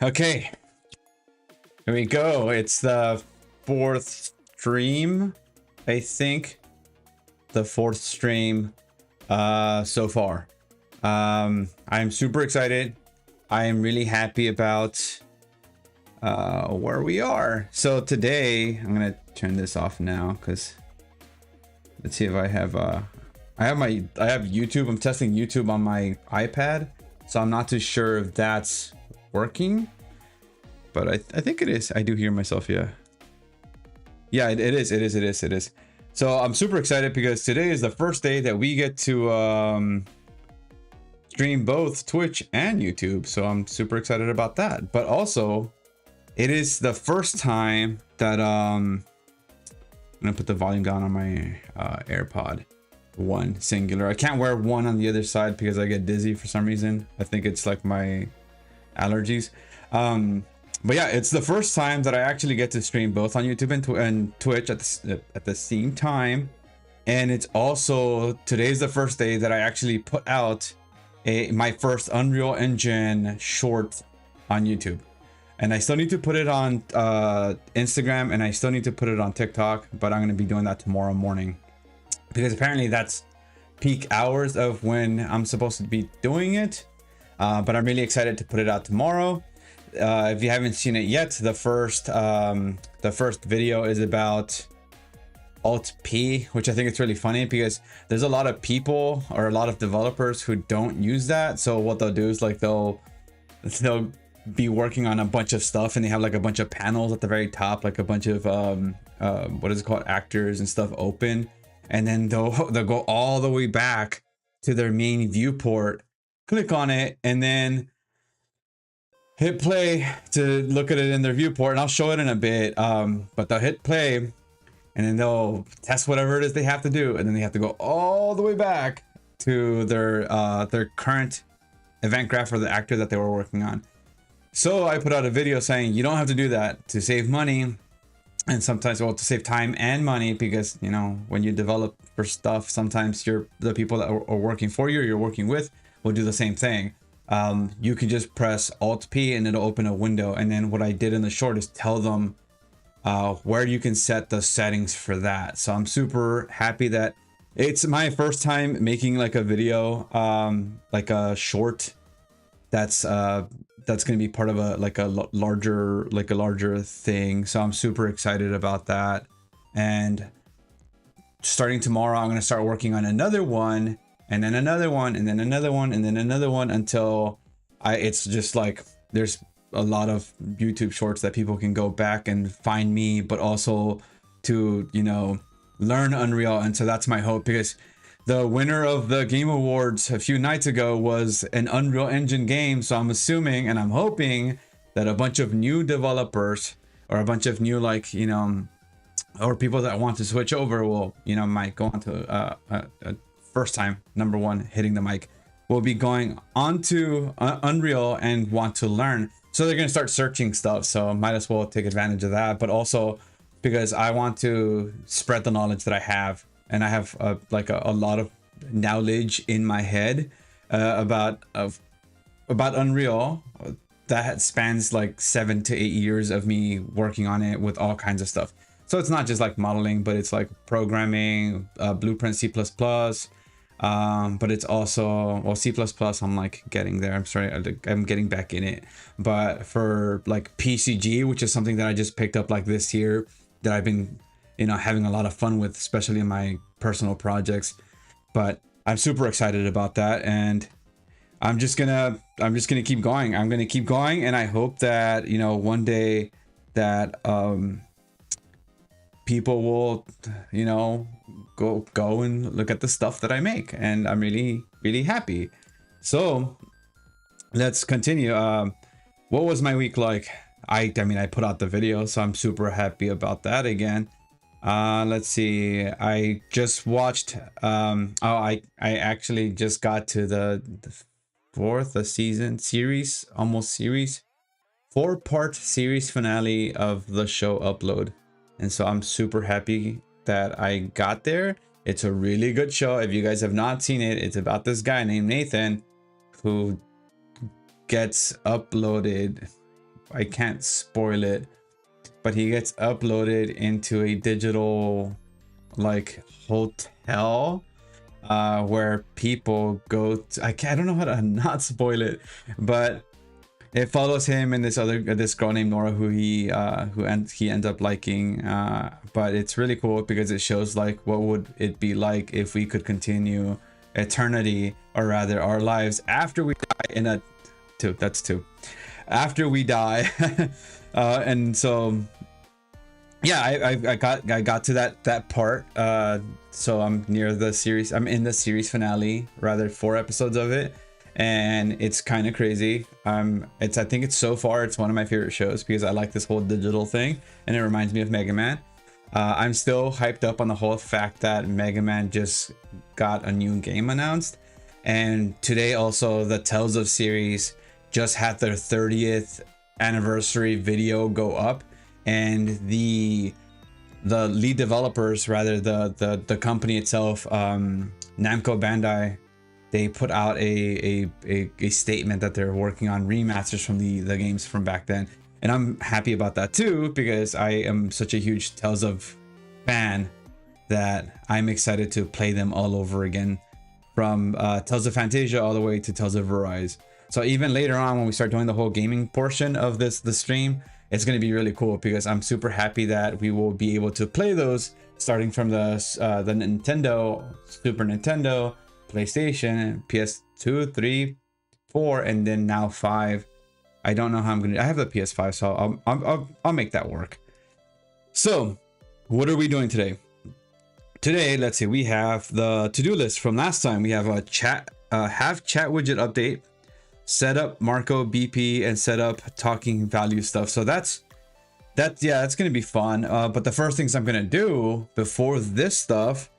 Okay, here we go. It's the fourth stream, I think. The fourth stream so far. I'm super excited. I am really happy about where we are. So today, I'm gonna turn this off now because let's see if I have I have YouTube. I'm testing YouTube on my iPad, so I'm not too sure if that's working, but I think it is. I do hear myself. Yeah, it is. So I'm super excited because today is the first day that we get to stream both Twitch and YouTube. So I'm super excited about that. But also, it is the first time that I'm gonna put the volume down on my AirPod one singular. I can't wear one on the other side because I get dizzy for some reason. I think it's like my allergies. But yeah, it's the first time that I actually get to stream both on YouTube and Twitch at the same time. And it's also, today's the first day that I actually put out my first Unreal Engine short on YouTube. And I still need to put it on Instagram, and I still need to put it on TikTok, but I'm going to be doing that tomorrow morning. Because apparently that's peak hours of when I'm supposed to be doing it. But I'm really excited to put it out tomorrow. If you haven't seen it yet, the first video is about Alt P, which I think it's really funny because there's a lot of people or a lot of developers who don't use that. So what they'll do is like they'll be working on a bunch of stuff, and they have like a bunch of panels at the very top, like a bunch of what is it called, actors and stuff open, and then they'll go all the way back to their main viewport, click on it, and then hit play to look at it in their viewport. And I'll show it in a bit, but they'll hit play and then they'll test whatever it is they have to do, and then they have to go all the way back to their current event graph for the actor that they were working on. So I put out a video saying you don't have to do that to save money, and sometimes, well, to save time and money, because you know when you develop for stuff, sometimes the people that are working for you or you're working with will do the same thing. You can just press Alt P and it'll open a window, and then what I did in the short is tell them where you can set the settings for that. So I'm super happy that it's my first time making like a video, like a short that's going to be part of a larger thing. So I'm super excited about that. And starting tomorrow, I'm going to start working on another one, and then another one, and then another one, and then another one, until it's just like there's a lot of YouTube shorts that people can go back and find me, but also to, you know, learn Unreal. And so that's my hope, because the winner of the Game Awards a few nights ago was an Unreal Engine game. So I'm assuming and I'm hoping that a bunch of new developers or a bunch of new, like, you know, or people that want to switch over will, you know, might go on to first time, number one, hitting the mic, will be going onto Unreal and want to learn. So they're going to start searching stuff. So might as well take advantage of that. But also because I want to spread the knowledge that I have. And I have like a lot of knowledge in my head about Unreal that spans like 7 to 8 years of me working on it with all kinds of stuff. So it's not just like modeling, but it's like programming, Blueprint, C++, but it's also, well, C++, I'm like getting there. I'm sorry, I'm getting back in it. But for like PCG, which is something that I just picked up like this year, that I've been, you know, having a lot of fun with, especially in my personal projects. But I'm super excited about that, and I'm just gonna keep going. I'm gonna keep going, and I hope that, you know, one day that people will, you know, go and look at the stuff that I make, and I'm really happy. So let's continue. What was my week like? I mean, I put out the video, so I'm super happy about that again. Let's see. I just watched. I actually just got to the fourth season series, almost series, 4-part series finale of the show Upload, and so I'm super happy that I got there. It's a really good show. If you guys have not seen it, it's about this guy named Nathan who gets uploaded. I can't spoil it, but he gets uploaded into a digital like hotel where people go to, I don't know how to not spoil it, but it follows him and this girl named Nora who he ends up liking, but it's really cool because it shows like what would it be like if we could continue eternity, or rather our lives after we die in a two after we die. And so yeah, I got to that part, so I'm near the series. I'm in the series finale, rather 4 episodes of it, and it's kind of crazy. I think it's so far it's one of my favorite shows because I like this whole digital thing and it reminds me of Mega Man. I'm still hyped up on the whole fact that Mega Man just got a new game announced, and today also the Tales of series just had their 30th anniversary video go up, and the lead developers, rather the company itself, Namco Bandai, they put out a statement that they're working on remasters from the games from back then. And I'm happy about that too, because I am such a huge Tales of fan that I'm excited to play them all over again, from Tales of Fantasia all the way to Tales of Arise. So even later on, when we start doing the whole gaming portion of the stream, it's going to be really cool because I'm super happy that we will be able to play those starting from the Nintendo, Super Nintendo, PlayStation, PS2, 3, 4, and then now 5. I don't know how I'm gonna. I have the PS5, so I'll make that work. So, what are we doing today? Today, let's see. We have the to-do list from last time. We have a chat widget update, set up Marco BP, and set up talking value stuff. So that's gonna be fun. But the first things I'm gonna do before this stuff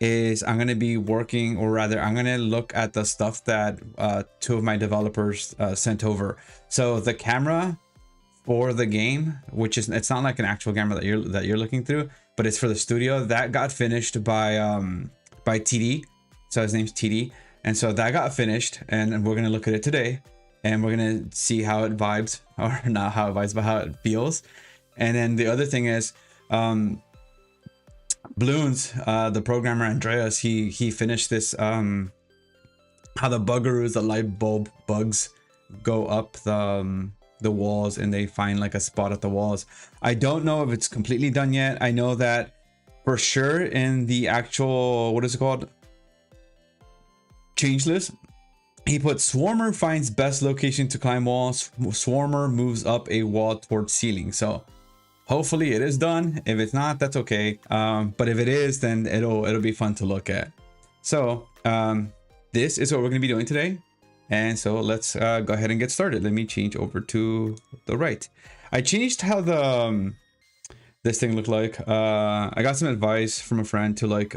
is I'm going to be working, or rather I'm going to look at the stuff that 2 of my developers sent over. So the camera for the game, which is, it's not like an actual camera that you're looking through, but it's for the studio, that got finished by TD. So his name's TD, and so that got finished, and we're going to look at it today, and we're going to see how it vibes, or not how it vibes, but how it feels. And then the other thing is Bloons, the programmer Andreas, he finished this how the buggeroos, the light bulb bugs, go up the walls and they find like a spot at the walls. I don't know if it's completely done yet. I know that for sure in the actual, what is it called, change list, he put Swarmer finds best location to climb walls, Swarmer moves up a wall towards ceiling. So hopefully it is done. If it's not, that's okay. But if it is, then it'll be fun to look at. So this is what we're gonna be doing today. And so let's go ahead and get started. Let me change over to the right. I changed how the this thing looked like. I got some advice from a friend to like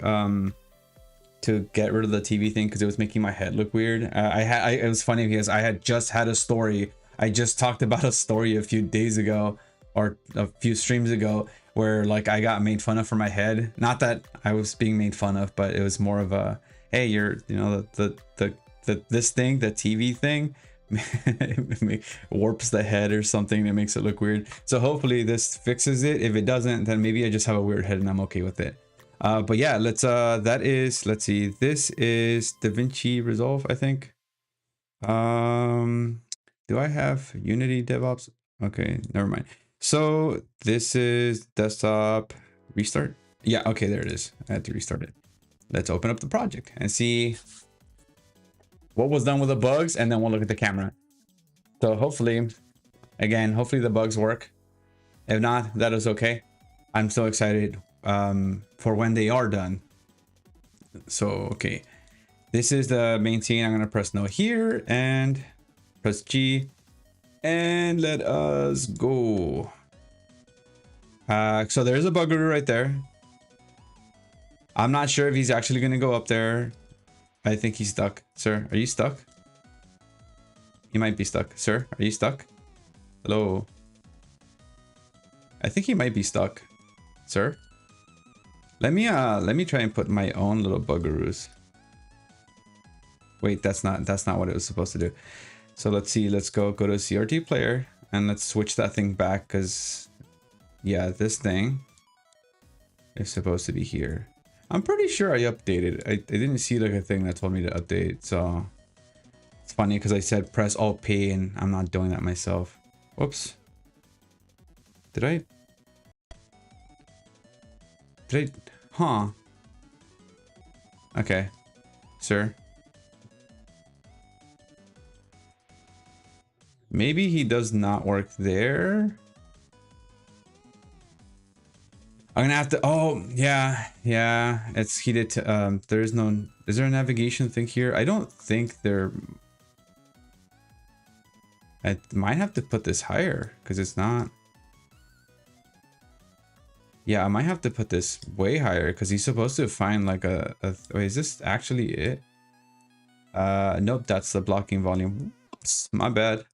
to get rid of the TV thing because it was making my head look weird. It was funny because I had just had a story. I just talked about a story a few days ago, or a few streams ago, where like I got made fun of for my head. Not that I was being made fun of, but it was more of a, hey, you're, you know, this thing, the TV thing, warps the head or something that makes it look weird. So hopefully this fixes it. If it doesn't, then maybe I just have a weird head and I'm okay with it. But yeah, let's see, this is DaVinci Resolve, I think. Do I have Unity DevOps? Okay, never mind. So this is desktop restart. Yeah, okay, there it is. I had to restart it. Let's open up the project and see what was done with the bugs, and then we'll look at the camera. So hopefully the bugs work. If not, that is okay. I'm so excited for when they are done. So, okay. This is the main scene. I'm gonna press no here and press G. And let us go. So there's a buggeroo right there. I'm not sure if he's actually going to go up there. I think he's stuck. Sir, are you stuck? He might be stuck. Sir, are you stuck? Hello? I think he might be stuck. Sir? Let me try and put my own little buggeroos. Wait, that's not what it was supposed to do. So let's see, let's go to CRT player and let's switch that thing back, because yeah, this thing is supposed to be here. I'm pretty sure I updated. I didn't see like a thing that told me to update, so it's funny because I said press Alt P and I'm not doing that myself. Whoops. Did I? Huh. Okay. Sir. Maybe he does not work there. I'm gonna have to, oh yeah, it's heated to, there's no, is there a navigation thing here? I don't think there, I might have to put this higher because it's not. Yeah, I might have to put this way higher because he's supposed to find like wait, is this actually it? Nope, that's the blocking volume. Oops, my bad.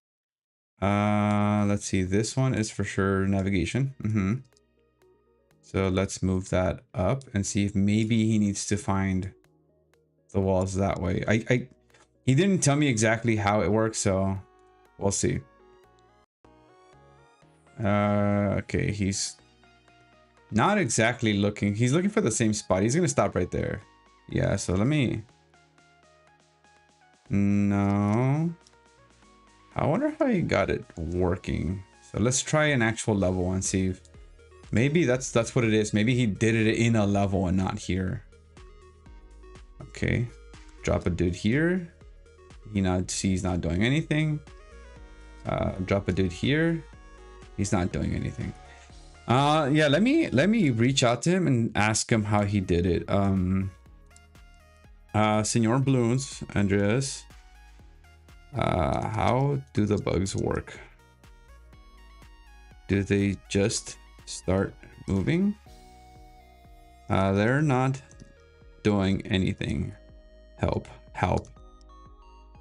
Let's see, this one is for sure navigation. So let's move that up and see if maybe he needs to find the walls that way. He didn't tell me exactly how it works, so we'll see. Okay, he's not exactly looking. He's looking for the same spot. He's gonna stop right there. Yeah, so let me. No. I wonder how he got it working. So let's try an actual level and see if maybe that's what it is. Maybe he did it in a level and not here. Okay. Drop a dude here. He's not doing anything. Drop a dude here. He's not doing anything. Yeah, let me reach out to him and ask him how he did it. Senor Bloons, Andreas. How do the bugs work? Do they just start moving? They're not doing anything. Help.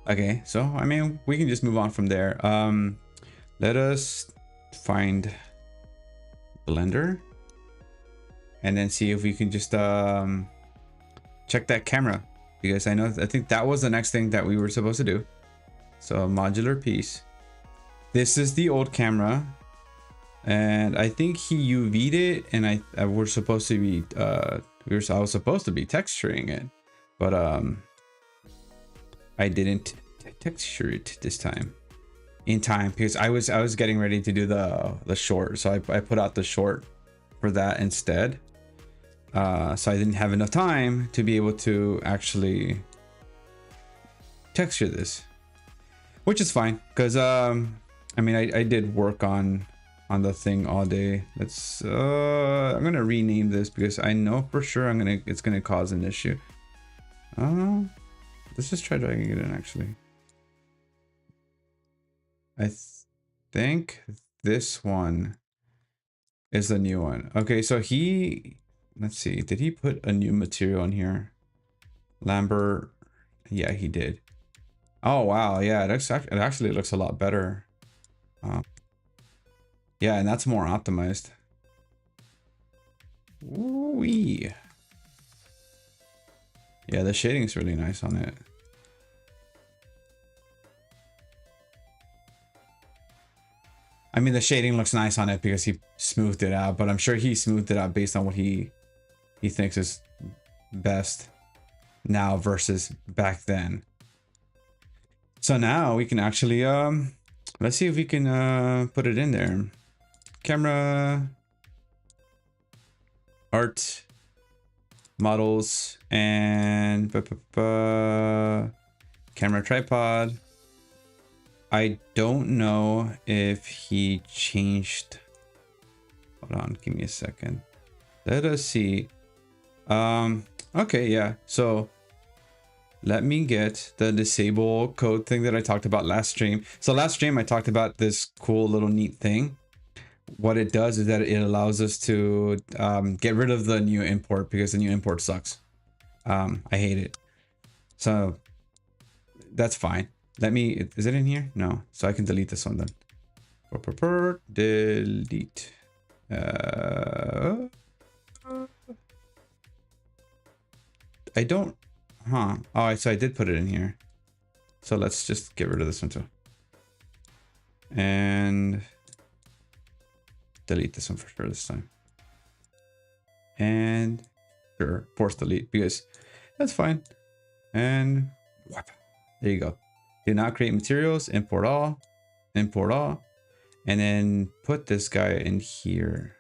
Okay, so I mean we can just move on from there. Let us find Blender and then see if we can just check that camera, because I think that was the next thing that we were supposed to do. So modular piece. This is the old camera, and I think he UV'd it, and I was supposed to be I was supposed to be texturing it, but I didn't texture it this time in time because I was getting ready to do the short, so I put out the short for that instead. So I didn't have enough time to be able to actually texture this, which is fine because I mean I did work on the thing all day. Let's I'm gonna rename this because I know for sure it's gonna cause an issue. Let's just try dragging it in actually. I think this one is the new one. Okay, so let's see, did he put a new material in here? Lambert, yeah, he did. Oh wow, yeah, it actually looks a lot better. Yeah, and that's more optimized. Ooh-wee. Yeah, the shading is really nice on it. I mean, the shading looks nice on it because he smoothed it out, but I'm sure he smoothed it out based on what he thinks is best now versus back then. So now we can actually let's see if we can put it in there. Camera, art, models, and camera tripod. I don't know if he changed. Hold on, give me a second. Let us see. Okay, yeah. So let me get the disable code thing that I talked about last stream. So last stream I talked about this cool little neat thing. What it does is that it allows us to get rid of the new import because the new import sucks. I hate it. So that's fine. Let me, is it in here? No. So I can delete this one then. Delete. I don't, huh. Oh, so I did put it in here. So let's just get rid of this one too. And delete this one for sure this time. And sure, force delete because that's fine. And whoop, there you go. Do not create materials, import all, and then put this guy in here.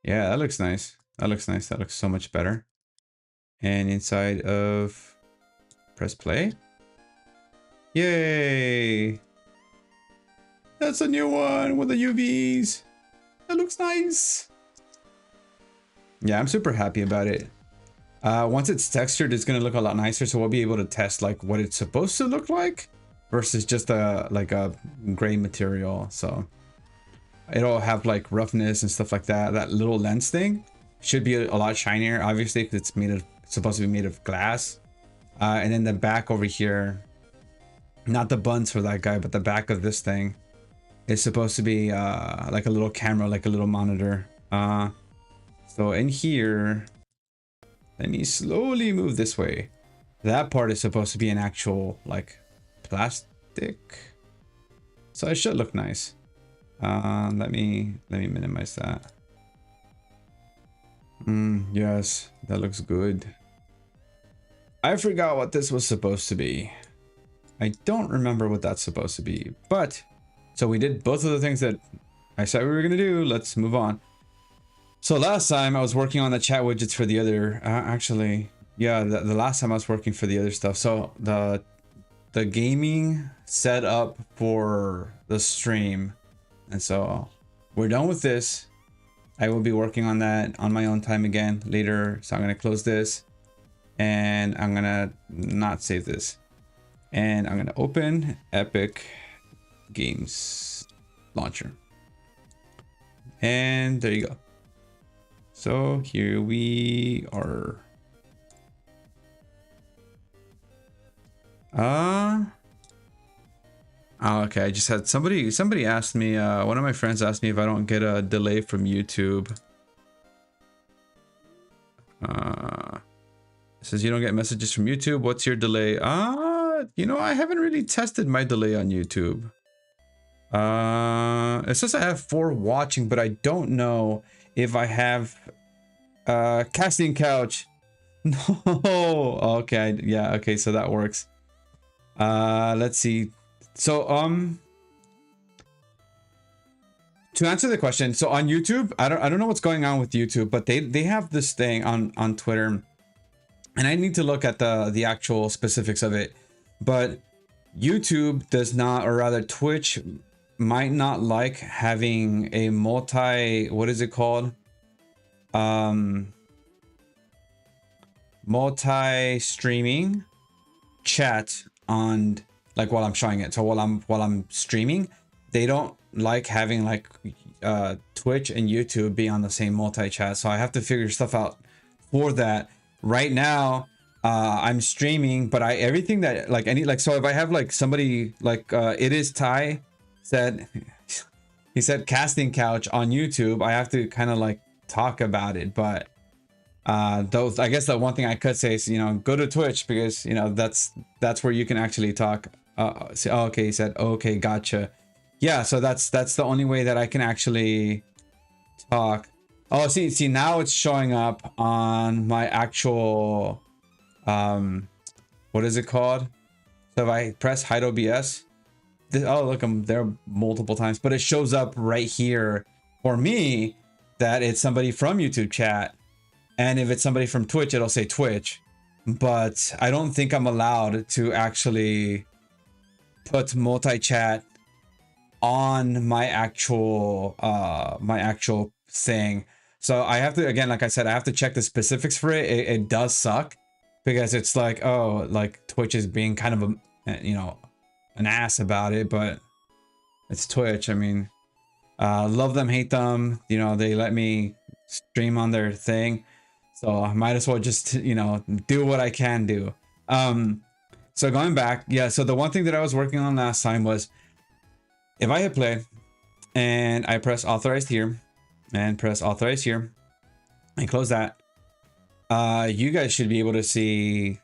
Yeah, that looks nice. That looks nice. That looks so much better. And inside of press play. Yay! That's a new one with the UVs. That looks nice. Yeah, I'm super happy about it. Once it's textured, it's gonna look a lot nicer, so we'll be able to test like what it's supposed to look like versus just a gray material. So it'll have like roughness and stuff like that. That little lens thing should be a lot shinier, obviously, because it's made of supposed to be made of glass. And then the back over here, not the buns for that guy, but the back of this thing is supposed to be like a little camera, like a little monitor. So in here, let me slowly move this way. That part is supposed to be an actual like plastic, so it should look nice. Let me minimize that. Yes, that looks good. I forgot what this was supposed to be. I don't remember what that's supposed to be, but so we did both of the things that I said we were gonna do. Let's move on. So last time I was working on the chat widgets for the other, actually, yeah, the last time I was working for the other stuff. So the gaming setup for the stream, and so we're done with this. I will be working on that on my own time again later. So I'm gonna close this, and I'm gonna not save this, and I'm gonna open Epic Games Launcher, and there you go. So here we are. Oh, okay. I just had somebody asked me, one of my friends asked me if I don't get a delay from YouTube. It says you don't get messages from YouTube. What's your delay? You know, I haven't really tested my delay on YouTube. It says I have 4 watching, but I don't know if I have casting couch. No. Okay. Yeah. Okay. So that works. Let's see. So to answer the question, so on YouTube, I don't know what's going on with YouTube, but they have this thing on Twitter, and I need to look at the actual specifics of it. But YouTube does not, or rather Twitch might not like having a what is it called? Multi-streaming chat on, like, while I'm showing it. So while I'm streaming, they don't like having like Twitch and YouTube be on the same multi-chat. So I have to figure stuff out for that. Right now, I'm streaming, but everything that so if I have like somebody like it is Ty said, he said casting couch on YouTube, I have to kind of like talk about it. But those, I guess the one thing I could say is, you know, go to Twitch, because, you know, that's where you can actually talk. Oh, okay, he said, okay, gotcha. Yeah, so that's the only way that I can actually talk. Oh, see now it's showing up on my actual what is it called? So if I press hide OBS, oh look, I'm there multiple times, but it shows up right here for me that it's somebody from YouTube chat. And if it's somebody from Twitch, it'll say Twitch. But I don't think I'm allowed to actually put multi-chat on my actual thing. So I have to, again, like I said, I have to check the specifics for it. It does suck, because it's like, oh, like Twitch is being kind of a, you know, an ass about it, but it's Twitch. I mean, love them, hate them. You know, they let me stream on their thing. So I might as well just, you know, do what I can do. So going back, yeah, so the one thing that I was working on last time was, if I hit play and I press authorized here and press authorized here and close that, you guys should be able to see,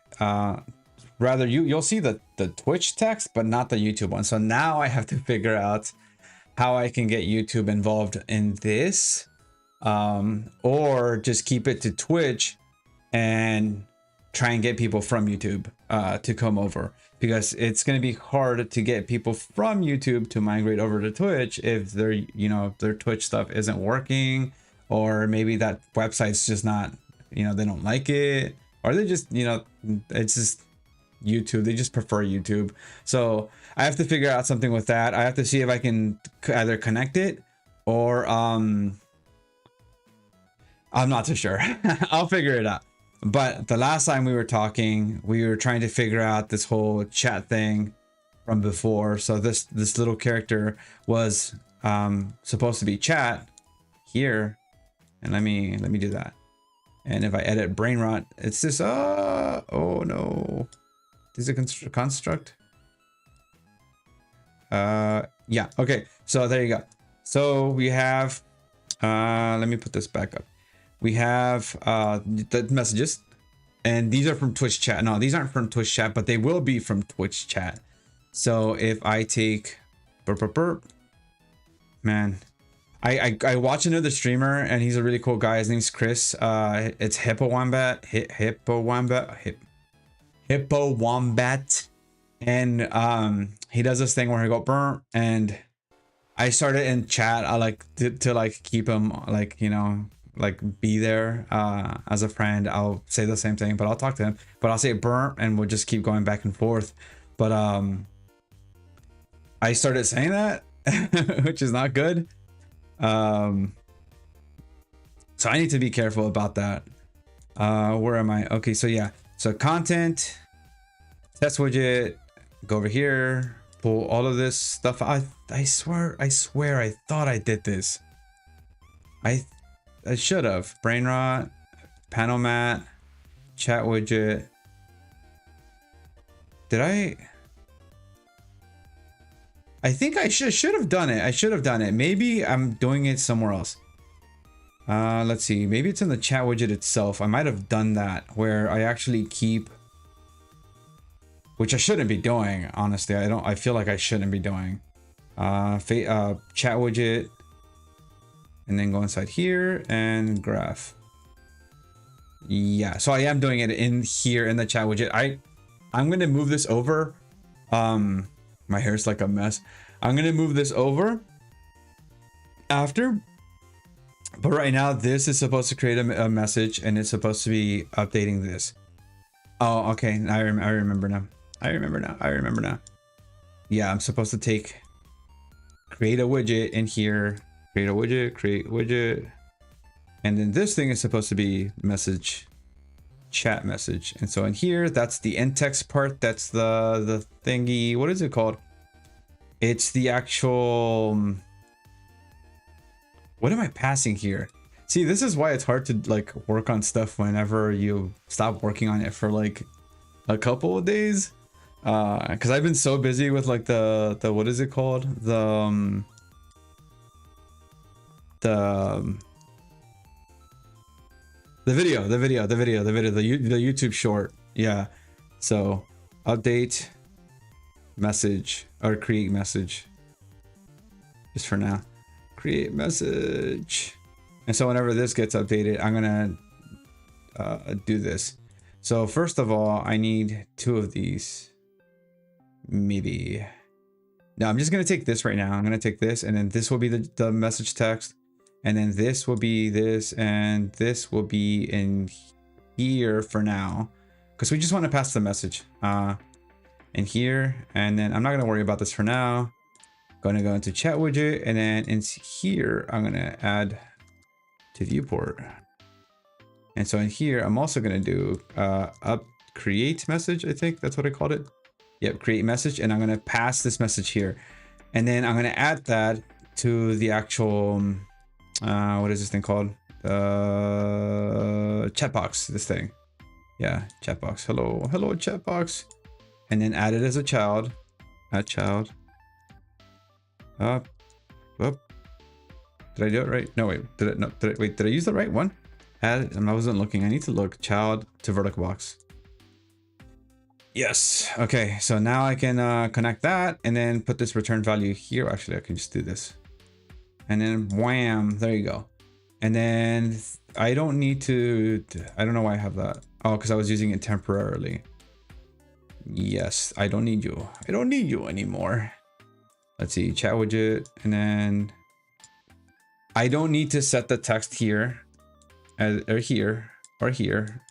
rather you'll see the Twitch text, but not the YouTube one. So now I have to figure out how I can get YouTube involved in this, or just keep it to Twitch and try and get people from YouTube to come over, because it's going to be hard to get people from YouTube to migrate over to Twitch if their, you know, their Twitch stuff isn't working, or maybe that website's just not, you know, they don't like it, or they just, you know, it's just YouTube, they just prefer YouTube. So I have to figure out something with that. I have to see if I can either connect it or I'm not too sure. I'll figure it out. But the last time we were talking, we were trying to figure out this whole chat thing from before. So this little character was supposed to be chat here, and let me do that. And if I edit brain rot, it's this. Oh no, is it construct? Yeah. Okay. So there you go. So we have. Let me put this back up. We have the messages, and these are from Twitch chat. No, these aren't from Twitch chat, but they will be from Twitch chat. So if I take burp, man, I watch another streamer, and he's a really cool guy. His name's Chris. It's Hippo Wombat, and he does this thing where he go burp, and I started in chat. I like to like keep him, like, you know, like be there as a friend. I'll say the same thing, but I'll talk to him, but I'll say burp, and we'll just keep going back and forth. But I started saying that, which is not good. So I need to be careful about that. Where am I? Okay, so yeah, so content, test widget, go over here, pull all of this stuff. I swear I thought I did this. I should have. Brain rot, panel mat, chat widget. Did I think I should have done it. Maybe I'm doing it somewhere else. Let's see. Maybe it's in the chat widget itself. I might have done that where I actually keep, which I shouldn't be doing, honestly. I feel like I shouldn't be doing. Chat widget, and then go inside here and graph. Yeah, so I am doing it in here in the chat widget. I'm gonna move this over. My hair's like a mess. I'm gonna move this over after, but right now this is supposed to create a message, and it's supposed to be updating this. Oh, okay. I remember now. I remember now. Yeah, I'm supposed to create a widget in here, create widget, and then this thing is supposed to be message, chat message. And so in here, that's the end text part. That's the thingy. What is it called? It's the actual, what am I passing here? See, this is why it's hard to like work on stuff whenever you stop working on it for like a couple of days. Because I've been so busy with like the what is it called? The YouTube short. Yeah. So update message or create message. Just for now. Create message. And so whenever this gets updated, I'm gonna do this. So first of all, I need 2 of these. Maybe. No, I'm just gonna take this right now. I'm gonna take this, and then this will be the message text, and then this will be this, and this will be in here for now, because we just want to pass the message in here. And then I'm not gonna worry about this for now. Gonna go into chat widget, and then in here I'm gonna add to viewport. And so in here I'm also gonna do create message. I think that's what I called it. Yep, create message, and I'm gonna pass this message here, and then I'm gonna add that to the actual what is this thing called? Chat box. This thing, yeah, chat box. Hello chat box, and then add it as a child. Add child. Up. Did I do it right? No, wait. Did I use the right one? Add. I wasn't looking. I need to look. Child to vertical box. Yes. Okay. So now I can connect that and then put this return value here. Actually, I can just do this. And then wham, there you go. And then I don't need to, I don't know why I have that. Oh, because I was using it temporarily. Yes, I don't need you. I don't need you anymore. Let's see, chat widget. And then I don't need to set the text here or here or here.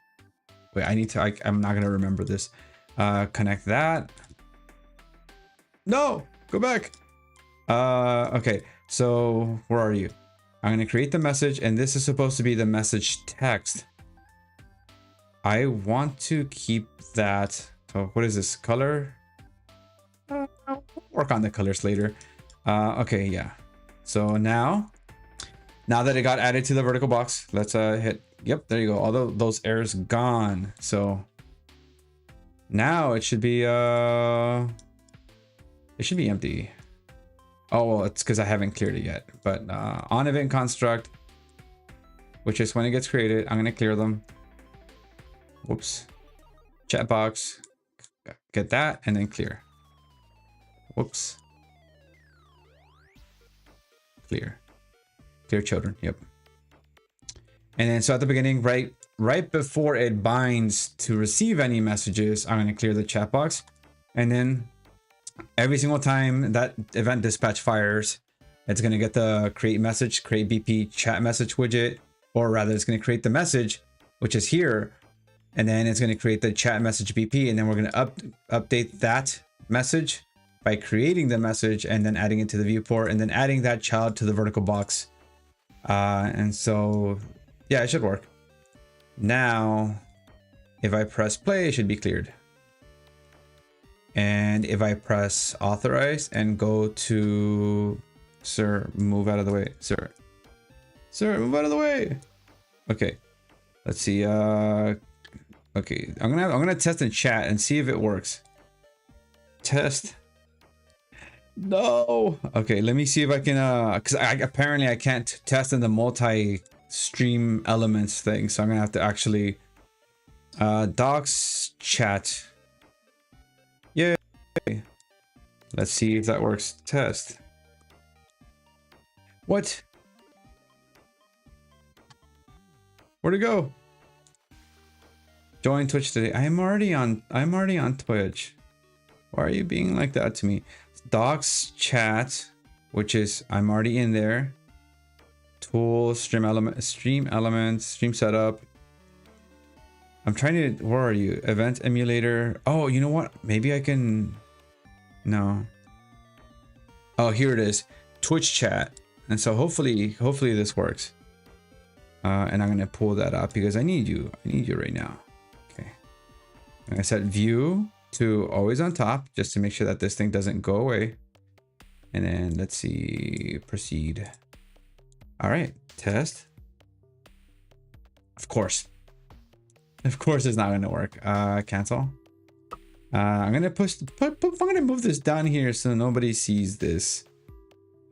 Wait, I need to, I'm not going to remember this. Connect that. No, go back. Okay, so where are you? I'm going to create the message, and this is supposed to be the message text. I want to keep that. So what is this color? I'll work on the colors later. Okay, yeah. So now that it got added to the vertical box, let's hit, yep, there you go. All those errors gone. So now it should be empty. Oh, well, it's because I haven't cleared it yet. But on event construct, which is when it gets created, I'm gonna clear them. Whoops. Chat box, get that, and then clear. Whoops. Clear children. Yep. And then so at the beginning, right before it binds to receive any messages, I'm gonna clear the chat box, and then every single time that event dispatch fires, it's going to get the create message, create BP chat message widget, or rather it's going to create the message, which is here. And then it's going to create the chat message BP. And then we're going to update that message by creating the message and then adding it to the viewport and then adding that child to the vertical box. And so, yeah, it should work. Now, if I press play, it should be cleared. And if I press authorize and go to, sir, move out of the way, sir, move out of the way. Okay, let's see. Okay, I'm gonna test in chat and see if it works. Test. No. Okay, let me see if I can. Because apparently I can't test in the multi-stream elements thing, so I'm gonna have to actually docs chat. Yay. Let's see if that works. Test. What? Where'd it go? Join Twitch today. I'm already on Twitch. Why are you being like that to me? Docs chat, which is I'm already in there. Tools, stream elements, stream setup. I'm trying to, where are you? Event emulator. Oh, you know what? Maybe I can, no. Oh, here it is. Twitch chat. And so hopefully this works. And I'm going to pull that up because I need you right now. Okay. And I set view to always on top just to make sure that this thing doesn't go away. And then let's see, proceed. All right, test. Of course it's not gonna work. Cancel. I'm gonna I'm gonna move this down here so nobody sees this.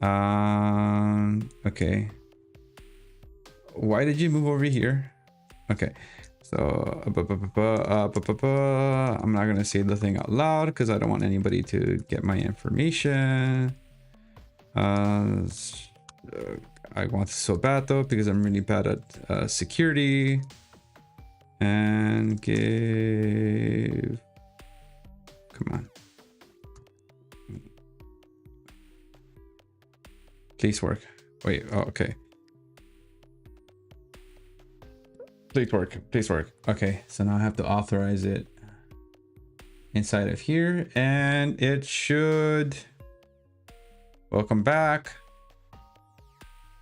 Okay. Why did you move over here? Okay, so I'm not gonna say the thing out loud because I don't want anybody to get my information. I want this so bad though because I'm really bad at security. And give, come on. Please work. Wait, oh, okay. Please work. Okay, so now I have to authorize it inside of here and it should, welcome back.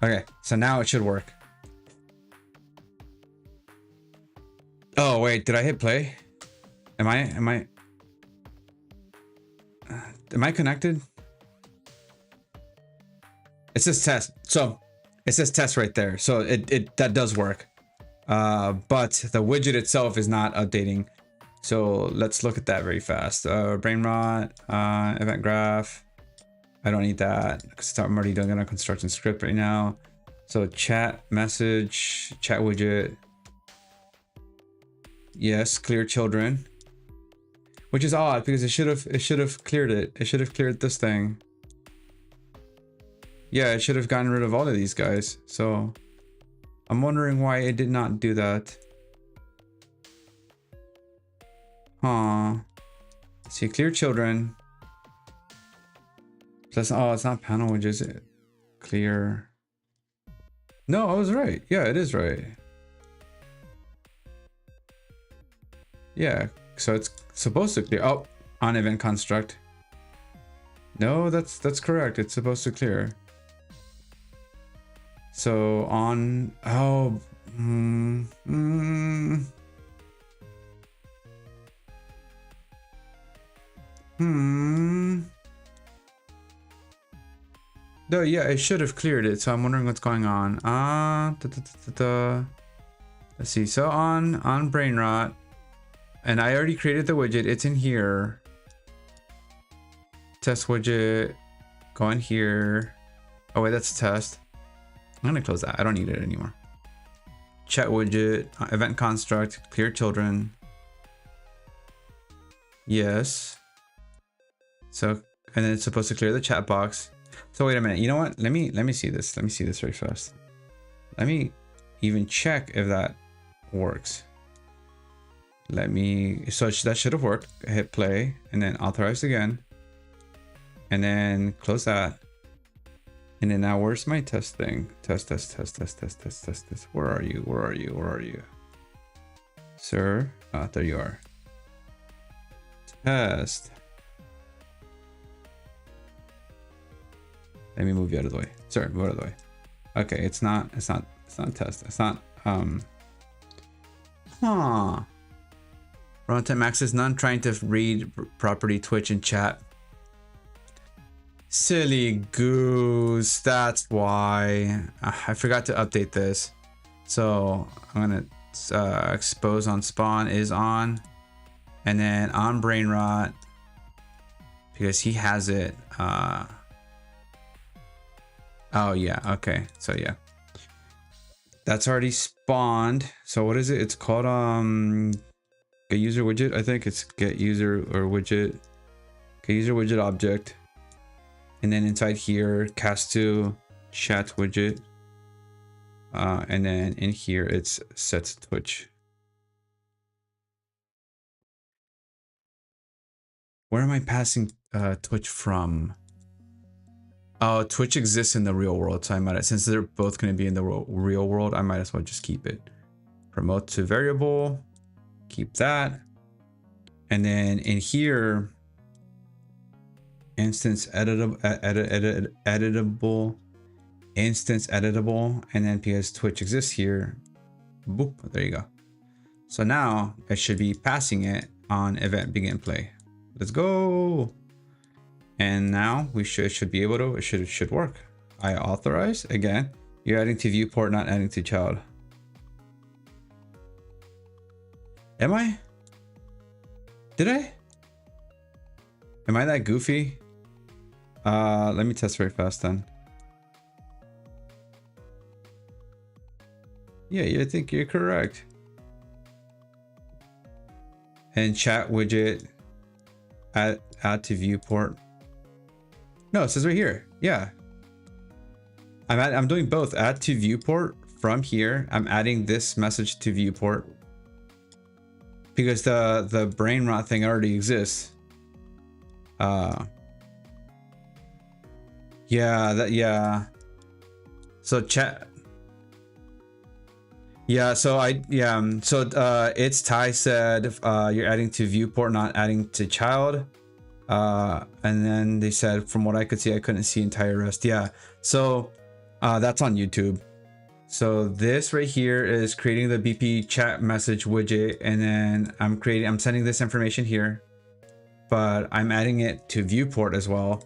Okay, so now it should work. Oh wait, did I hit play? Am I connected? It says test. So it says test right there. So that does work. But the widget itself is not updating. So let's look at that very fast. Brain rot, event graph. I don't need that because I'm already doing a construction script right now. So chat message, chat widget. Yes, clear children. which is odd because it should have cleared it. It should have cleared this thing. Yeah, it should have gotten rid of all of these guys. So I'm wondering why it did not do that. Huh. Let's see, clear children. Plus, oh, it's not panel widgets. Clear. No, I was right. Yeah, it is right. Yeah, so it's supposed to clear. Oh, on event construct. No, that's correct. It's supposed to clear. So on, oh, No, yeah, it should have cleared it. So I'm wondering what's going on. Let's see. So on brain rot, and I already created the widget. It's in here. Test widget. Go in here. Oh wait, that's a test. I'm gonna close that. I don't need it anymore. Chat widget. Event construct. Clear children. Yes. So, and then it's supposed to clear the chat box. So wait a minute. You know what? Let me see this. Let me see this very fast. Let me even check if that works. Let me. So that should have worked. Hit play and then authorize again, and then close that. And then now where's my test thing? Test. Where are you? Where are you? Where are you? Sir? Ah, there you are. Test. Let me move you out of the way. Sir, move out of the way. Okay, it's not test. It's not, Runtime max is none trying to read property Twitch and chat. Silly goose, that's why. I forgot to update this. So I'm gonna expose on spawn is on, and then on brain rot, because he has it. Oh yeah, okay, so yeah. That's already spawned. So what is it? It's called get user widget. I think it's get user or widget. Get user widget object. And then inside here, cast to chat widget. And then in here, it's set to Twitch. Where am I passing Twitch from? Oh, Twitch exists in the real world, so I might, since they're both going to be in the real world, I might as well just keep it. Promote to variable, keep that. And then in here, instance editable, instance editable, and then because Twitch exists here, boop, there you go. So now it should be passing it on event begin play. Let's go. And now we should be able to, it should work. I authorize again. You're adding to viewport, not adding to child. Am I? Did I? Am I that goofy? Let me test very fast then. Yeah, I think you're correct. And chat widget, add to viewport. No, it says right here. Yeah. I'm doing both. Add to viewport from here. I'm adding this message to viewport because the brain rot thing already exists. Yeah. So chat. Yeah, so it's Ty said you're adding to viewport, not adding to child. And then they said, from what I could see, I couldn't see entire rest. Yeah, so that's on YouTube. So this right here is creating the BP chat message widget, and then I'm sending this information here, but I'm adding it to viewport as well.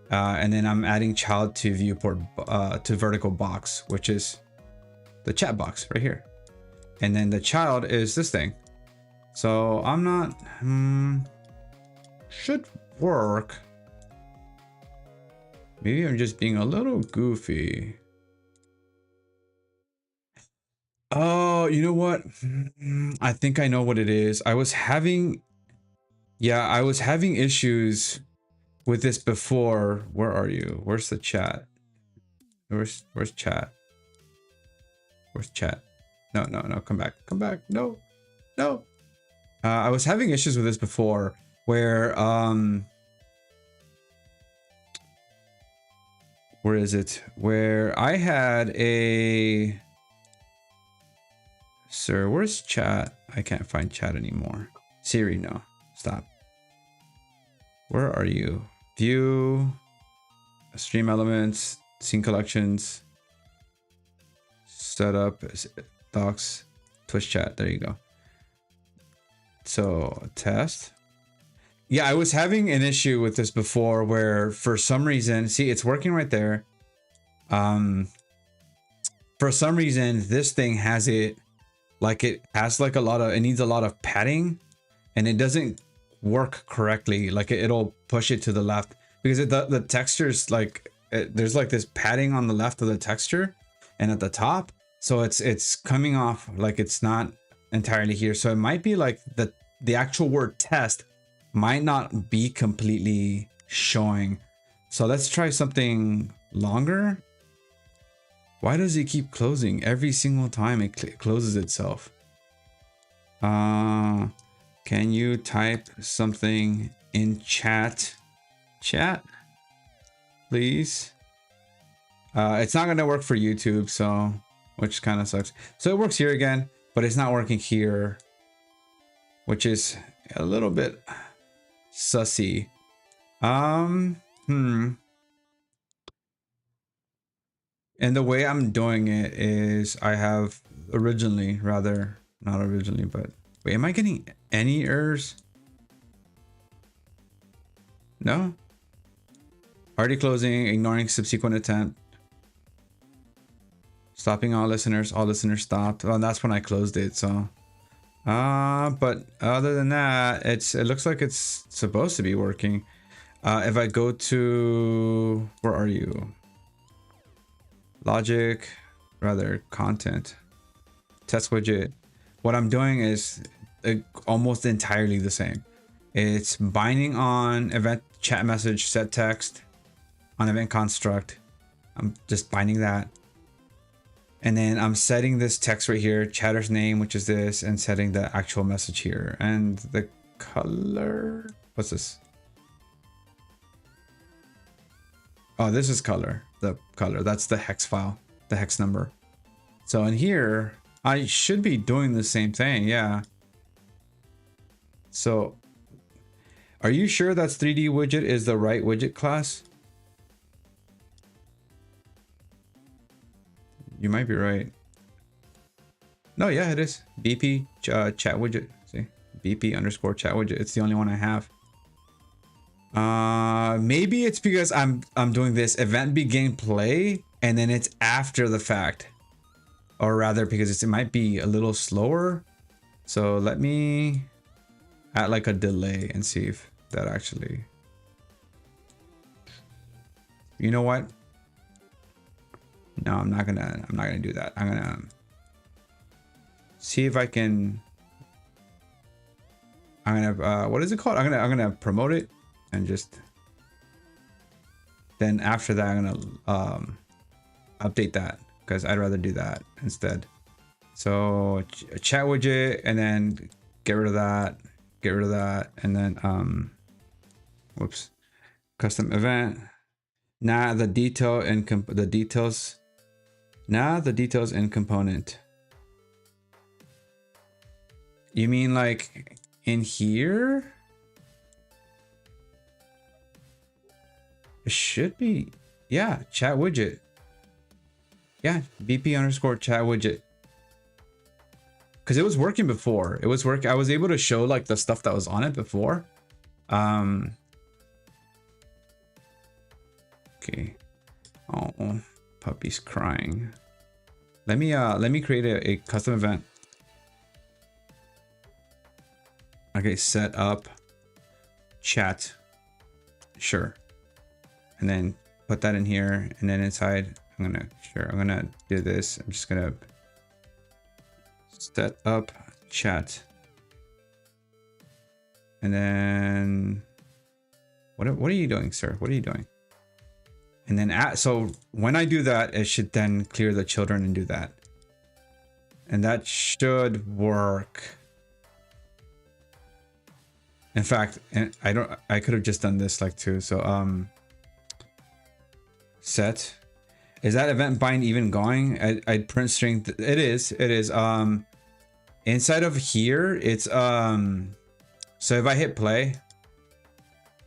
And then I'm adding child to viewport to vertical box, which is the chat box right here. And then the child is this thing. So I'm not, should work. Maybe I'm just being a little goofy. Oh, you know what? I think I know what it is. I was having Yeah, I was having issues with this before. Where are you? Where's the chat? Where's chat? Where's chat? No, no, no, come back. Come back. No. No. I was having issues with this before where where is it? Where I had a Sir, where's chat? I can't find chat anymore. Siri, no. Stop. Where are you? View, stream elements, scene collections, setup, docs, Twitch chat. There you go. So test. Yeah, I was having an issue with this before where for some reason, see, it's working right there. For some reason, this thing has it like it has like it needs a lot of padding and it doesn't work correctly. Like it'll push it to the left because the texture's like, there's like this padding on the left of the texture and at the top. So it's coming off like it's not entirely here. So it might be like the actual word test might not be completely showing. So let's try something longer. Why does it keep closing every single time it closes itself? Can you type something in chat? Chat, please. It's not gonna work for YouTube, so which kind of sucks. So it works here again, but it's not working here, which is a little bit sussy. And the way I'm doing it is I have originally, rather not originally, but wait, am I getting any errors? No. Already closing, ignoring subsequent attempt. Stopping all listeners stopped. Well, that's when I closed it, so. But other than that, it looks like it's supposed to be working. If I go to, where are you? Logic, rather content, test widget. What I'm doing is almost entirely the same. It's binding on event chat message set text on event construct. I'm just binding that. And then I'm setting this text right here, chatter's name, which is this, and setting the actual message here. And the color, what's this? Oh, this is color. The color, that's the hex file, the hex number. So in here, I should be doing the same thing. Yeah. So are you sure that's 3D widget is the right widget class? You might be right. No, yeah, it is. BP chat widget. See, BP underscore chat widget. It's the only one I have. Maybe it's because I'm doing this event begin play and then it's after the fact, or rather because it might be a little slower. So let me add like a delay and see if that actually, you know what? No, I'm not gonna do that. I'm gonna see if I can. I'm gonna what is it called? I'm gonna promote it and just then after that I'm gonna update that because I'd rather do that instead. So chat widget and then get rid of that, and then whoops, custom event. Now the detail and the details. Now the details in component. You mean like in here? It should be, yeah, chat widget. Yeah, BP underscore chat widget. Because it was working before. It was working. I was able to show like the stuff that was on it before. Okay. Oh, puppy's crying. Let me create a custom event. Okay, set up chat. Sure. And then put that in here, and then inside I'm gonna do this. I'm just gonna set up chat, And then what are you doing, sir? What are you doing? And then so when I do that, it should then clear the children and do that. And that should work. In fact, I could have just done this like too. So set. Is that event bind even going? I'd print string. It is. Inside of here, it's so if I hit play,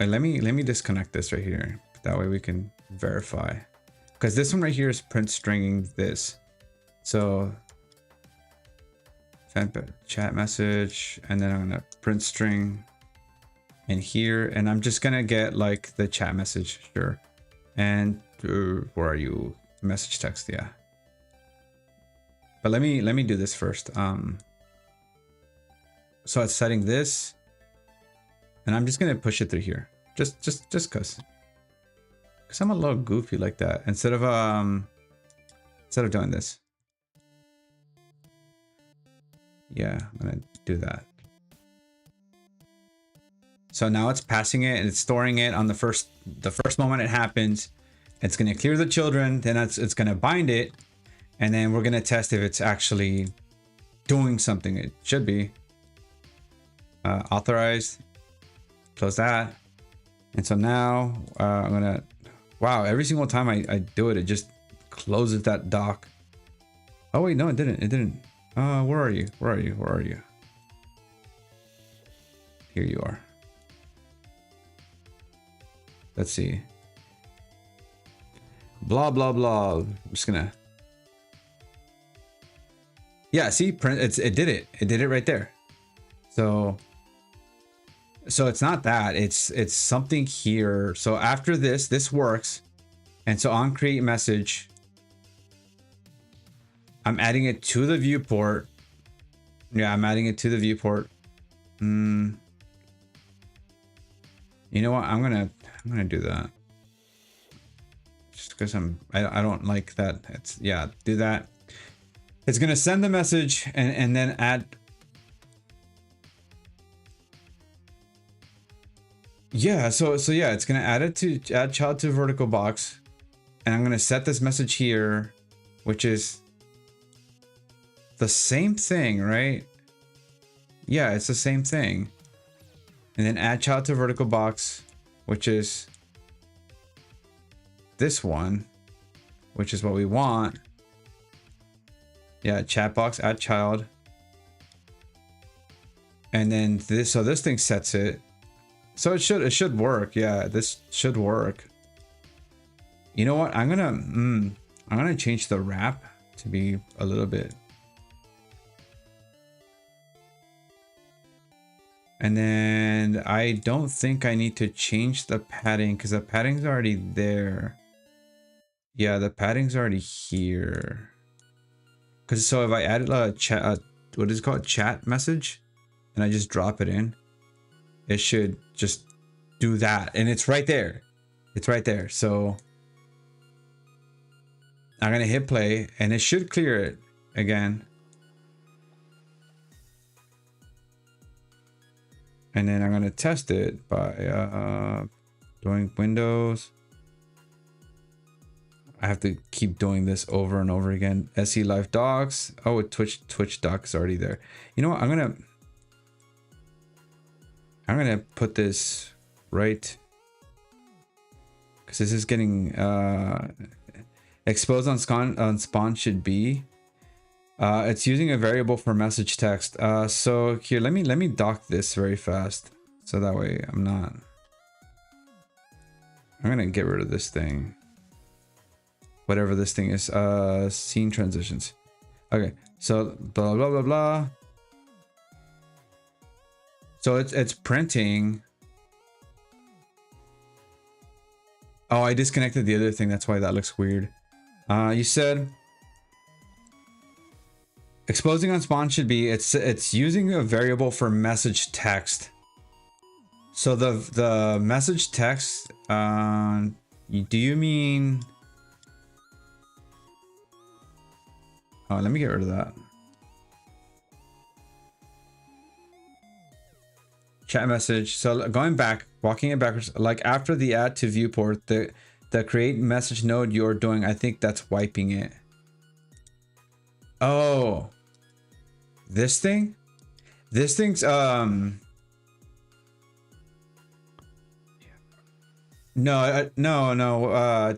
wait, let me disconnect this right here. That way we can verify. Because this one right here is print stringing this. So chat message, and then I'm gonna print string in here, and I'm just gonna get like the chat message, sure. And where are you? Message text, yeah. But let me do this first. So it's setting this, and I'm just gonna push it through here, just cause I'm a little goofy like that. Instead of doing this, yeah, I'm gonna do that. So now it's passing it and it's storing it on the first moment it happens. It's gonna clear the children, then it's gonna bind it, and then we're gonna test if it's actually doing something. It should be. Authorized, close that. And so now I'm gonna, wow, every single time I do it, it just closes that dock. Oh wait, no, it didn't. Where are you? Here you are. Let's see. Blah, blah, blah. I'm just gonna, yeah, see, print, it did it right there. So it's not that, it's something here. So after this works. And so on create message, I'm adding it to the viewport. Yeah, I'm adding it to the viewport. You know what? I'm gonna do that. Just because I don't like that. It's, yeah, do that. It's gonna send the message and then add. Yeah, so yeah, it's gonna add child to vertical box, and I'm gonna set this message here, which is the same thing, right? Yeah, it's the same thing. And then add child to vertical box, which is this one, which is what we want. Yeah, chat box, add child. And then this, so this thing sets it. So it should work. Yeah, this should work. You know what? I'm gonna change the wrap to be a little bit. And then I don't think I need to change the padding because the padding's already there. Yeah, the padding's already here. Because so if I added a chat, what is it called, chat message, and I just drop it in, it should just do that, and it's right there. It's right there. So I'm gonna hit play, and it should clear it again. And then I'm gonna test it by doing Windows. I have to keep doing this over and over again. SE Live Docs. Oh, Twitch doc is already there. You know what? I'm gonna put this right, because this is getting exposed on spawn should be. It's using a variable for message text. So here, let me dock this very fast, so that way I'm gonna get rid of this thing. Whatever this thing is, scene transitions. Okay, so blah blah blah blah. So it's printing. Oh, I disconnected the other thing. That's why that looks weird. You said exposing on spawn should be, it's using a variable for message text. So the message text, do you mean? Oh, let me get rid of that. chat message. So going back, walking it backwards, like after the add to viewport, the create message node you're doing, I think that's wiping it. Oh, this thing? This thing's no, no.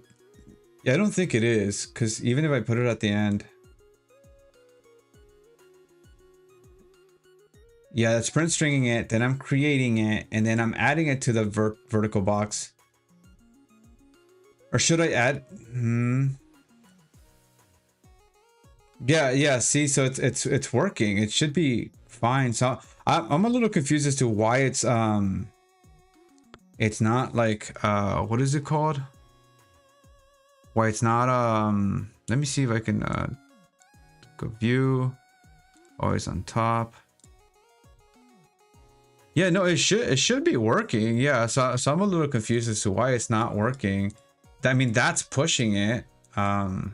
I don't think it is, because even if I put it at the end, yeah, that's print stringing it. Then I'm creating it, and then I'm adding it to the vertical box. Or should I add? Yeah. See, so it's working. It should be fine. So I'm a little confused as to why it's not like what is it called? Why it's not let me see if I can go view. Always on top. Yeah, no, it should be working. Yeah, so I'm a little confused as to why it's not working. I mean, that's pushing it. I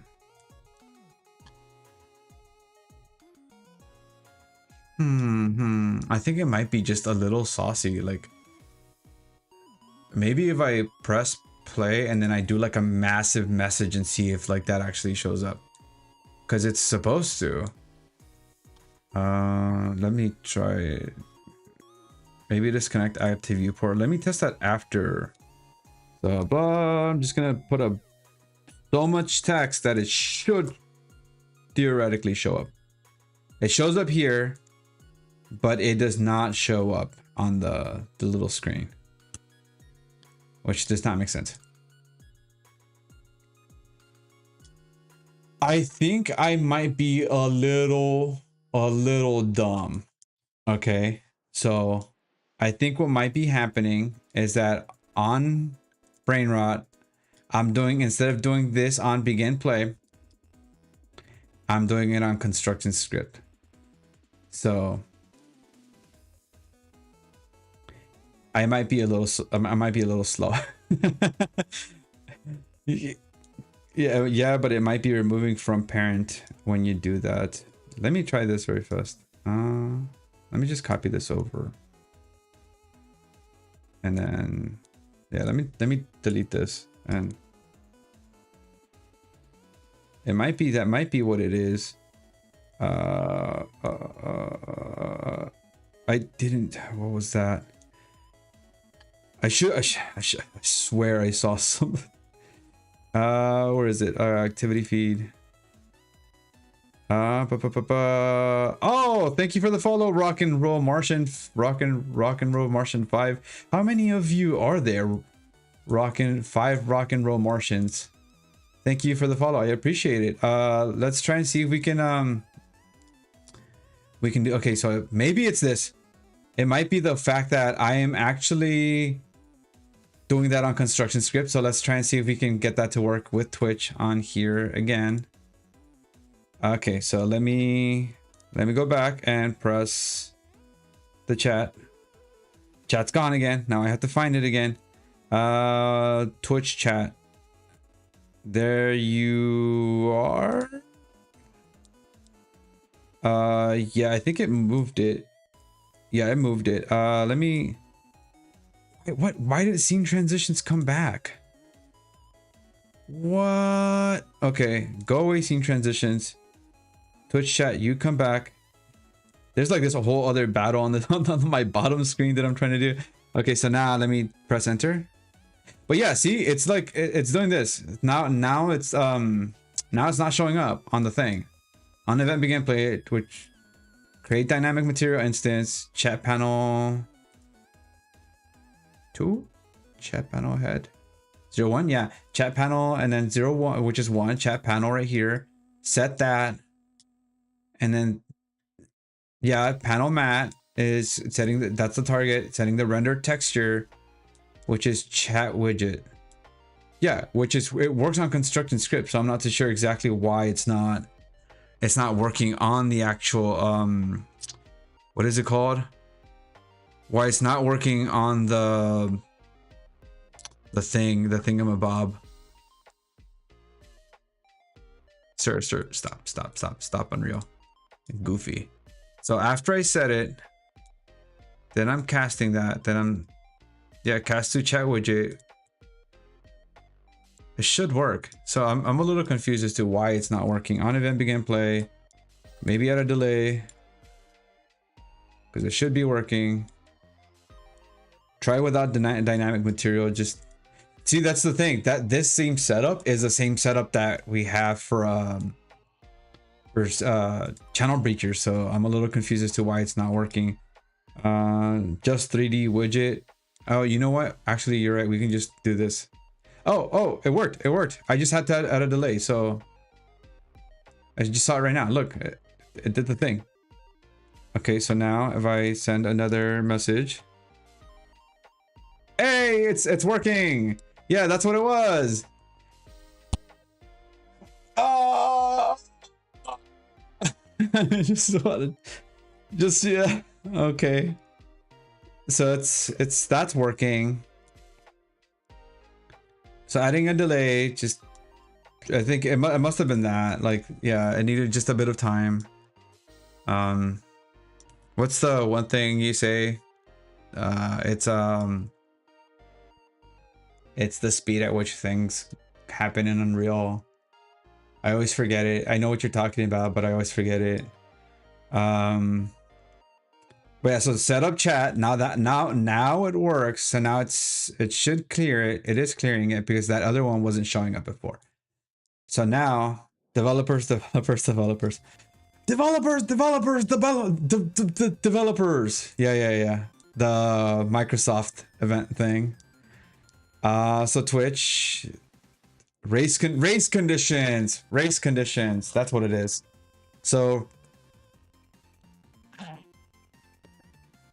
think it might be just a little saucy. Like maybe if I press play and then I do like a massive message and see if like that actually shows up, because it's supposed to. Let me try it. Maybe disconnect active viewport. Let me test that after. So blah, I'm just gonna put so much text that it should theoretically show up. It shows up here, but it does not show up on the little screen, which does not make sense. I think I might be a little dumb. Okay, so I think what might be happening is that on Brainrot, I'm doing, instead of doing this on begin play, I'm doing it on construction script. So I might be a little slow. yeah, but it might be removing from parent when you do that. Let me try this very fast. Let me just copy this over. And then yeah, let me delete this, and it might be, that might be what it is. I didn't, what was that? I swear I saw something. Where is it? Activity feed. Oh, thank you for the follow, Rock and Roll Martian 5. How many of you are there? Rock and Roll Martians. Thank you for the follow. I appreciate it. Let's try and see if we can do, okay, so maybe it's this. It might be the fact that I am actually doing that on construction script. So let's try and see if we can get that to work with Twitch on here again. Okay, so let me go back and press the chat. Chat's gone again. Now I have to find it again. Twitch chat. There you are. Yeah, I think it moved it. Yeah, it moved it. Let me. Wait, what? Why did scene transitions come back? What? Okay, go away, scene transitions. Twitch chat, you come back. There's like this whole other battle on on my bottom screen that I'm trying to do. Okay, so now let me press enter. But yeah, see, it's like it's doing this now. It's not showing up on the thing. On event begin play, Twitch create dynamic material instance, chat panel 2, chat panel head 01, yeah, chat panel, and then 01, which is 1, chat panel right here. Set that. And then, yeah, panel mat is setting that's the target, setting the render texture, which is chat widget. Yeah, which is, it works on construction script, so I'm not too sure exactly why it's not working on the actual what is it called? Why it's not working on the thingamabob. Sir, stop, Unreal. Goofy. So after I set it, Then I'm casting that. Then I'm, yeah, cast to chat widget. It should work. So I'm a little confused as to why it's not working. On event begin play. Maybe at a delay. Because it should be working. Try without dynamic material. Just see, that's the thing. That this same setup is the same setup that we have for channel breachers. So I'm a little confused as to why it's not working. Just 3D widget. Oh, you know what? Actually, you're right. We can just do this. Oh, it worked. It worked. I just had to add a delay. So I just saw it right now. Look, it did the thing. Okay, so now if I send another message. Hey, it's working. Yeah, that's what it was. Oh, just yeah. Okay. So that's working. So adding a delay, just I think it must have been that. Like, yeah, it needed just a bit of time. What's the one thing you say? It's the speed at which things happen in Unreal. I always forget it. I know what you're talking about, but I always forget it. But yeah, so set up chat. Now it works. So now it should clear it. It is clearing it because that other one wasn't showing up before. So now developers. Yeah, the Microsoft event thing. So Twitch race conditions. That's what it is. So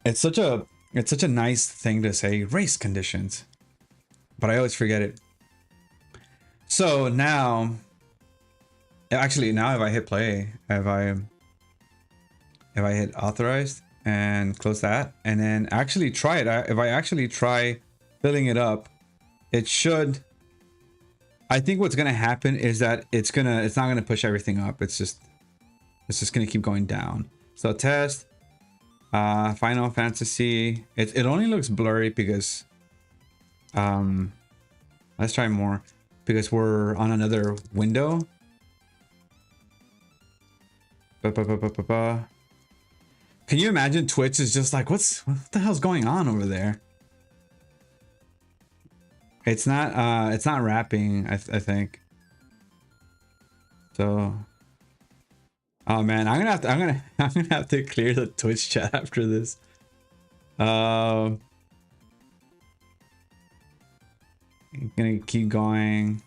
it's such a nice thing to say, race conditions, but I always forget it. So now, actually, now if I hit play, if I hit authorized and close that, and then actually try it, if I actually try filling it up, it should. I think what's gonna happen is that it's not gonna push everything up. It's just gonna keep going down. So test. Final Fantasy. It only looks blurry because let's try more because we're on another window. Can you imagine Twitch is just like, what the hell's going on over there? It's not wrapping, I think. So oh man, I'm gonna have to clear the Twitch chat after this. I'm gonna keep going.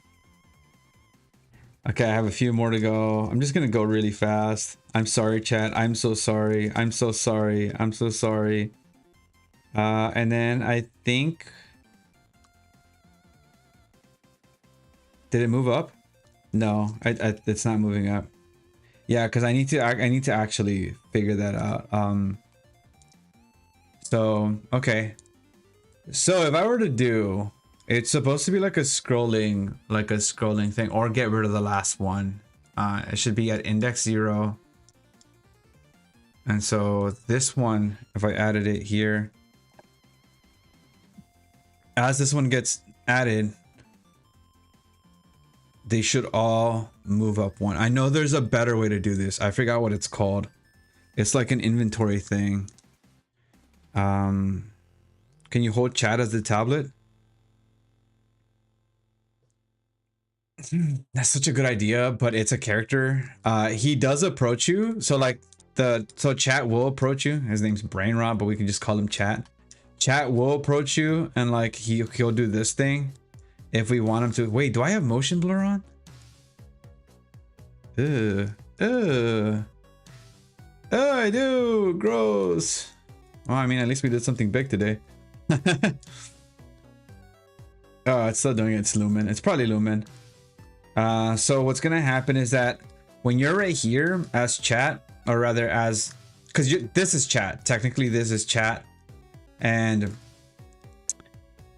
Okay, I have a few more to go. I'm just gonna go really fast. I'm sorry, chat. I'm so sorry. I'm so sorry. I'm so sorry. And then I think, did it move up? No, it's not moving up. Yeah, because I need to actually figure that out. So okay. So if I were to do, it's supposed to be like a scrolling thing, or get rid of the last one. It should be at index 0. And so this one, if I added it here, as this one gets added, they should all move up one. I know there's a better way to do this. I forgot what it's called. It's like an inventory thing. Can you hold chat as the tablet? That's such a good idea, but it's a character. He does approach you. So like so chat will approach you. His name's Brainrot, but we can just call him chat. Chat will approach you and like he'll do this thing. If we want him to. Wait, do I have motion blur on? Oh, I do. Gross. Well, I mean, at least we did something big today. Oh, it's still doing it. It's Lumen. It's probably Lumen. So what's gonna happen is that when you're right here as chat, or rather as, because this is chat. Technically, this is chat, and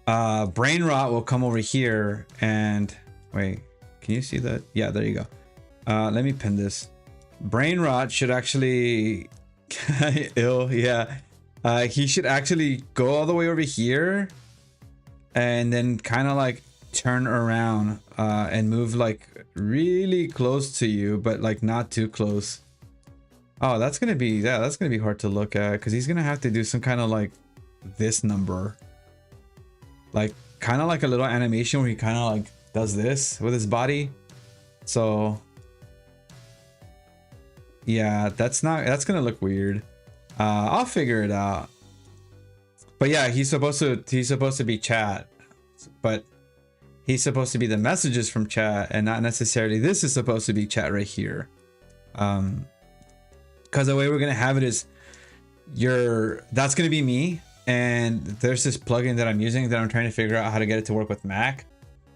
Brainrot will come over here and wait. Can you see that? Yeah, there you go. Let me pin this. Brainrot should actually ill. Yeah, He should actually go all the way over here and then kind of like turn around and move like really close to you, but like not too close. Oh, that's gonna be, yeah, that's gonna be hard to look at because he's gonna have to do some kind of like this number, like kind of like a little animation where he kind of like does this with his body. So yeah, that's gonna look weird. I'll figure it out. But yeah, he's supposed to be chat, but he's supposed to be the messages from chat and not necessarily this is supposed to be chat right here. Because the way we're gonna have it is that's gonna be me, and there's this plugin that I'm using that I'm trying to figure out how to get it to work with Mac.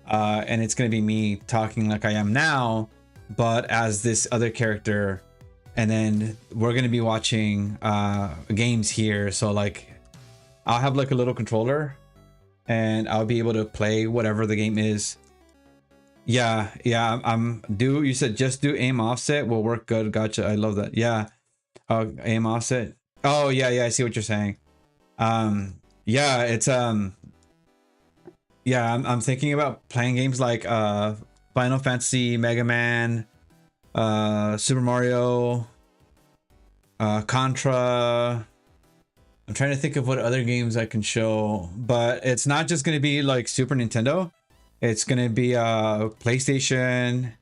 And it's gonna be me talking like I am now, but as this other character, and then we're gonna be watching games here. So like I'll have like a little controller and I'll be able to play whatever the game is. Yeah, you said just do aim offset will work good. Gotcha. I love that. Yeah. Aim offset. Oh yeah, I see what you're saying. Yeah, it's yeah, I'm thinking about playing games like Final Fantasy, Mega Man, Super Mario, Contra. I'm trying to think of what other games I can show, but it's not just going to be like Super Nintendo. It's going to be PlayStation,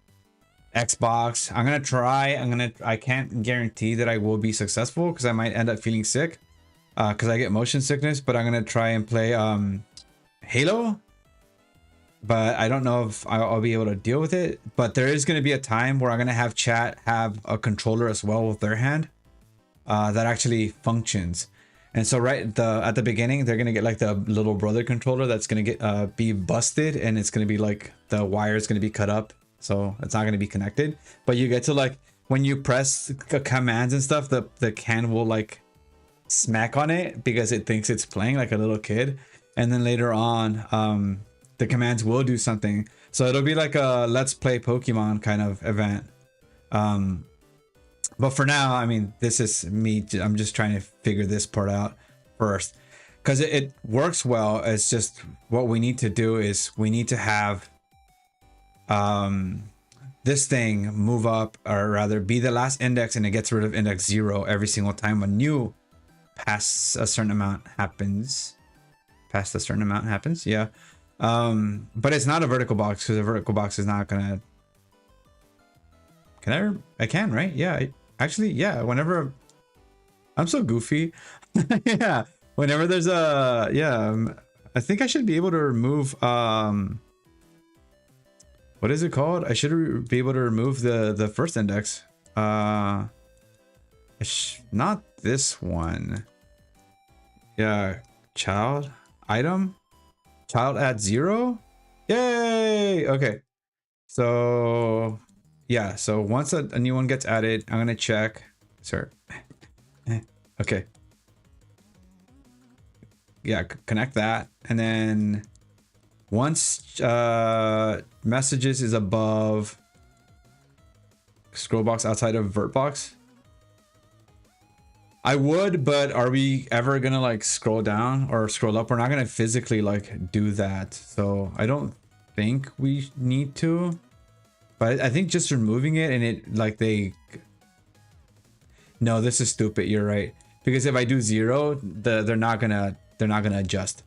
Xbox. I'm going to try. I can't guarantee that I will be successful because I might end up feeling sick because I get motion sickness, but I'm going to try and play Halo. But I don't know if I'll be able to deal with it. But there is going to be a time where I'm going to have chat have a controller as well with their hand that actually functions. And so at the beginning, they're going to get like the little brother controller that's going to get be busted, and it's going to be like the wire is going to be cut up. So it's not going to be connected. But you get to like when you press commands and stuff, the can will like smack on it because it thinks it's playing like a little kid. And then later on, the commands will do something. So it'll be like a let's play Pokemon kind of event. But for now, I mean, this is me. I'm just trying to figure this part out first because it works well. It's just what we need to do is we need to have this thing move up, or rather be the last index, and it gets rid of index 0 every single time a new past a certain amount happens. Yeah. But it's not a vertical box because a vertical box is not gonna. I can, right? Yeah. Actually, yeah. Whenever I'm so goofy, yeah. Whenever there's I think I should be able to remove what is it called? I should be able to remove the first index. Not this one. Yeah, child item. Child at 0. Yay! Okay. So yeah, so once a new one gets added, I'm gonna check. Sorry. Okay. Yeah, connect that, and then once messages is above scroll box outside of vert box, I would, but are we ever gonna like scroll down or scroll up? We're not gonna physically like do that, so I don't think we need to. But I think just removing it and it like no, this is stupid. You're right, because if I do 0, they're not gonna adjust.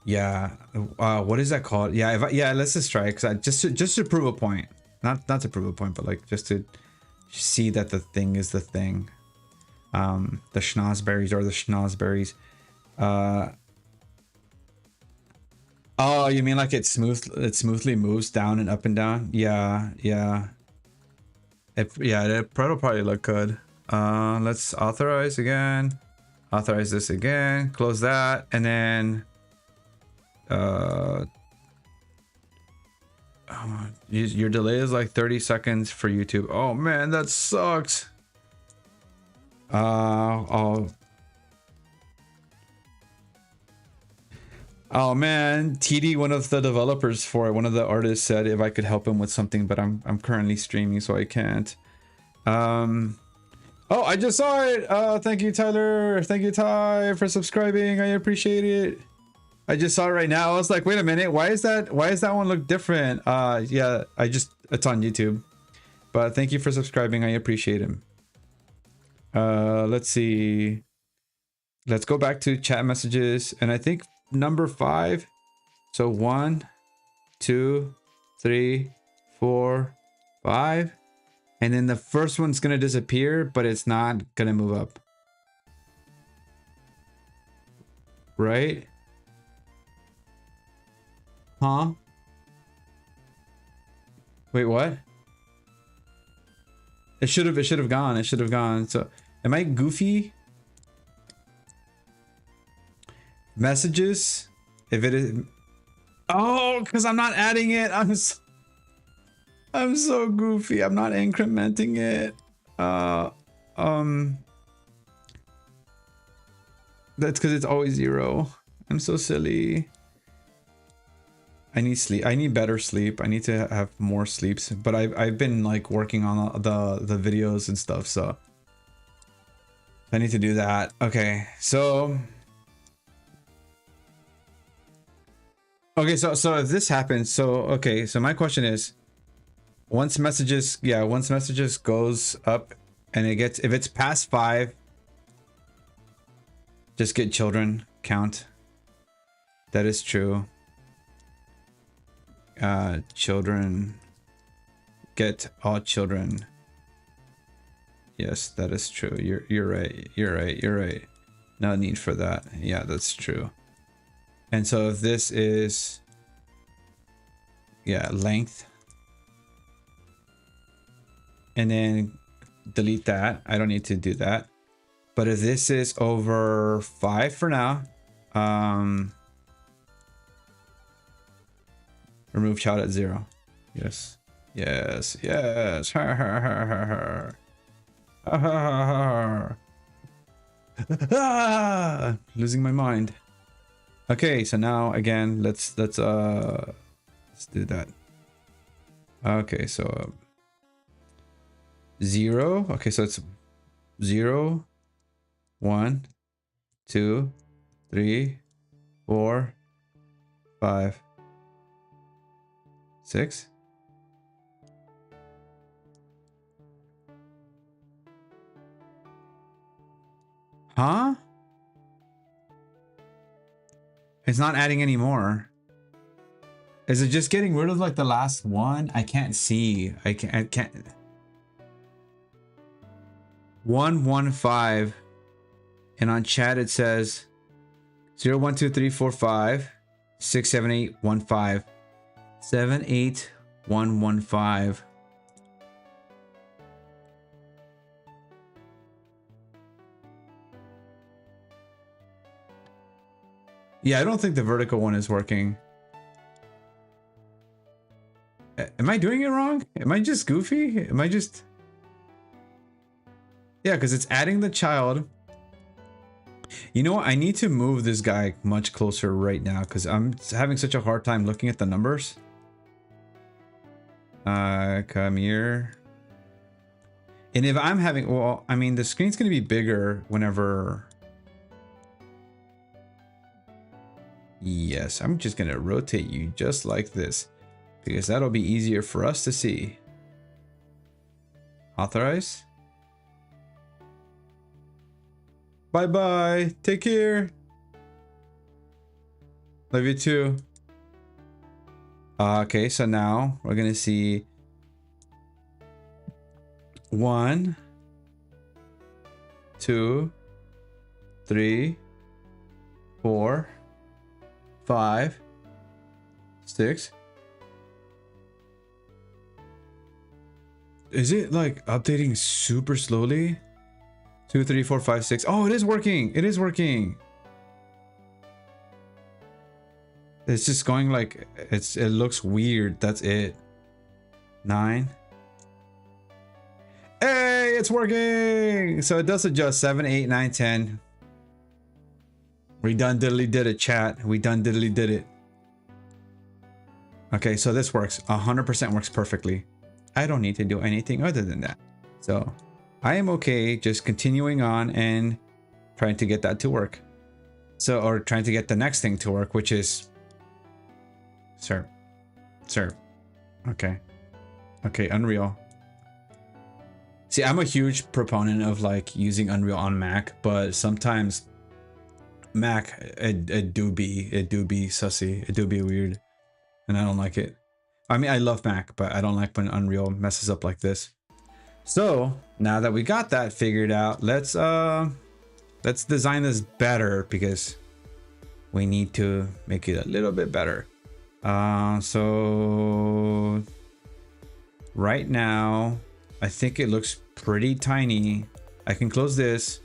Yeah. What is that called? Yeah. Let's just try it because just to prove a point, not to prove a point, but like just to see that the thing is the thing. The schnozberries are the schnozberries. Oh, you mean like it smoothly moves down and up and down? Yeah. It'll probably look good. Let's authorize again. Authorize this again. Close that, and then your delay is like 30 seconds for YouTube. Oh man, that sucks. Oh man, TD, one of the developers for it, one of the artists said if I could help him with something, but I'm currently streaming, so I can't. Oh, I just saw it. Thank you, Tyler. Thank you, Ty, for subscribing. I appreciate it. I just saw it right now. I was like, wait a minute. Why is that one look different? Yeah, it's on YouTube. But thank you for subscribing. I appreciate him. Let's see. Let's go back to chat messages. And I think number 5. So 1, 2, 3, 4, 5. And then the first one's going to disappear, but it's not going to move up. Right? Huh? Wait, what? It should have gone. It should have gone. So, am I goofy? Messages? If it is... Oh, because I'm not adding it. I'm so goofy. I'm not incrementing it. That's because it's always 0. I'm so silly. I need sleep. I need better sleep. I need to have more sleeps. But I've been like working on the videos and stuff, so I need to do that. Okay, so if this happens, so my question is, once messages goes up and if it's past 5, just get children count. That is true. Children, get all children. Yes, that is true. You're right. No need for that. Yeah, that's true. And so if this is, yeah, length, and then delete that. I don't need to do that. But if this is over 5 for now, remove child at 0. Yes. Losing my mind. Okay, so now again, let's do that. Okay, so 0. Okay, so it's 0, 1, 2, 3, 4, 5, 6. Huh? It's not adding any more. Is it just getting rid of like the last one? I can't see. I can't. 115. And on chat it says 0, 1, 2, 3, 4, 5, 6, 7, 8, 1, 5. 7, 8, 1, 1, 5. Yeah, I don't think the vertical one is working. Am I doing it wrong? Am I just goofy? Am I just... Yeah, because it's adding the child. You know what? I need to move this guy much closer right now because I'm having such a hard time looking at the numbers. Come here. And if I'm having... Well, I mean, the screen's going to be bigger whenever... Yes, I'm just going to rotate you just like this because that'll be easier for us to see. Authorize. Bye-bye. Take care. Love you too. Okay, so now we're going to see 1, 2, 3, 4, 5, 6. Is it like updating super slowly? 2, 3, 4, 5, 6. Oh, it is working. It is working. It's just going like it looks weird. That's it. 9. Hey, it's working. So it does adjust 7, 8, 9, 10. We done diddly did it, chat. We done diddly did it. Okay, so this works. 100% works perfectly. I don't need to do anything other than that. So I am okay just continuing on and trying to get that to work. So, or trying to get the next thing to work, which is sir. Okay. Okay, Unreal. See, I'm a huge proponent of like using Unreal on Mac, but sometimes Mac it do be sussy, it do be weird, and I don't like it. I mean, I love Mac, but I don't like when Unreal messes up like this. So now that we got that figured out, let's design this better because we need to make it a little bit better. So right now, I think it looks pretty tiny. I can close this.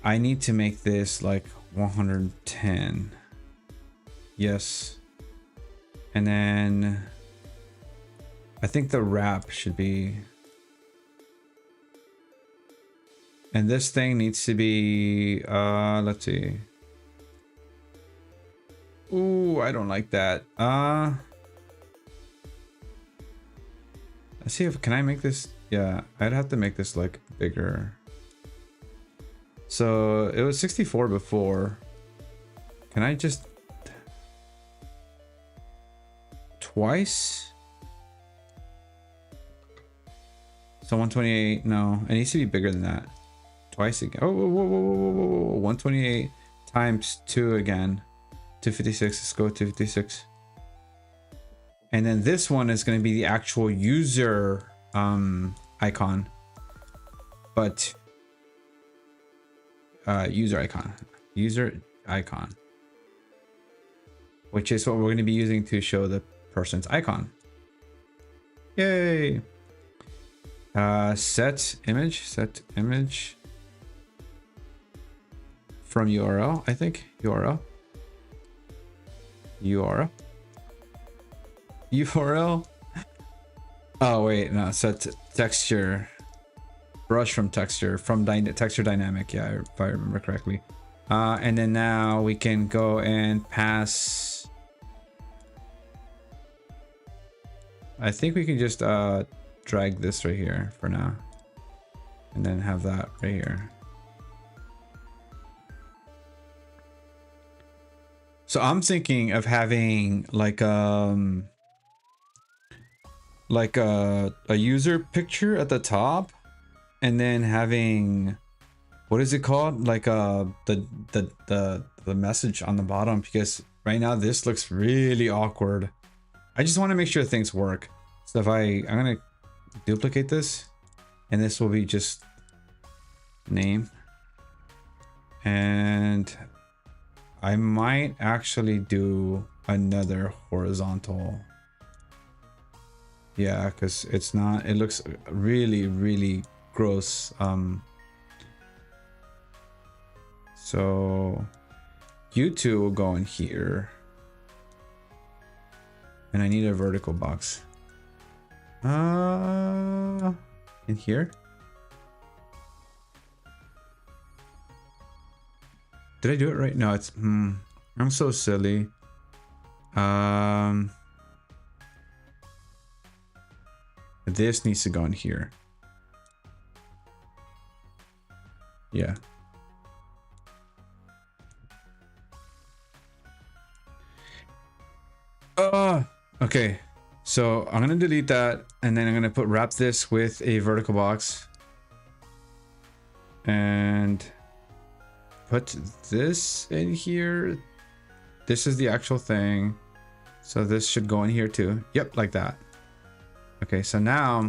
I need to make this like 110. Yes. And then I think the wrap should be, and this thing needs to be, let's see. Ooh, I don't like that. Let's see if, can I make this? Yeah, I'd have to make this like bigger. So it was 64 before. Can I just twice? So 128, no, it needs to be bigger than that. Twice again. Oh, whoa. 128 times 2 again. 256, let's go 256. And then this one is going to be the actual user icon. But user icon. Which is what we're going to be using to show the person's icon. Yay! Set image from URL, I think. URL. Oh wait, no, set texture. Brush from texture, from texture dynamic, yeah, if I remember correctly. And then now we can go and pass. I think we can just drag this right here for now. And then have that right here. So I'm thinking of having like a user picture at the top, and then having, what is it called? Like the message on the bottom, because right now this looks really awkward. I just want to make sure things work. So if I'm gonna duplicate this, and this will be just name, and I might actually do another horizontal. Yeah, because it's not, it looks really gross. So you two will go in here, and I need a vertical box. In here. Did I do it right? No, it's I'm so silly. This needs to go in here. Yeah. Okay. So I'm gonna delete that, and then I'm gonna wrap this with a vertical box, and put this in here. This is the actual thing, so this should go in here too. Yep, like that. Okay, so now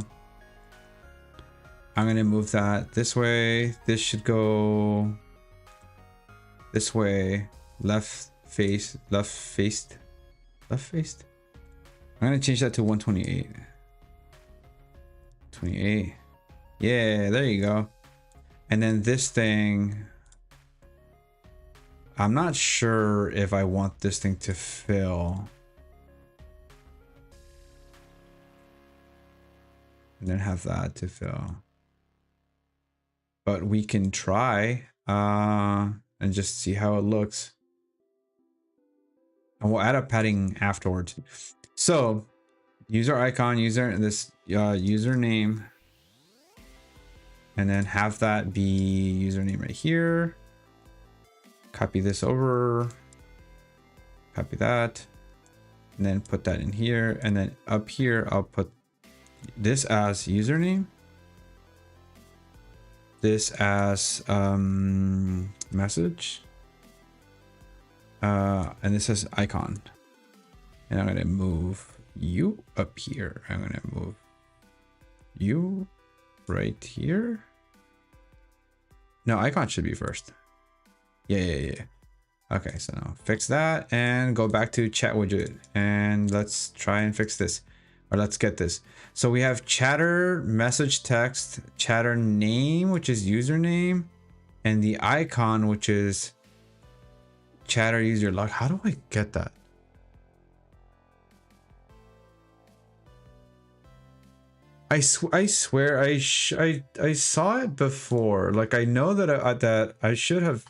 I'm gonna move that this way. This should go this way. Left faced. I'm gonna change that to 128. 28. Yeah, there you go. And then this thing, I'm not sure if I want this thing to fill. And then have that to fill. But we can try and just see how it looks. And we'll add a padding afterwards. So user icon, username. and then have that be username right here. Copy this over, copy that, and then put that in here. And then up here, I'll put this as username, this as message, and this is icon. And I'm gonna move you up here. I'm gonna move you right here. No, icon should be first. Yeah. Okay, so now fix that and go back to chat widget and let's try and fix this, or let's get this. So we have chatter, message text, chatter name, which is username, and the icon, which is chatter user log. How do I get that? I swear I saw it before. Like I know that I should have.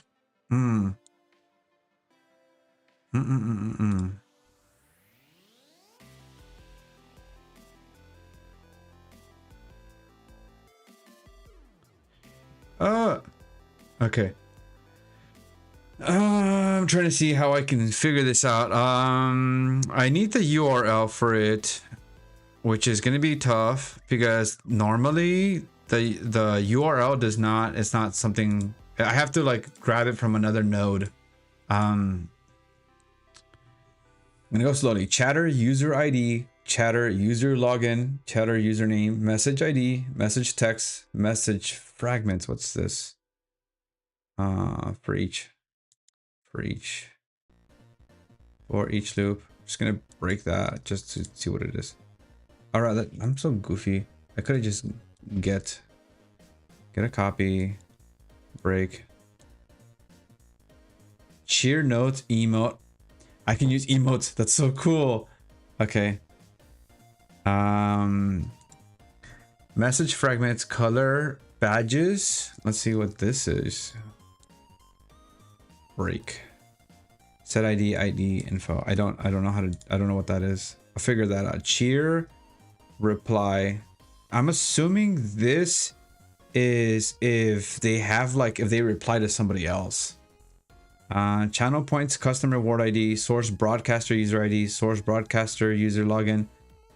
Okay. I'm trying to see how I can figure this out. I need the URL for it, which is going to be tough because normally the URL does not, it's not something I have to like grab it from another node. I'm gonna go slowly. Chatter user ID, chatter user login, chatter username, message ID, message text, message fragments. What's this? For each loop. I'm just gonna break that just to see what it is. All right, I'm so goofy. I could have just get a copy, break. Cheer notes, emote. I can use emotes. That's so cool. Okay. Message fragments, color, badges. Let's see what this is. Break. Set ID info. I don't know how to, I don't know what that is. I'll figure that out. Cheer, reply. I'm assuming this is if they have like, if they reply to somebody else. Channel points, custom reward ID, source broadcaster user ID, source broadcaster user login,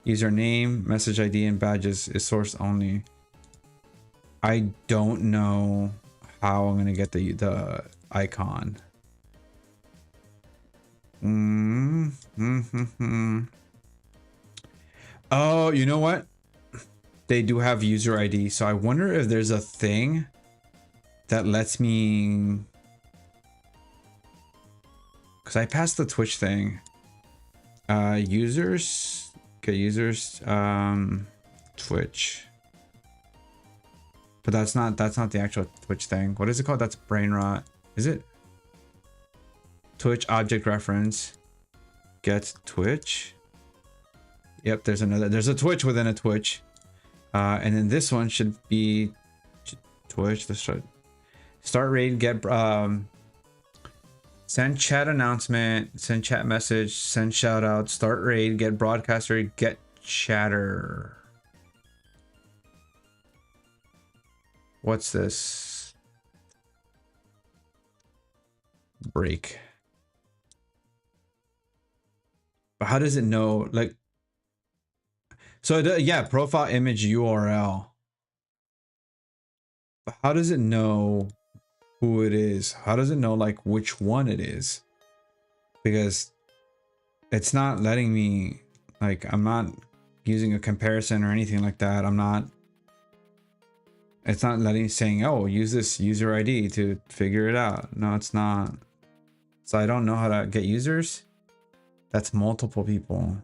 username, message ID, and badges is source only. I don't know how I'm gonna get the icon. Oh, you know what? They do have user ID, so I wonder if there's a thing that lets me. Because I passed the Twitch thing. Users. Okay, users. Twitch. But that's not the actual Twitch thing. What is it called? That's brain rot. Is it? Twitch object reference. Get Twitch. Yep, there's a Twitch within a Twitch. And then this one should be Twitch. Let's start raid, get send chat announcement, send chat message, send shout out, start raid, get broadcaster, get chatter. What's this? Break. But how does it know? Like, so yeah, profile image URL. But how does it know who it is? How does it know like which one it is? Because it's not letting me, like, I'm not using a comparison or anything like that. It's not letting me saying, oh, use this user ID to figure it out. No, it's not. So I don't know how to get users. That's multiple people.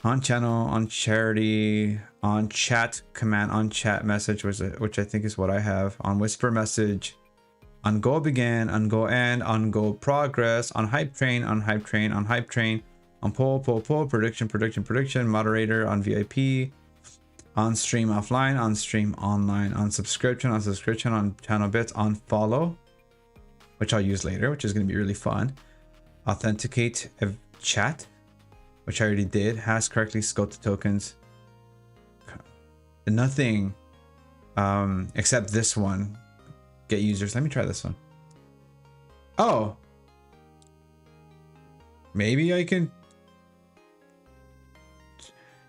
On channel, on charity, on chat command, on chat message, which I think is what I have. On whisper message, on go begin, on go end, on go progress, on hype train, on hype train, on hype train, on poll, prediction, moderator, on VIP, on stream offline, on stream online, on subscription, on channel bits, on follow, which I'll use later, which is going to be really fun. Authenticate chat, which I already did. Has correctly scoped the tokens. Nothing. Except this one. Get users. Let me try this one. Oh. Maybe I can.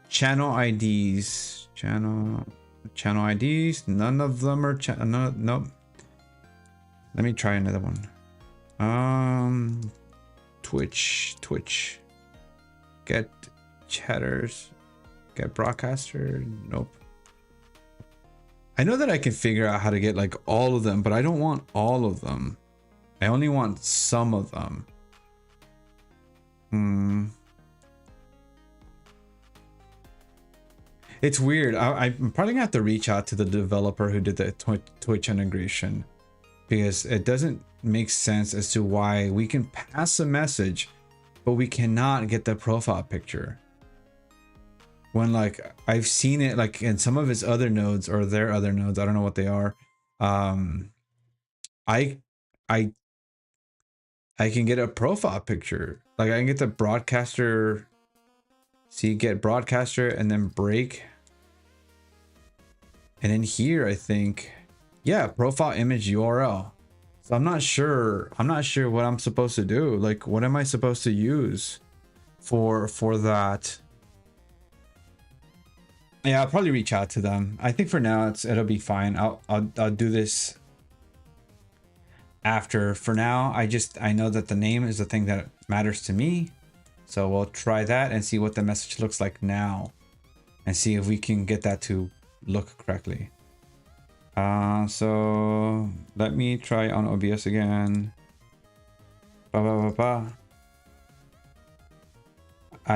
Channel IDs. Channel IDs. None of them are nope. Let me try another one. Twitch. Get chatters. Get broadcaster. Nope. I know that I can figure out how to get like all of them, but I don't want all of them. I only want some of them. It's weird. I'm probably gonna have to reach out to the developer who did the Twitch integration, because it doesn't make sense as to why we can pass a message, but we cannot get the profile picture. When like I've seen it like in some of his other nodes or their other nodes, I don't know what they are. I can get a profile picture. Like I can get the broadcaster. See, get broadcaster and then break. And in here, I think, yeah, profile image URL. So I'm not sure what I'm supposed to do. Like, what am I supposed to use for that? Yeah, I'll probably reach out to them. I think for now it'll be fine. I'll do this after. For now, I know that the name is the thing that matters to me. So we'll try that and see what the message looks like now, and see if we can get that to look correctly. So let me try on OBS again. I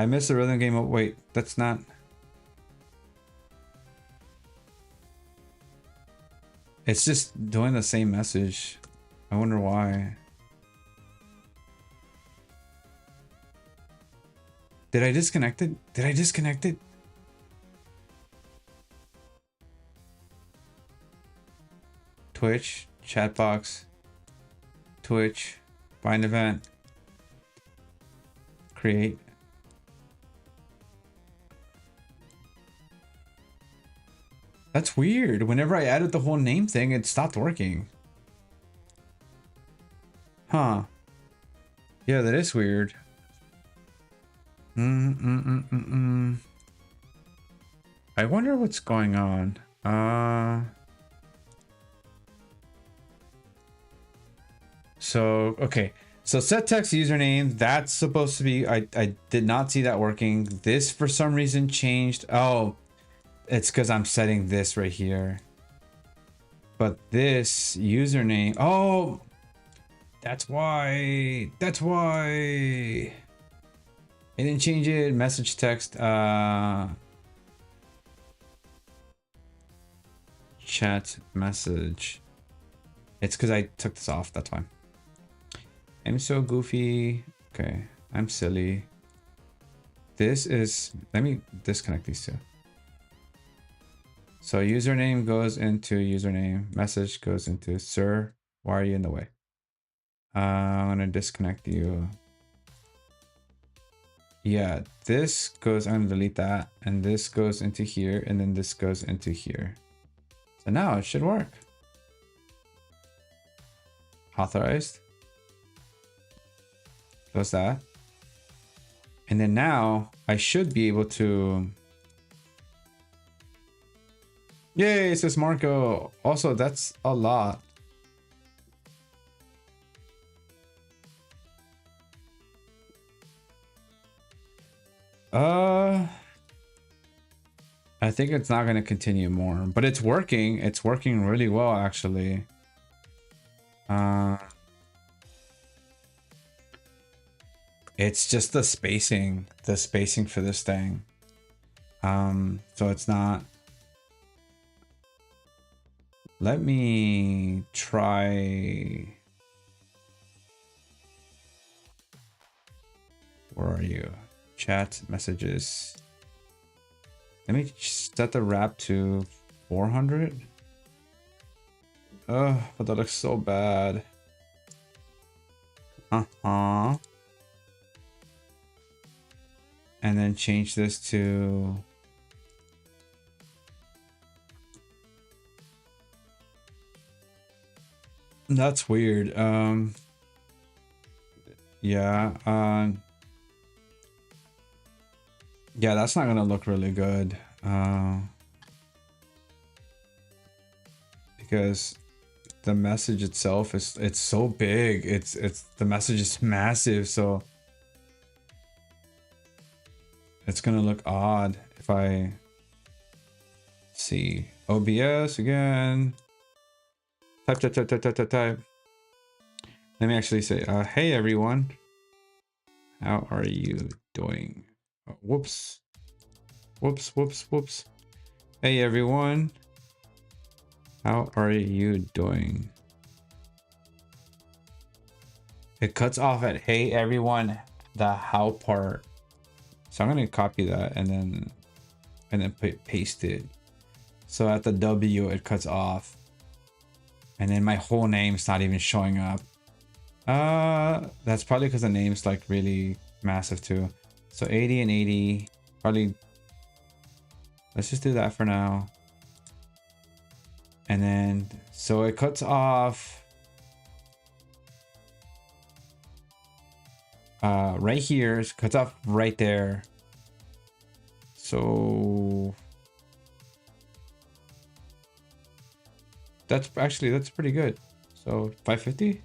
missed the rhythm game. Oh, wait, that's not. It's just doing the same message. I wonder why. Did I disconnect it? Did I disconnect it? Twitch, chat box, Twitch, find event, create. That's weird. Whenever I added the whole name thing, it stopped working. Huh. Yeah, that is weird. I wonder what's going on. So, okay. So set text username, that's supposed to be, I did not see that working. This for some reason changed. Oh, it's because I'm setting this right here. But this username, oh, that's why. I didn't change it. Message text, chat message. It's because I took this off, that's why. I'm so goofy. Okay, I'm silly. This is, let me disconnect these two. So username goes into username, message goes into sir, why are you in the way? I'm gonna disconnect you. Yeah, this goes, I'm gonna delete that, and this goes into here, and then this goes into here. So now it should work. Authorized. Close that. And then now I should be able to. Yay, it says Marco. Also, that's a lot. I think it's not going to continue more, but it's working. It's working really well, actually. It's just the spacing for this thing. So it's not. Let me try. Where are you? Chat messages. Let me set the wrap to 400. Oh, but that looks so bad. And then change this to That's weird. Yeah. Yeah, that's not gonna look really good. Because the message itself is, it's so big. It's the message is massive, so it's gonna look odd if I see OBS again. Type. Let me actually say, hey everyone, how are you doing? Oh, whoops. Hey everyone, how are you doing? It cuts off at hey everyone, the how part. So I'm gonna copy that and then paste it. So at the W it cuts off. And then my whole name's not even showing up. That's probably because the name's like really massive too. So 80 and 80, probably. Let's just do that for now. And then, so it cuts off right here. It cuts off right there. So that's pretty good. So 550.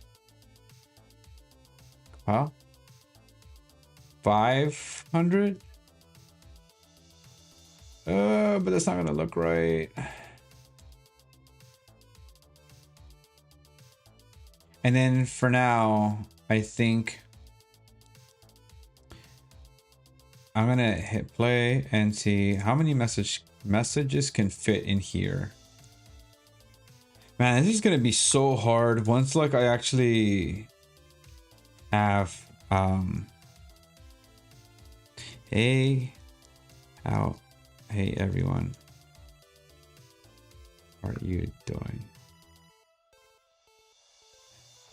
Wow. 500. But that's not gonna look right. And then for now, I think I'm gonna hit play and see how many messages can fit in here. Man, this is gonna be so hard once like I actually have hey everyone, how are you doing?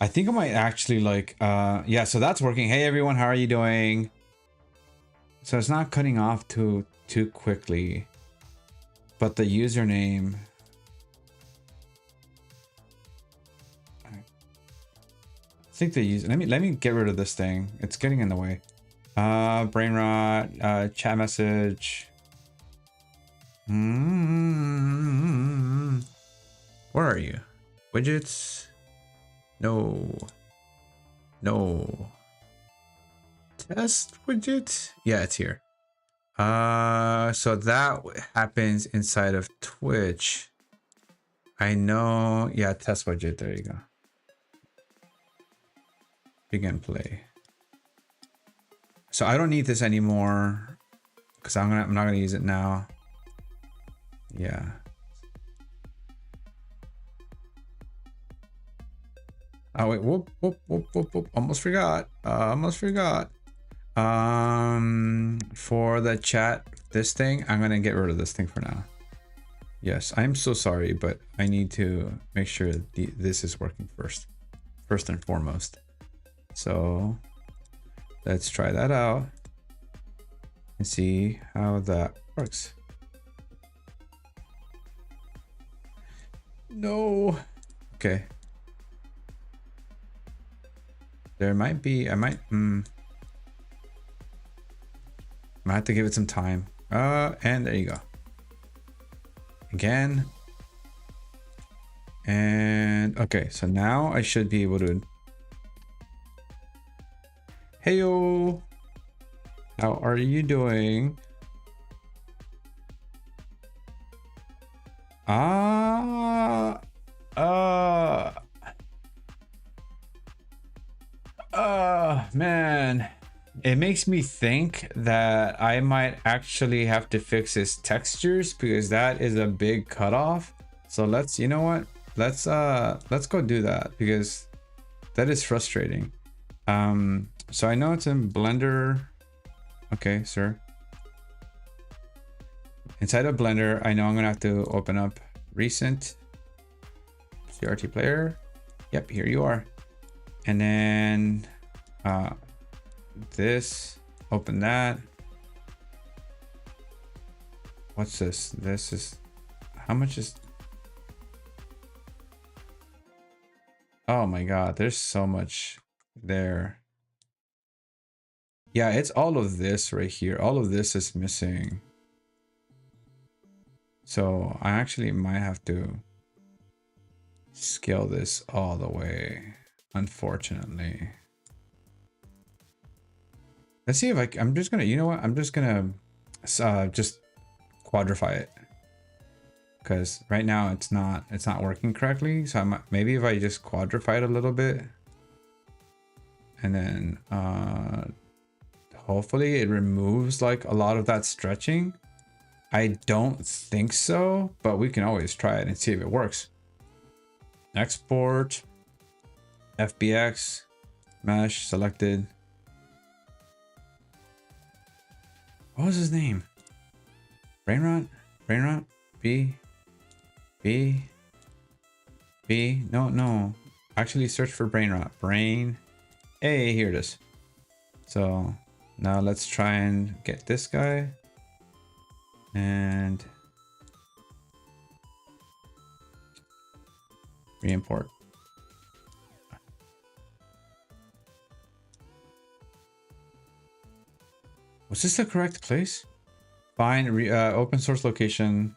I think I might actually like yeah, so that's working. Hey everyone, how are you doing? So it's not cutting off too quickly, but the username, I think the user, let me get rid of this thing. It's getting in the way. Brain rot, chat message. Where are you? Widgets? No. Test widget? Yeah, it's here. So that happens inside of Twitch. I know. Yeah, test widget. There you go. Begin play. So I don't need this anymore because I'm not gonna use it now. Yeah. Oh wait, whoop. Almost forgot. For the chat, this thing, I'm gonna get rid of this thing for now. Yes, I'm so sorry, but I need to make sure this is working first and foremost. So let's try that out and see how that works. No. Okay. There might be, I might have to give it some time. And there you go. Again. And okay, so now I should be able to. Heyo, how are you doing? Man, it makes me think that I might actually have to fix his textures because that is a big cutoff. So let's, you know what? Let's go do that because that is frustrating. So I know it's in Blender. Okay, sir. Inside of Blender, I know I'm gonna have to open up recent CRT player. Yep, here you are. And then this, open that. What's this? This is, how much is, Oh my god, there's so much there. Yeah, it's all of this right here. All of this is missing. So I actually might have to scale this all the way, unfortunately. Let's see if I'm just gonna, you know what? I'm just gonna just quadrify it. Because right now it's not working correctly. So maybe if I just quadrify it a little bit. And then hopefully it removes like a lot of that stretching. I don't think so, but we can always try it and see if it works. Export, FBX, mesh selected. What was his name? Brainrot? Brainrot? B? No. Actually search for Brainrot. Brain. Hey, here it is. So now let's try and get this guy. And re-import. Was this the correct place? Find open source location.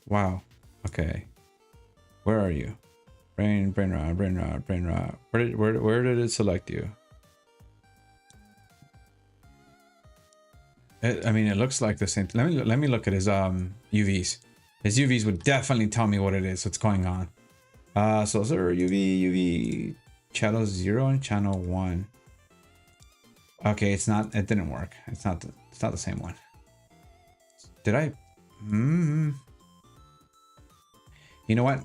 Wow. Okay. Where are you? Brainrot. Where did it select you? I mean, it looks like the same. Let me look at his UVs. His UVs would definitely tell me what it is, what's going on. So sir, UV channel 0 and channel 1. Okay, it's not. It didn't work. It's not the same one. Did I? You know what?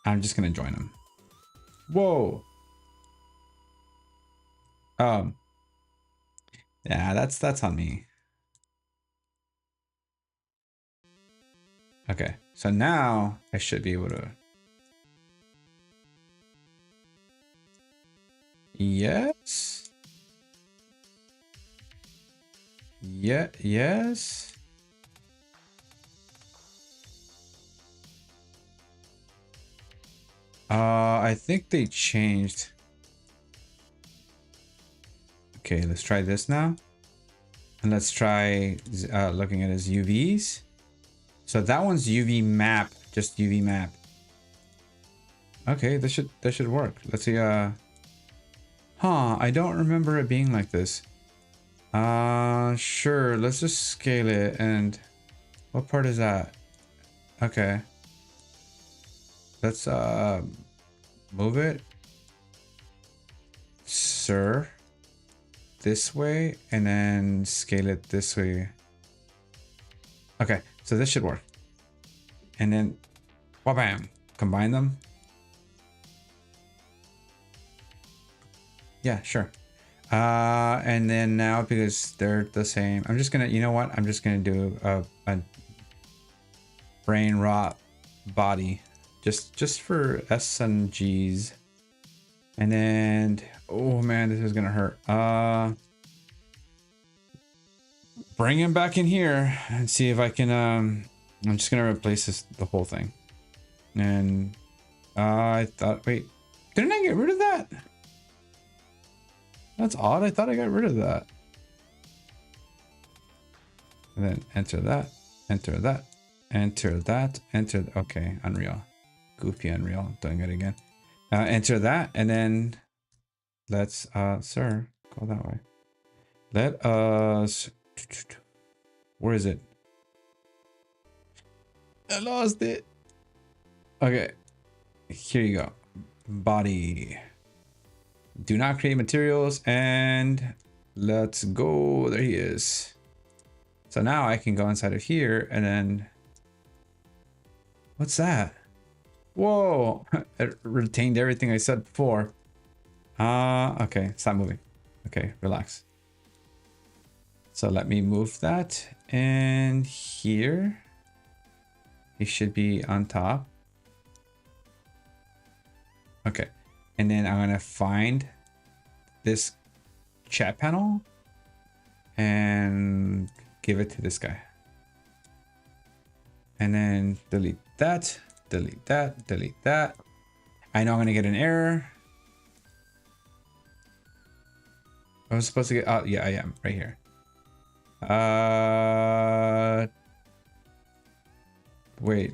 I'm just gonna join him. Whoa. Yeah, that's on me. Okay, so now I should be able to. Yes. Yeah, yes. I think they changed. Okay, let's try this now. And let's try looking at his UVs. So that one's UV map, just UV map. Okay, that should work. Let's see. I don't remember it being like this. Sure. Let's just scale it. And what part is that? Okay. Let's move it, sir, this way, and then scale it this way. Okay, so this should work. And then, wha-bam, combine them. Yeah, sure. And then now, because they're the same, I'm just gonna, you know what? I'm just gonna do a Brainrot body, just for S and G's. And then, oh man, this is gonna hurt. Bring him back in here and see if I can. I'm just gonna replace the whole thing. And I thought, wait, didn't I get rid of that? That's odd. I thought I got rid of that. And then enter that, enter that, enter that, enter. Okay, Unreal, goofy Unreal, doing it again. Enter that, and then let's sir, go that way. Let us, where is it? I lost it. Okay, here you go. Body, do not create materials, and let's go. There he is. So now I can go inside of here, and then what's that? Whoa, it retained everything I said before. Okay, stop moving. Okay, relax. So let me move that, and here he should be on top. Okay, and then I'm gonna find this chat panel and give it to this guy, and then delete that. delete that, delete that. I know I'm gonna get an error. I was supposed to get, oh yeah, I am right here. Wait.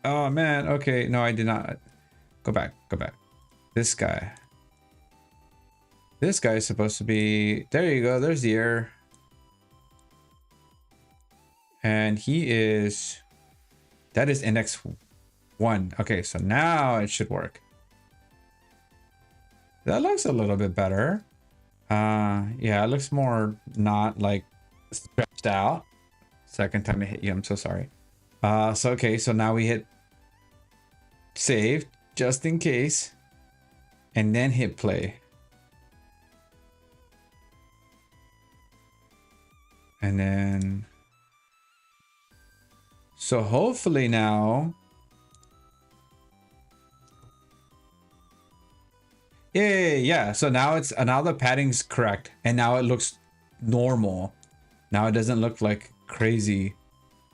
Oh man, okay, no, I did not. Go back, go back. This guy. This guy is supposed to be, there you go, there's the error. And he is, that is index 1. Okay, so now it should work. That looks a little bit better. Yeah, it looks more not like stretched out. Second time I hit you, I'm so sorry. So okay, so now we hit save just in case, and then hit play. And then, so hopefully now, yeah. So now it's, now the padding's correct, and now it looks normal. Now it doesn't look like crazy.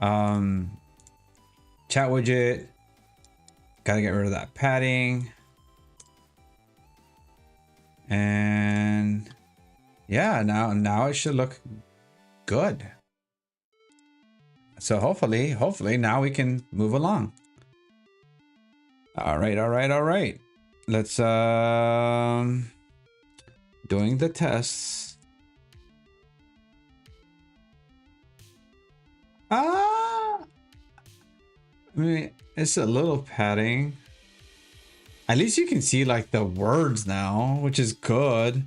Chat widget, gotta get rid of that padding. And yeah, now it should look good. So hopefully now we can move along. All right. Let's doing the tests. I mean, it's a little padding. At least you can see like the words now, which is good.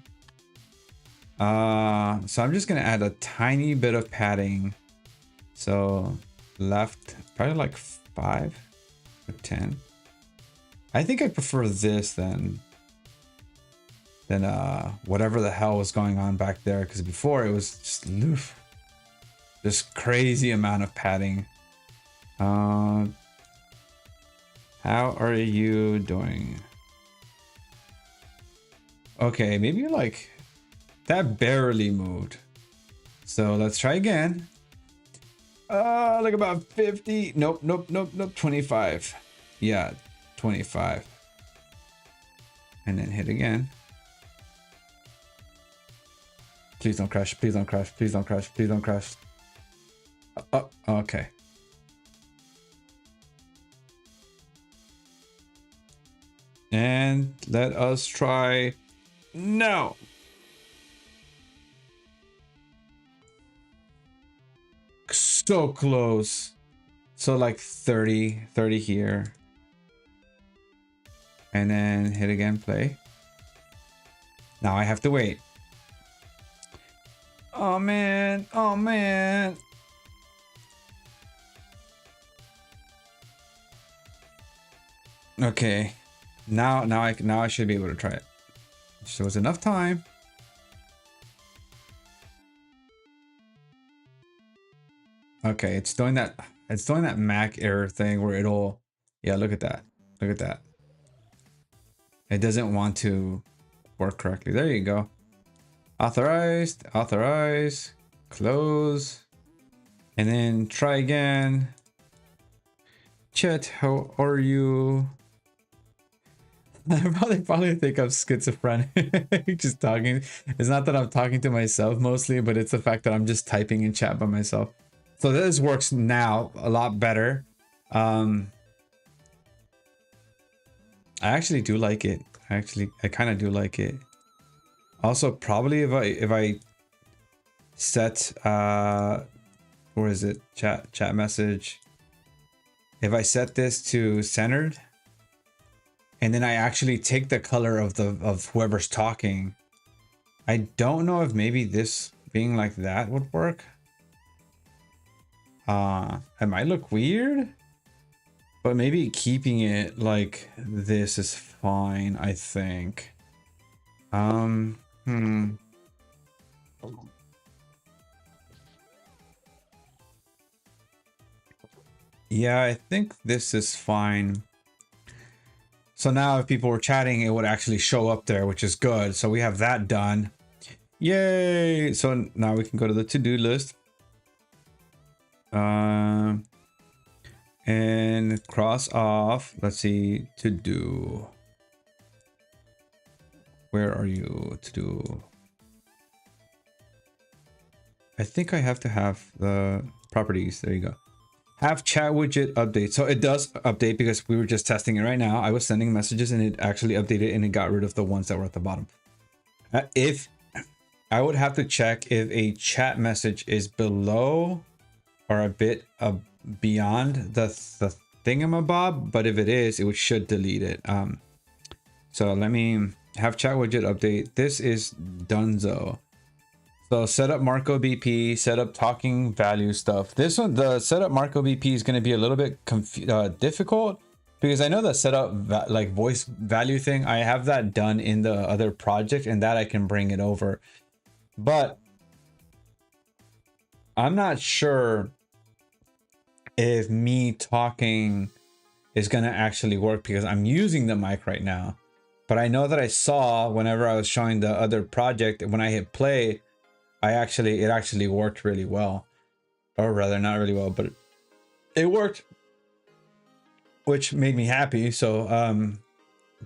So I'm just gonna add a tiny bit of padding. So left, probably like 5 or 10. I think I prefer this than whatever the hell was going on back there, because before it was just oof, this crazy amount of padding. How are you doing? Okay, maybe like that barely moved. So let's try again. Like about 50. Nope. 25. Yeah, 25. And then hit again. Please don't crash. Please don't crash. Please don't crash. Please don't crash. Oh, okay. And let us try now. So close. So like 30 here. And then hit again, play. Now I have to wait. Oh man. Okay. Now I should be able to try it. So it's enough time. Okay, it's doing that Mac error thing where it'll, yeah, look at that. It doesn't want to work correctly. There you go. Authorize, close, and then try again. Chat, how are you? I probably think I'm schizophrenic. Just talking. It's not that I'm talking to myself mostly, but it's the fact that I'm just typing in chat by myself. So this works now a lot better. I actually do like it. I kind of do like it. Also, probably if I set where is it? Chat message. If I set this to centered, and then I actually take the color of whoever's talking, I don't know if maybe this being like that would work. It might look weird, but maybe keeping it like this is fine, I think. Yeah, I think this is fine. So now if people were chatting, it would actually show up there, which is good. So we have that done. Yay! So now we can go to the to-do list. and cross off. Let's see, to do. Where are you? To do. I think I have to have the properties. There you go. Have chat widget update. So it does update because we were just testing it right now. I was sending messages and it actually updated and it got rid of the ones that were at the bottom. If I would have to check if a chat message is below or a bit beyond the thingamabob, but if it is, it should delete it. So let me have chat widget update. This is Dunzo. So set up Marco BP, set up talking value stuff. This one, the setup Marco BP is going to be a little bit difficult because I know the setup like voice value thing. I have that done in the other project and that I can bring it over. But I'm not sure if me talking is going to actually work because I'm using the mic right now. But I know that I saw whenever I was showing the other project, when I hit play, it actually worked really well, or rather not really well, but it worked, which made me happy. So,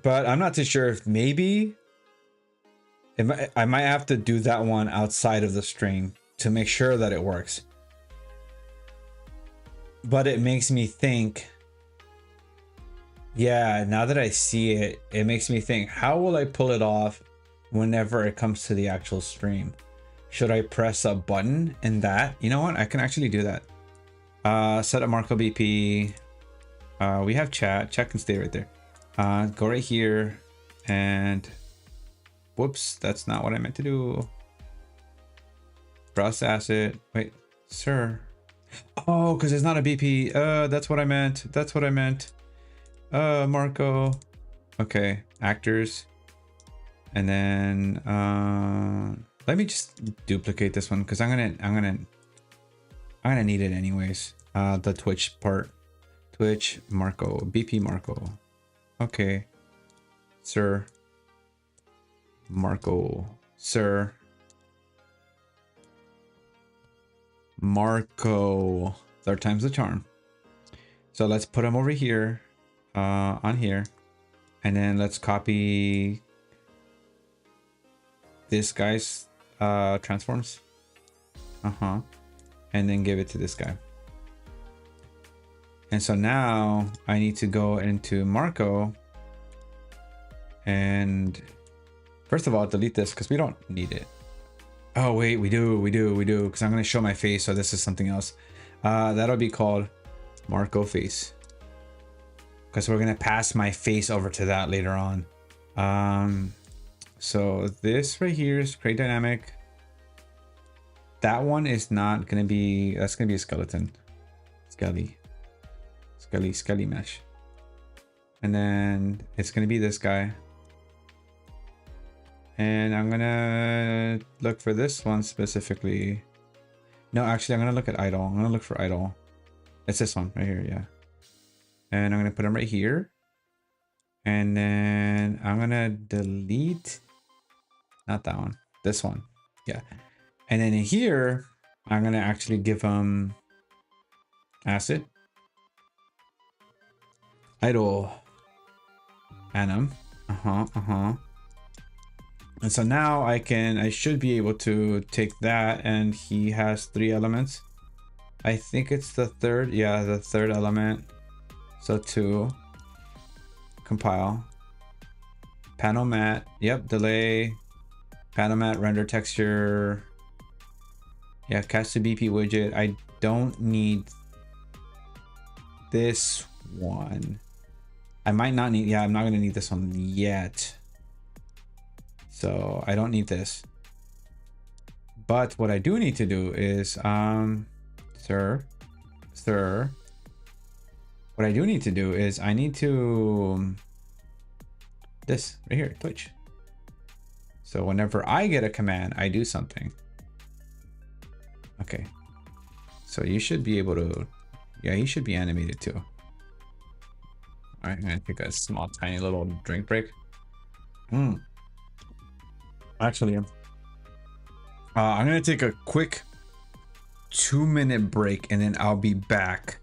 but I'm not too sure if maybe I might have to do that one outside of the stream to make sure that it works. But it makes me think, yeah, now that I see it, it makes me think, how will I pull it off whenever it comes to the actual stream? Should I press a button in that? You know what? I can actually do that. Set up Marco BP. We have chat. Chat can stay right there. Go right here and whoops, that's not what I meant to do. Browse asset. Wait, sir. Oh, because it's not a BP. That's what I meant. That's what I meant. Marco. Okay, actors. And then let me just duplicate this one because I'm gonna need it anyways. The Twitch part. Twitch Marco. BP Marco. Okay. Sir. Marco. Sir. Marco. Third time's the charm. So let's put him over here. On here. And then let's copy this guy's transforms, and then give it to this guy. And so now I need to go into Marco and first of all delete this because we don't need it. Oh wait, we do because I'm going to show my face, so this is something else. That'll be called Marco face because we're going to pass my face over to that later on. So this right here is create dynamic. That one is not going to be, that's going to be a skeleton. Skelly mesh. And then it's going to be this guy. And I'm going to look for this one specifically. No, actually, I'm going to look at idle. I'm going to look for idle. It's this one right here. Yeah. And I'm going to put him right here. And then I'm going to delete. Not that one. This one. Yeah. And then in here, I'm going to actually give him acid. Idle. Anim. And so now I should be able to take that, and he has 3 elements. I think it's the third. Yeah, the third element. So 2. Compile. Panel matte. Yep. Delay. Panel matte. Render texture. Yeah. Cast to BP widget. I don't need this one. I might not need. Yeah, I'm not gonna need this one yet. So I don't need this. But what I do need to do is, sir. What I do need to do is I need to, this right here, Twitch. So whenever I get a command, I do something. Okay. So you should be able to, yeah, he should be animated too. All right, I'm gonna take a small, tiny little drink break. Actually, I'm gonna take a quick 2-minute break and then I'll be back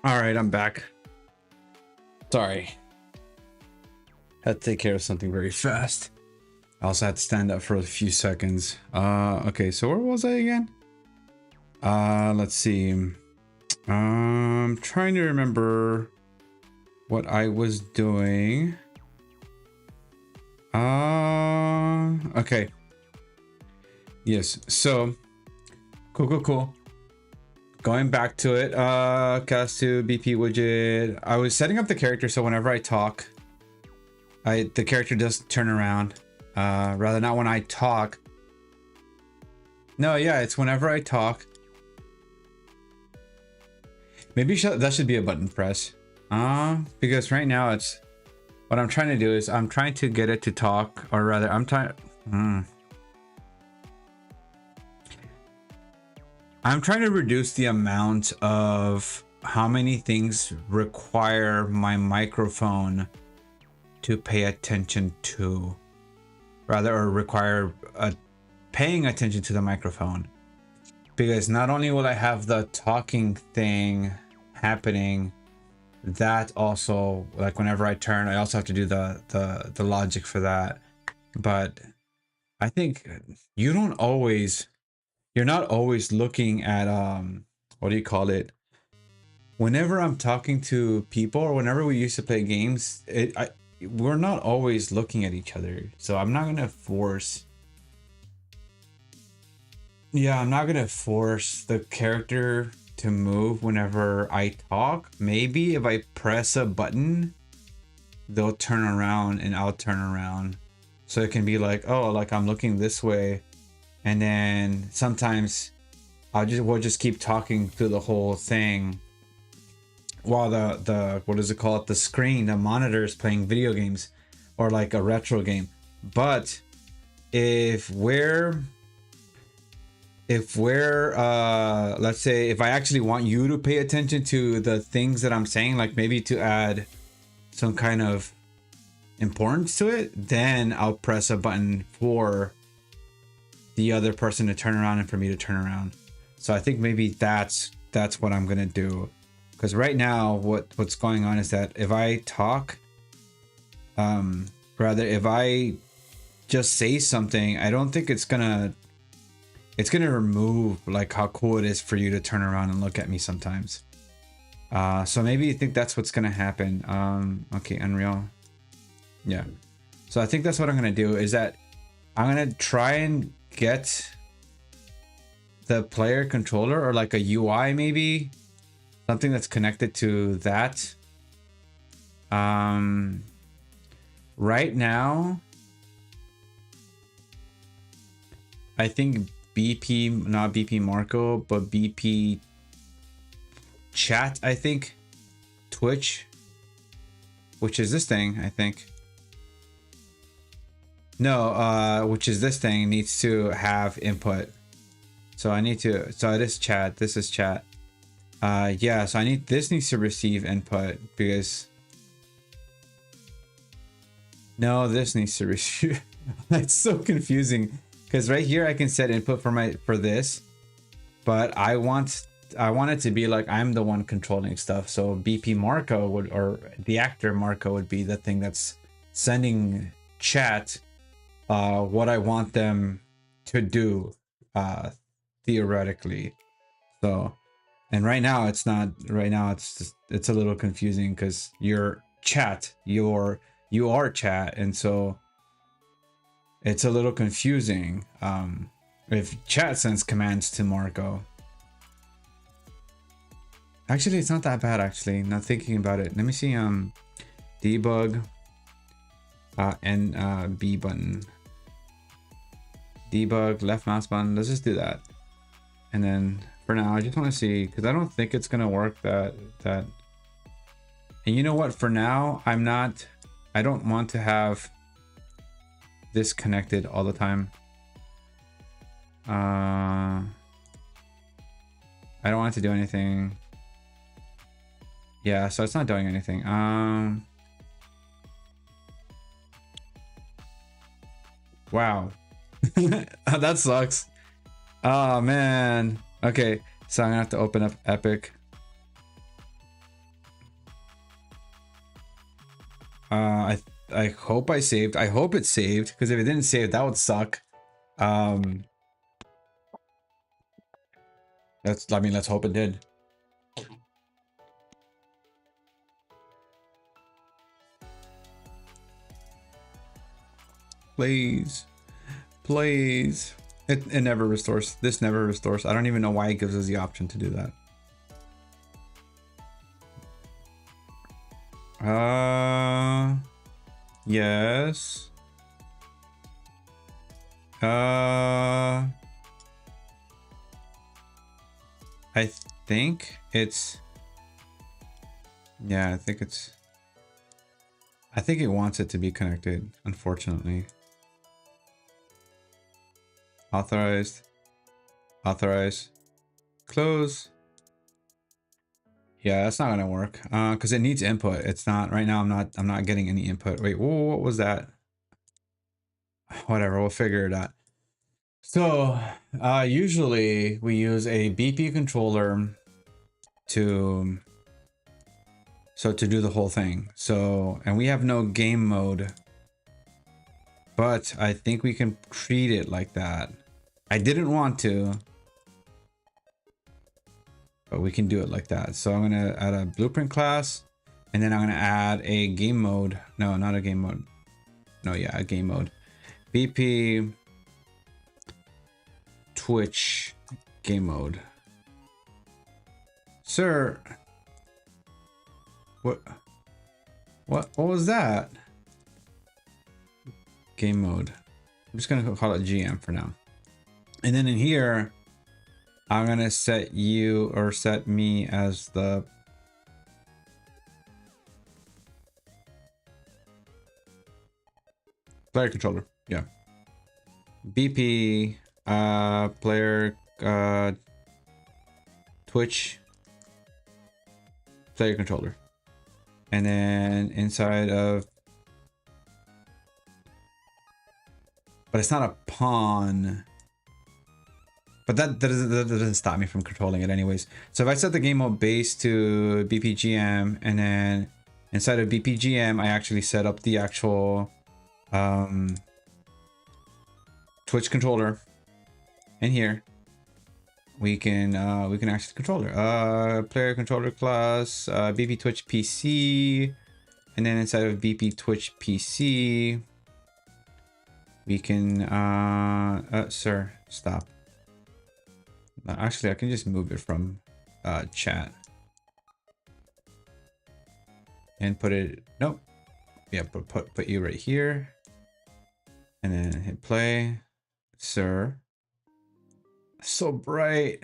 All right, I'm back. Sorry. Had to take care of something very fast. I also had to stand up for a few seconds. Okay, so where was I again? Let's see. Trying to remember what I was doing. Okay. Yes, so cool. Going back to it, cast to BP widget. I was setting up the character so whenever I talk, the character does turn around. Rather not when I talk. No, yeah, it's whenever I talk. Maybe that should be a button press. Because right now it's what I'm trying to do is I'm trying to get it to talk, or rather I'm trying to reduce the amount of how many things require my microphone to pay attention to, rather, or require paying attention to the microphone. Because not only will I have the talking thing happening, that also, like whenever I turn, I also have to do the logic for that. But I think you're not always looking at what do you call it? Whenever I'm talking to people, or whenever we used to play games, we're not always looking at each other. So I'm not gonna force. Yeah, I'm not gonna force the character to move whenever I talk. Maybe if I press a button, they'll turn around and I'll turn around. So it can be like, oh, like I'm looking this way. And then sometimes we'll just keep talking through the whole thing while the what is it called? The screen, the monitor is playing video games or like a retro game. But if we're let's say if I actually want you to pay attention to the things that I'm saying, like maybe to add some kind of importance to it, then I'll press a button for the other person to turn around and for me to turn around. So I think maybe that's what I'm gonna do, because right now what's going on is that if I talk, rather if I just say something, I don't think it's gonna remove like how cool it is for you to turn around and look at me sometimes. So maybe you think that's what's gonna happen. Okay, Unreal. Yeah. So I think that's what I'm gonna do, is that I'm gonna try and get the player controller, or like a UI, maybe something that's connected to that. Right now I think BP, not BP Marco, but BP Chat, I think Twitch, which is this thing, I think. No, which is this thing, needs to have input. So I need to, so it is chat, this is chat. Yeah, so this needs to receive input, because no, this needs to receive. It's so confusing, because right here I can set input for this, but I want it to be like I'm the one controlling stuff. So BP Marco would, or the actor Marco would be the thing that's sending chat what I want them to do, theoretically. So, and right now it's not. Right now it's just, it's a little confusing, because your chat, you are chat, and so it's a little confusing. If chat sends commands to Marco. Actually, it's not that bad. Actually, not thinking about it. Let me see. Debug. And B button. Debug, left mouse button. Let's just do that. And then for now, I just want to see, because I don't think it's gonna work that. And you know what? For now, I don't want to have this connected all the time. I don't want it to do anything. Yeah, so it's not doing anything. Wow. That sucks. Oh man. Okay, so I'm gonna have to open up Epic. I hope I saved. I hope it saved, because if it didn't save, that would suck. Let's hope it did. Please. Please. It never restores. This never restores. I don't even know why it gives us the option to do that. Yes. I think it's... Yeah, I think it's... I think it wants it to be connected, unfortunately. Authorized. Authorize. Close. Yeah, that's not gonna work. Because it needs input. It's not right now. I'm not getting any input. Wait, whoa, what was that? Whatever, we'll figure it out. So usually we use a BP controller to do the whole thing. So, and we have no game mode, but I think we can treat it like that. I didn't want to, but we can do it like that. So I'm gonna add a blueprint class, and then I'm gonna add a game mode. No, not a game mode. No, yeah, a game mode. BP Twitch game mode. Sir, what was that? Game mode. I'm just gonna call it GM for now. And then in here, I'm gonna set you, or set me, as the player controller. Yeah. BP player Twitch player controller. And then inside of, but it's not a pawn. But that doesn't stop me from controlling it anyways. So if I set the game mode base to BPGM, and then inside of BPGM, I actually set up the actual Twitch controller. And here we can access the controller. Player controller class, BP Twitch PC, and then inside of BP Twitch PC, we can sir, stop. Actually, I can just move it from chat and put it. Nope. Yeah, put you right here, and then hit play, sir. So bright.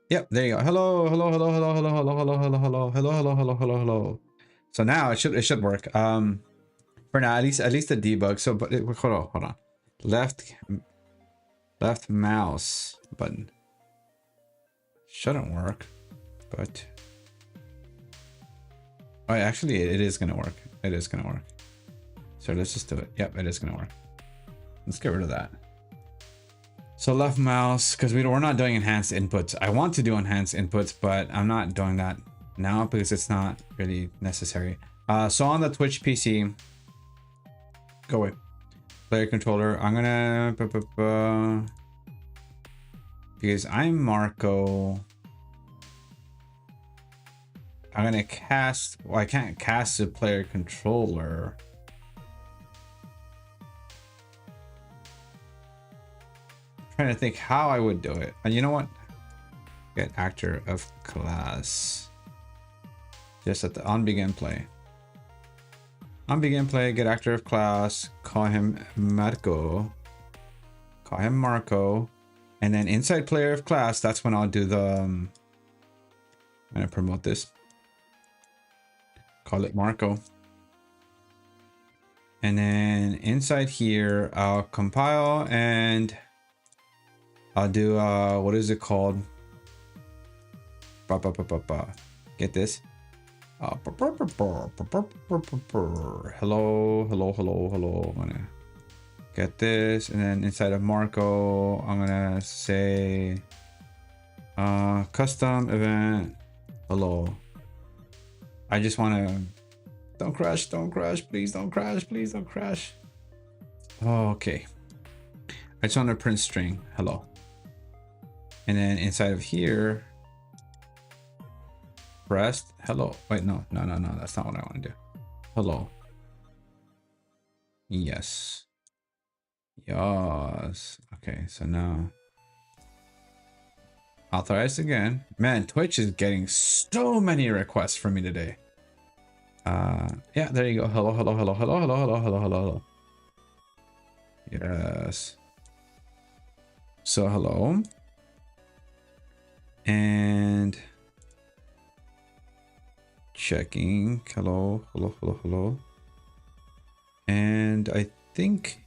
Yep, there you go. Hello, hello, hello, hello, hello, hello, hello, hello, hello, hello, hello, hello, hello, hello. So now it should work. For now, at least the debug. So, but hold on. Left mouse button shouldn't work, but oh, actually it is gonna work. It is gonna work. So let's just do it. Yep, it is gonna work. Let's get rid of that. So left mouse, because we're not doing enhanced inputs. I want to do enhanced inputs, but I'm not doing that now because it's not really necessary. So on the Twitch PC, go away. Player controller. I'm gonna because I'm Marco. I'm gonna cast. Well, I can't cast the player controller. I'm trying to think how I would do it. And you know what? Get actor of class. Just at the on begin play. On begin play, get actor of class. Call him Marco. Call him Marco. And then inside player of class, that's when I'll do the... I'm gonna promote this. Call it Marco. And then inside here, I'll compile and I'll do, what is it called? Get this. Hello. I'm gonna get this, and then inside of Marco, I'm gonna say custom event hello. I just want to don't crash, please don't crash, please don't crash. Oh, okay, I just want to print string hello, and then inside of here pressed hello. Wait, no, that's not what I want to do. Hello. Yes. Okay, so now authorize again. Man, Twitch is getting so many requests from me today. Yeah, there you go. Hello. Yes. So hello. And checking. Hello. And I think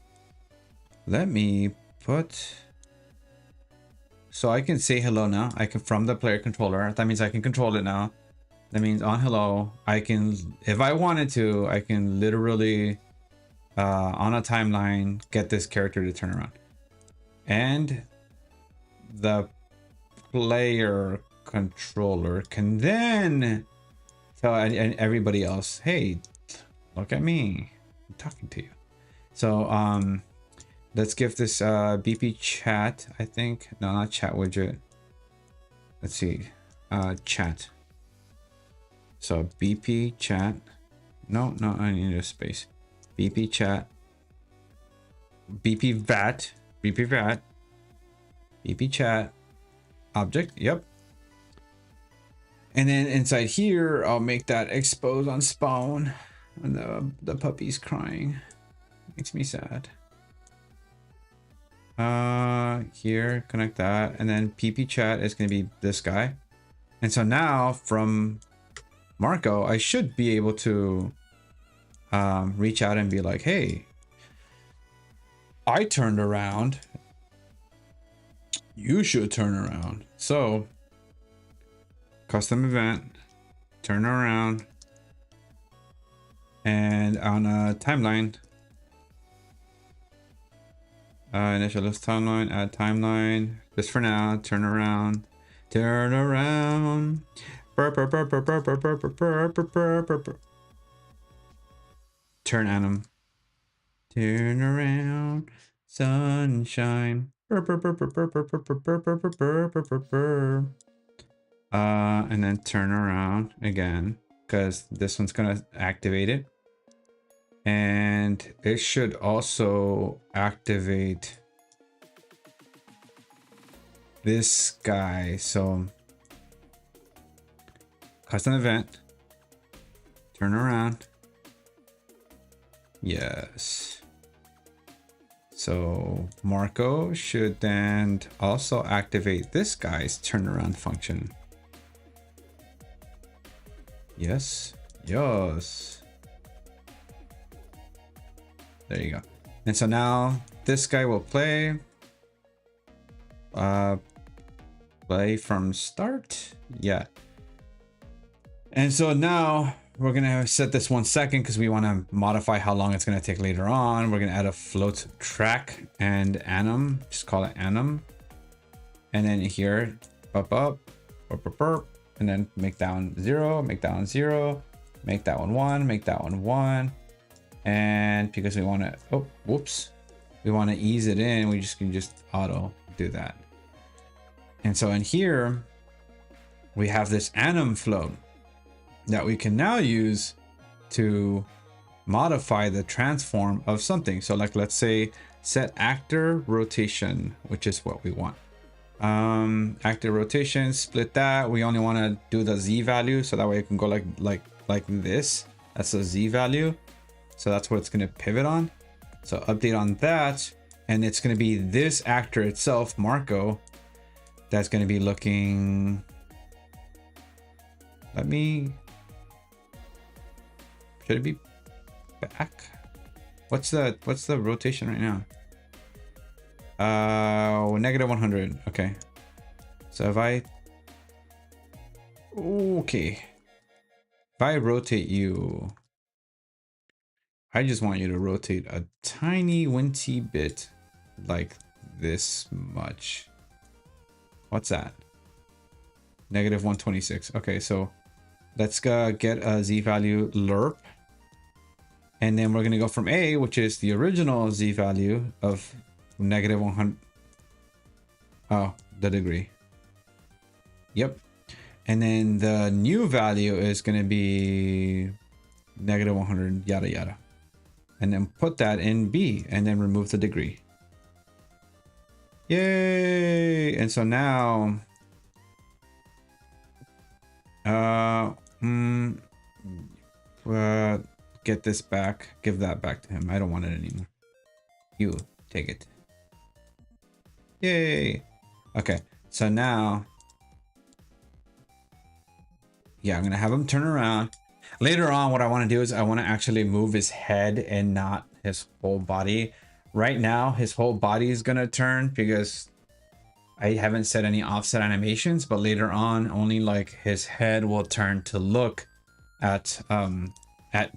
let me put, so I can say hello now. I can from the player controller. That means I can control it now. That means on hello, I can, if I wanted to, I can literally on a timeline get this character to turn around. And the player controller can then tell everybody else, hey, look at me, I'm talking to you. So let's give this BP chat, I think. No, not chat widget. Let's see. Chat. So BP chat. No, I need a space. BP chat. BP vat. BP chat. Object. Yep. And then inside here, I'll make that expose on spawn. And the puppy's crying. Makes me sad. Here, connect that, and then PP chat is going to be this guy. And so now from Marco, I should be able to reach out and be like, hey, I turned around, you should turn around. So custom event, turn around, and on a timeline, initial list timeline, add timeline. Just for now, turn around. Turn anim. Turn around, sunshine. And then turn around again, because this one's gonna activate it. And it should also activate this guy. So custom event, turn around. Yes. So Marco should then also activate this guy's turnaround function. Yes. There you go. And so now this guy will play from start. Yeah. And so now we're gonna set this 1 second because we want to modify how long it's gonna take later on. We're gonna add a float track and anim. Just call it anim. And then here, up, and then make that one 0, make that one 0, make that one 1, make that one 1. And because we want to, oh, whoops, we want to ease it in, we can just auto do that. And so in here, we have this anim float that we can now use to modify the transform of something. So like, let's say set actor rotation, which is what we want. Actor rotation, split that. We only want to do the Z value. So that way it can go like this. That's the Z value. So that's what it's going to pivot on. So update on that. And it's going to be this actor itself, Marco, that's going to be looking. Should it be back? What's the rotation right now? Negative 100. Okay. So if I rotate you, I just want you to rotate a tiny wincy bit like this much. What's that? Negative 126. Okay, so let's get a z value lerp. And then we're going to go from A, which is the original z value of negative 100. Oh, the degree. Yep. And then the new value is going to be negative 100, yada, yada. And then put that in B and then remove the degree. Yay! And so now, get this back. Give that back to him. I don't want it anymore. You take it. Yay! Okay, so now, yeah, I'm gonna have him turn around. Later on, what I want to do is I want to actually move his head and not his whole body. Right now, his whole body is gonna turn because I haven't set any offset animations, but later on, only like his head will turn to look at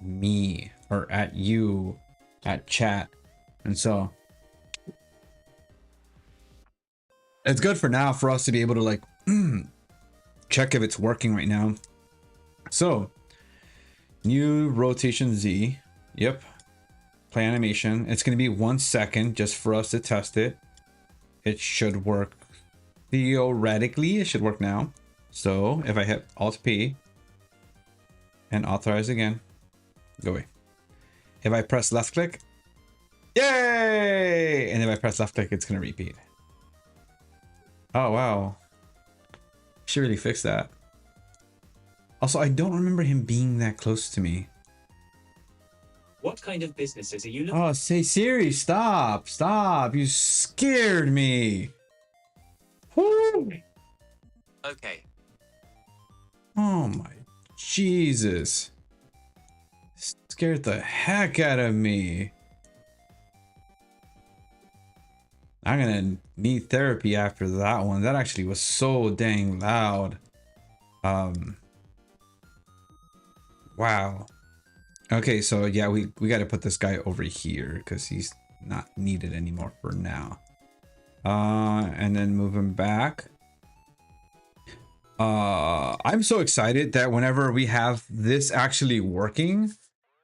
me or at you, at chat. And so it's good for now for us to be able to like check if it's working right now. So new rotation Z. Yep. Play animation. It's going to be 1 second just for us to test it. It should work. Theoretically, it should work now. So if I hit Alt P and authorize again, go away. If I press left click, yay! And if I press left click, it's going to repeat. Oh, wow. Should really fix that. Also, I don't remember him being that close to me. What kind of businesses are you looking? Oh, say Siri, stop, stop. You scared me. Woo. Okay. Oh my Jesus. Scared the heck out of me. I'm gonna need therapy after that one. That actually was so dang loud. Wow. Okay, so yeah, we got to put this guy over here because he's not needed anymore for now. And then move him back. I'm so excited that whenever we have this actually working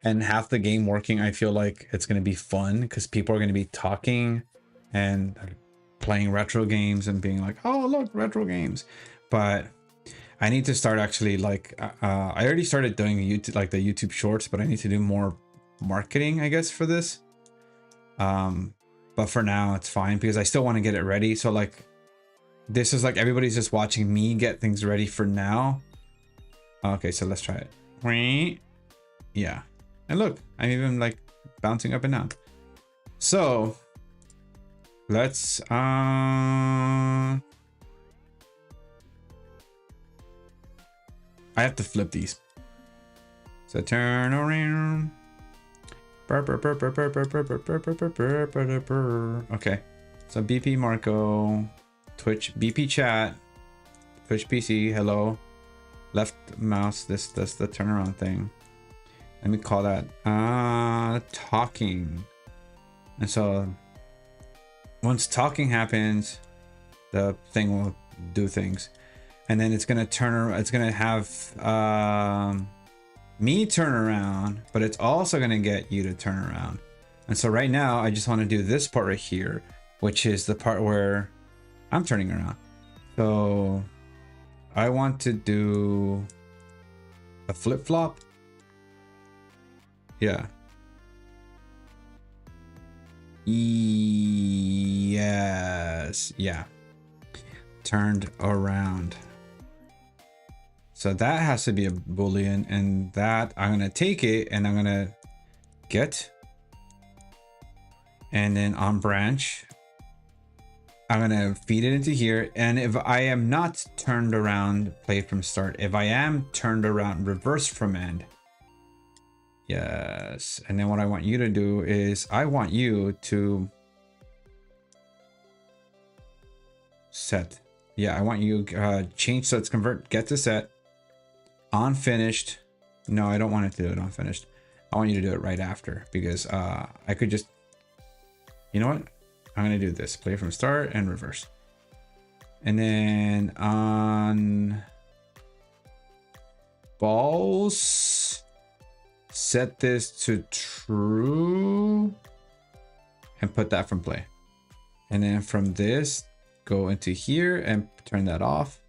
and half the game working, I feel like it's going to be fun because people are going to be talking and playing retro games and being like, oh, look, retro games. But I need to start actually like, I already started doing YouTube, like the YouTube shorts, but I need to do more marketing, I guess, for this. But for now it's fine because I still want to get it ready. So like, this is like, everybody's just watching me get things ready for now. Okay, so let's try it. Yeah. And look, I'm even like bouncing up and down. So let's, I have to flip these. So turn around. Okay. So BP Marco, Twitch, BP chat, Twitch PC, hello. Left mouse, this the turnaround thing. Let me call that talking. And so once talking happens, the thing will do things. And then it's gonna it's gonna have me turn around, but it's also gonna get you to turn around. And so right now I just want to do this part right here, which is the part where I'm turning around. So I want to do a flip-flop. Yeah. Yes. Yeah. Turned around. So that has to be a Boolean, and that I'm gonna take it and I'm gonna get, and then on branch, I'm gonna feed it into here. And if I am not turned around, play from start. If I am turned around, reverse from end. Yes. And then what I want you to do is I want you to set. Yeah, I want you change, so it's convert get to set on finished. No, I don't want it to do it on finished. I want you to do it right after, because I could just, you know what? I'm gonna do this, play from start and reverse. And then on balls, set this to true and put that from play. And then from this, go into here and turn that off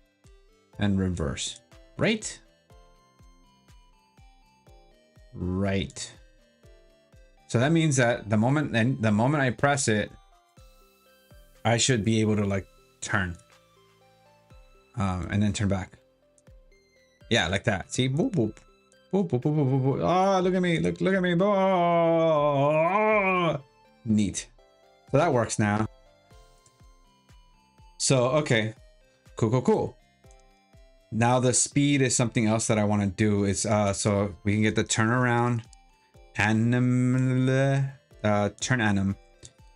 and reverse. Right? Right. So that means that the moment I press it, I should be able to like turn. And then turn back. Yeah, like that. See? Boop, boop. Boop, boop, boop, boop, boop, boop. Oh, look at me. Look at me. Oh, neat. So that works now. So, okay. Cool. Now the speed is something else that I want to do. Is so we can get the turnaround anim, turn anim,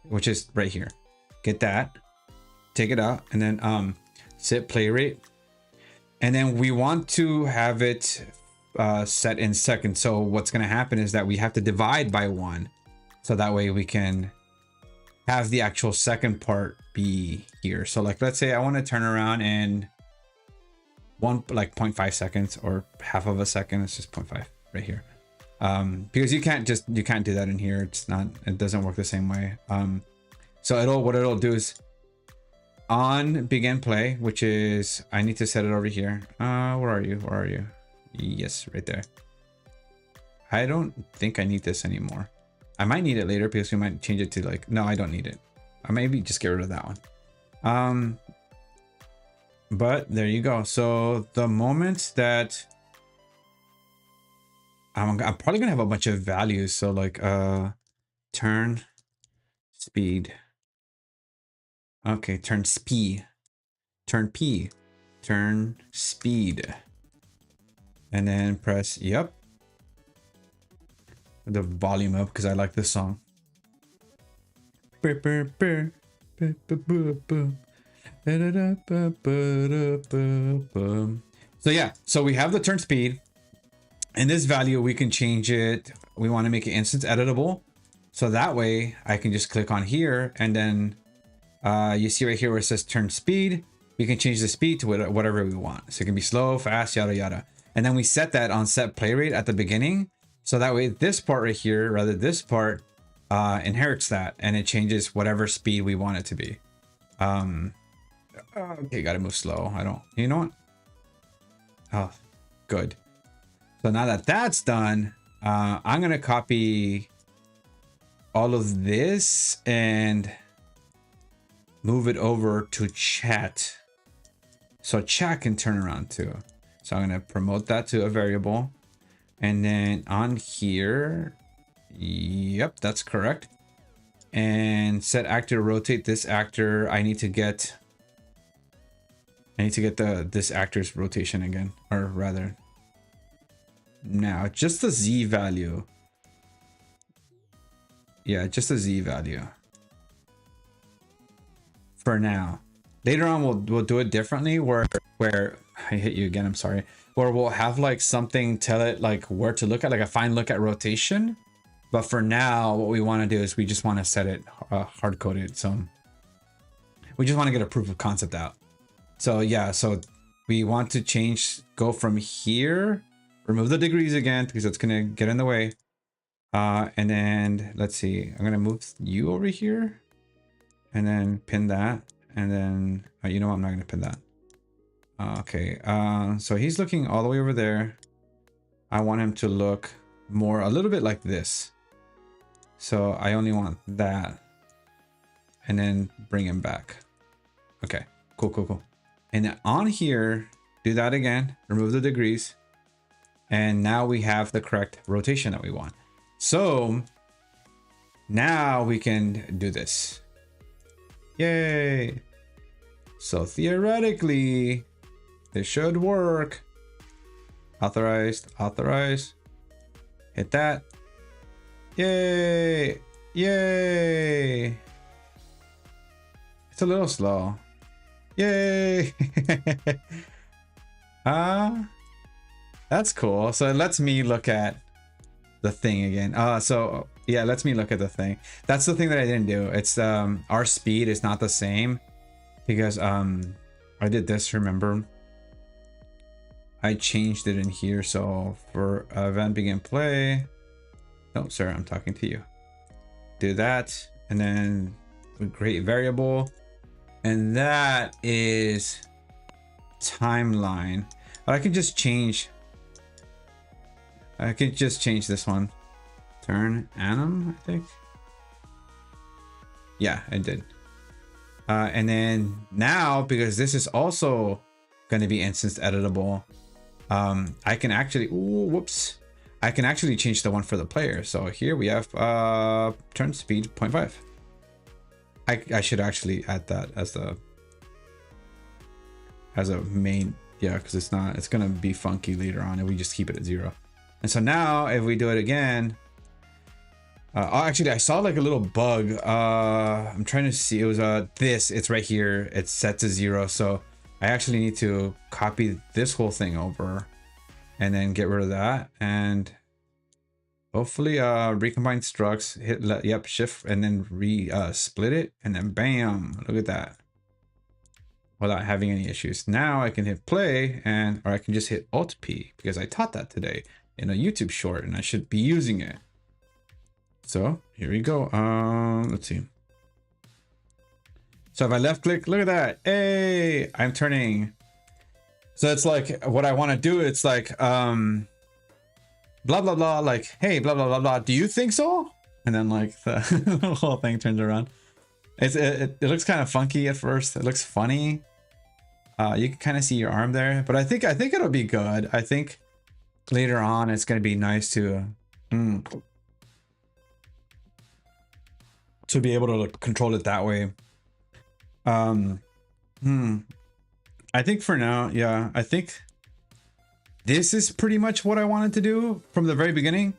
which is right here. Get that. Take it out. And then set play rate. And then we want to have it set in seconds. So what's going to happen is that we have to divide by 1. So that way we can have the actual second part be here. So like, let's say I want to turn around in 0.5 seconds or half of a second. It's just 0.5 right here. Because you can't do that in here. It doesn't work the same way. So what it'll do is on begin play, which is, I need to set it over here. Where are you? Yes, right there. I don't think I need this anymore. I might need it later because we might change it to like, no, I don't need it. I maybe just get rid of that one. But there you go. So the moment that I'm probably gonna have a bunch of values. So like turn speed. Okay, turn speed. Turn P. Turn speed. And then press yep. The volume up because I like this song. So yeah, so we have the turn speed. And this value, we can change it. We want to make it instance editable. So that way I can just click on here and then you see right here where it says turn speed. We can change the speed to whatever we want. So it can be slow, fast, yada, yada. And then we set that on set play rate at the beginning. So that way this part right here, rather this part inherits that and it changes whatever speed we want it to be. Okay, gotta move slow. You know what? Oh, good. So now that that's done, I'm gonna copy all of this and move it over to chat. So chat can turn around too. So I'm gonna promote that to a variable. And then on here, yep, that's correct. And set actor to rotate this actor. I need to get this actor's rotation again, or rather, now just the Z value. Yeah, just the Z value for now. Later on, we'll do it differently. Where I hit you again. I'm sorry. Where we'll have like something tell it like where to look at, like a fine look at rotation. But for now, what we want to do is we just want to set it hard coded. So we just want to get a proof of concept out. So yeah, so we want to go from here, remove the degrees again because it's gonna get in the way. And then let's see, I'm gonna move you over here and then pin that. And then, you know what? I'm not gonna pin that. Okay, so he's looking all the way over there. I want him to look a little bit like this. So I only want that. And then bring him back. Okay, cool. And then on here, do that again, remove the degrees. And now we have the correct rotation that we want. So now we can do this. Yay. So theoretically, this should work. Authorize. Hit that. Yay. It's a little slow. Yay. That's cool. So it lets me look at the thing again. So yeah, let me look at the thing. That's the thing that I didn't do. It's our speed is not the same because I did this, remember? I changed it in here. So for event begin play. No, sir, I'm talking to you. Do that, and then create variable, and that is timeline. But I can just change. I can just change this one. Turn anim, I think. Yeah, I did. And then now, because this is also going to be instance editable, I can actually, ooh, whoops. I can actually change the one for the player. So here we have turn speed 0.5. I should actually add that as a main, yeah, because it's gonna be funky later on if we just keep it at 0. And so now if we do it again, oh, actually I saw like a little bug. I'm trying to see, it was it's right here, it's set to 0. So I actually need to copy this whole thing over and then get rid of that, and hopefully recombine structs, hit yep, shift, and then split it, and then bam, look at that, without having any issues. Now I can hit play, or I can just hit Alt P because I taught that today in a YouTube short and I should be using it. So here we go. Let's see. So if I left click, look at that. Hey, I'm turning. So it's like what I want to do. It's like blah blah blah, like, hey, blah blah blah blah, do you think so? And then like the whole thing turns around. It looks kind of funky at first. It looks funny. You can kind of see your arm there, but I think it'll be good. I think later on it's gonna be nice to be able to like, control it that way. I think for now, yeah, I think this is pretty much what I wanted to do from the very beginning.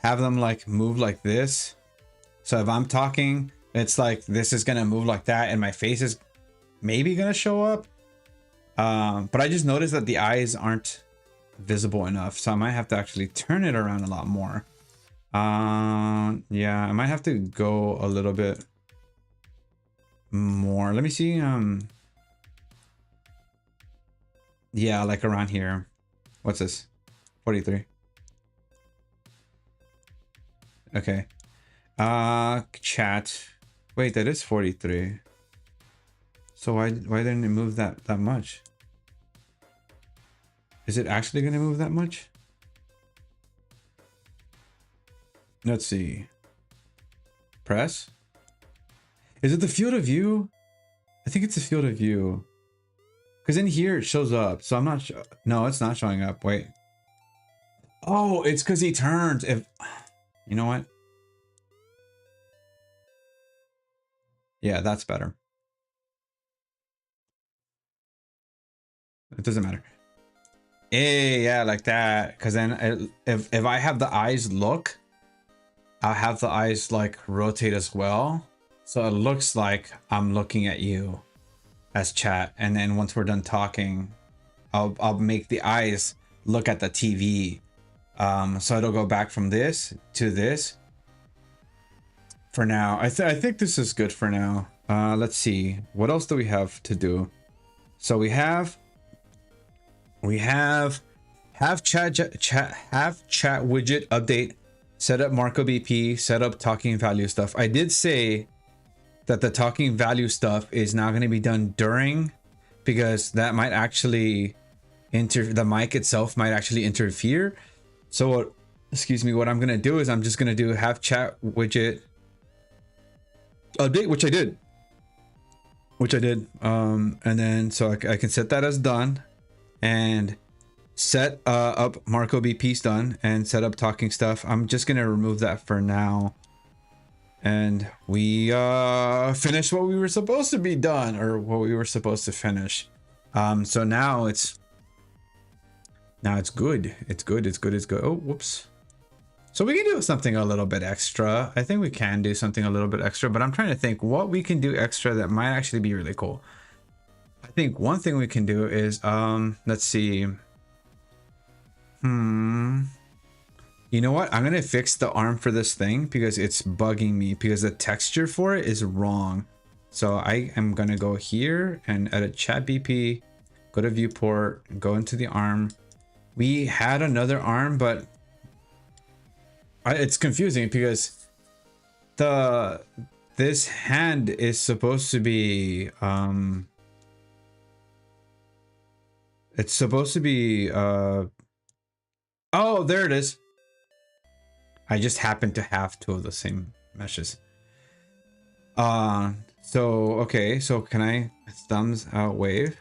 Have them like move like this. So if I'm talking, it's like this is gonna move like that, and my face is maybe gonna show up. But I just noticed that the eyes aren't visible enough, so I might have to actually turn it around a lot more. Yeah, I might have to go a little bit more. Let me see. Yeah, like around here. What's this? 43. Okay. Chat. Wait, that is 43. So why didn't it move that much? Is it actually going to move that much? Let's see. Press. Is it the field of view? I think it's the field of view. Because in here it shows up. So I'm not sure. No, it's not showing up. Wait. Oh, it's because he turns. If you know what? Yeah, that's better. It doesn't matter. Hey, yeah, like that. Because then if I have the eyes look, I'll have the eyes like rotate as well. So it looks like I'm looking at you as chat. And then once we're done talking, I'll make the eyes look at the TV. So it'll go back from this to this. For now, I think this is good for now. Let's see. What else do we have to do? So we have chat widget update, set up Marco BP, set up talking value stuff. I did say that the talking value stuff is not going to be done during, because that might actually the mic itself might actually interfere. So what, excuse me, what I'm going to do is I'm just going to do have chat widget update, which I did. And then so I can set that as done, and set up Marco BP's done, and set up talking stuff. I'm just gonna remove that for now, and we finished what we were supposed to be done, or what we were supposed to finish. So now it's good. It's good. Oh, whoops. So we can do something a little bit extra. I think we can do something a little bit extra, but I'm trying to think what we can do extra that might actually be really cool. I think one thing we can do is, let's see. You know what? I'm gonna fix the arm for this thing because it's bugging me because the texture for it is wrong. So I am gonna go here and edit chat BP, go to viewport, go into the arm. We had another arm, but it's confusing because this hand is supposed to be it's supposed to be oh, there it is. I just happen to have two of the same meshes. So okay, so can I thumbs out wave?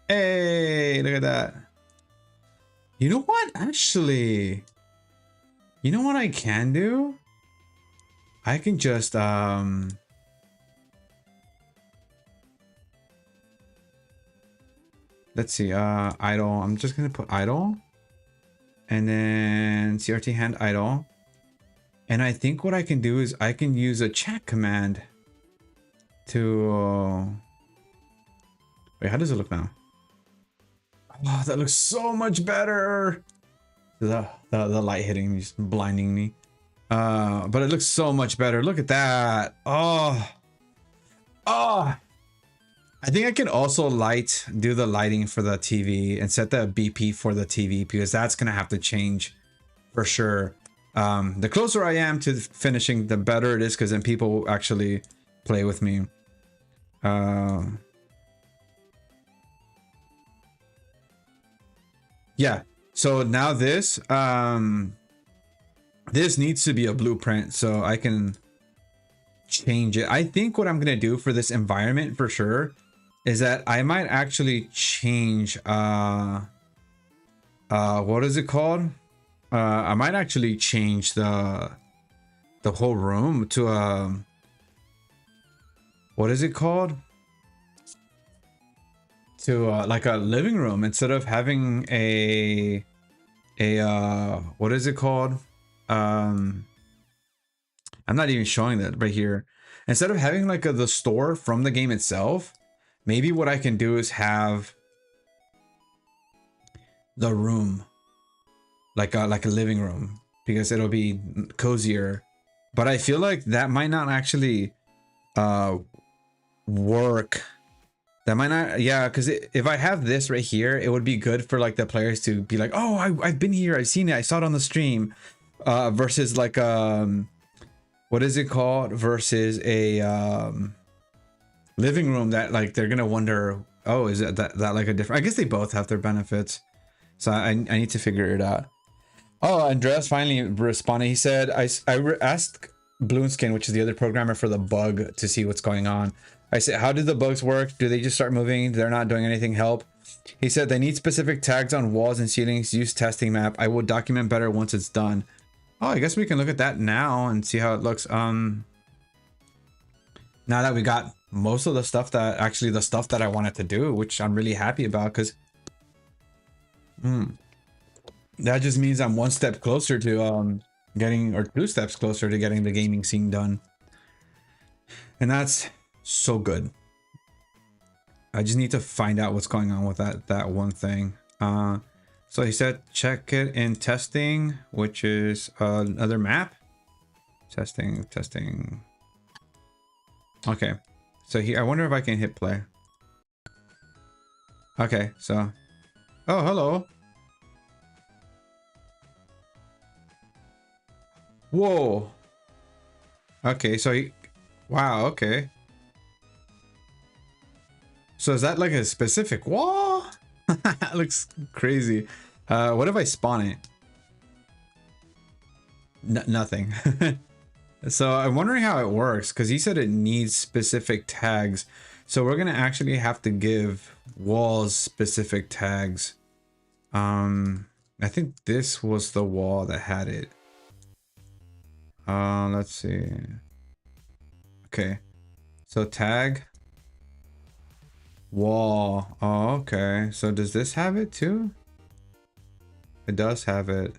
Hey, look at that. You know what? Actually, you know what I can do? I can just let's see, idle. I'm just gonna put idle. And then CRT hand idle. And I think what I can do is I can use a chat command to wait, how does it look now? Oh, that looks so much better. The light hitting me, just blinding me. But it looks so much better. Look at that. Oh. I think I can also do the lighting for the TV and set the BP for the TV because that's gonna have to change for sure. The closer I am to finishing, the better it is because then people will actually play with me. Yeah. So now this needs to be a blueprint so I can change it. I think what I'm gonna do for this environment for sure is that I might actually change what is it called? I might actually change the whole room to what is it called? To like a living room instead of having a what is it called? I'm not even showing that right here. Instead of having like the store from the game itself, maybe what I can do is have the room like a living room because it'll be cozier. But I feel like that might not actually work. That might not, yeah, because if I have this right here, it would be good for like the players to be like, oh, I've been here, I've seen it, I saw it on the stream, versus like what is it called? Versus a living room that like they're gonna wonder, oh, is it that like a different? I guess they both have their benefits, so I need to figure it out. Oh, Andreas finally responded. He said, I asked Bloonskin, which is the other programmer for the bug, to see what's going on. I said, how do the bugs work? Do they just start moving? They're not doing anything. Help. He said they need specific tags on walls and ceilings. Use testing map. I will document better once it's done. Oh, I guess we can look at that now and see how it looks. Now that we got most of the stuff that I wanted to do, which I'm really happy about, because that just means I'm one step closer to getting, or 2 steps closer to getting the gaming scene done. And that's so good. I just need to find out what's going on with that one thing. So he said check it in testing, which is another map. Testing. Okay, so here, I wonder if I can hit play. Okay, so oh, hello. Whoa. Okay, so wow, okay. So is that like a specific wall? That looks crazy. What if I spawn it? Nothing. So I'm wondering how it works, because he said it needs specific tags. So we're gonna actually have to give walls specific tags. I think this was the wall that had it. Let's see. Okay, so tag wall. Oh, okay. So does this have it too? It does have it.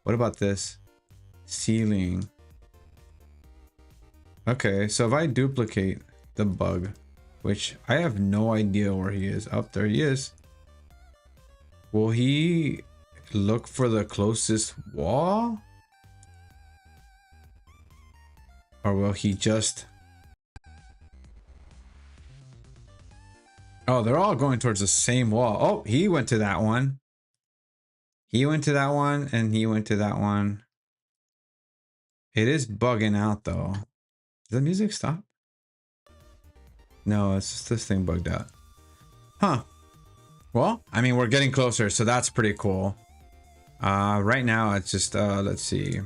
What about this? Ceiling. Okay, so if I duplicate the bug, which I have no idea where he is. Up there he is. Will he look for the closest wall? Or will he just... Oh, they're all going towards the same wall. Oh, he went to that one. He went to that one, and he went to that one. It is bugging out, though. Does the music stop? No, it's just this thing bugged out. Huh. Well, I mean, we're getting closer, so that's pretty cool. Right now, it's just, let's see.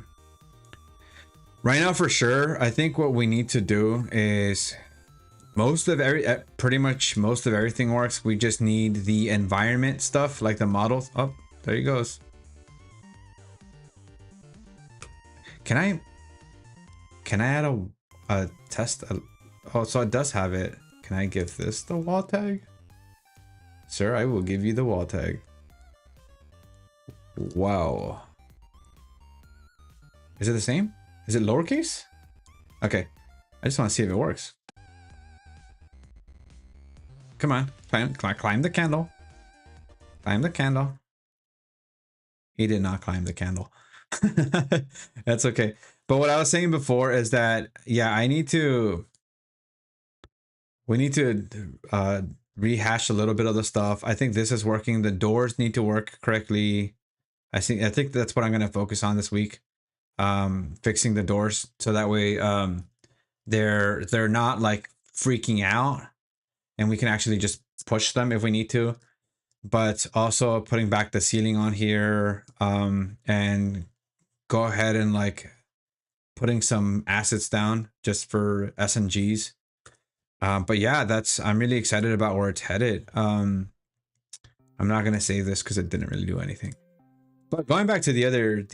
Right now, for sure, I think what we need to do is pretty much most of everything works. We just need the environment stuff, like the models. Oh, there he goes. Can I add a test? Oh, so it does have it. Can I give this the wall tag? Sir, I will give you the wall tag. Wow. Is it the same? Is it lowercase? Okay. I just want to see if it works. Come on. Climb the candle. Climb the candle. He did not climb the candle. That's okay. But what I was saying before is that, yeah, we need to rehash a little bit of the stuff. I think this is working. The doors need to work correctly. I think that's what I'm going to focus on this week. Fixing the doors so that way they're not like freaking out and we can actually just push them if we need to. But also putting back the ceiling on here, and go ahead and like putting some assets down just for SNGs. But yeah, I'm really excited about where it's headed. I'm not gonna save this because it didn't really do anything. But going back to the other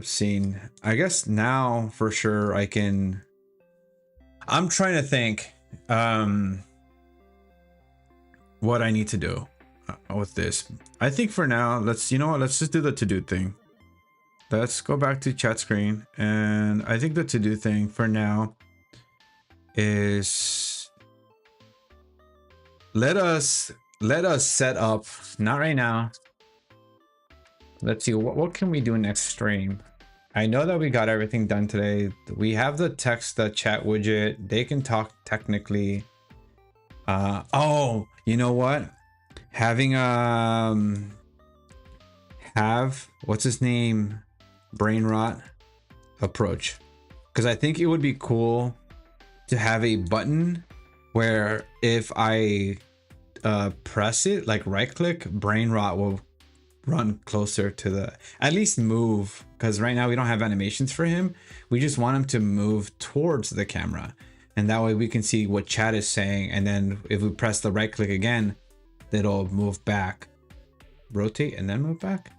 scene, I guess now for sure I'm trying to think what I need to do with this. I think for now, let's just do the to-do thing. Let's go back to chat screen, and I think the to-do thing for now is let us set up, not right now. Let's see, what can we do next stream? I know that we got everything done today. We have the chat widget. They can talk technically. Oh, you know what? Having what's his name? Brain rot approach. Because I think it would be cool to have a button where if I press it, like right click, brain rot will run closer to at least move, because right now we don't have animations for him. We just want him to move towards the camera, and that way we can see what chat is saying, and then if we press the right click again, it'll move back, rotate, and then move back.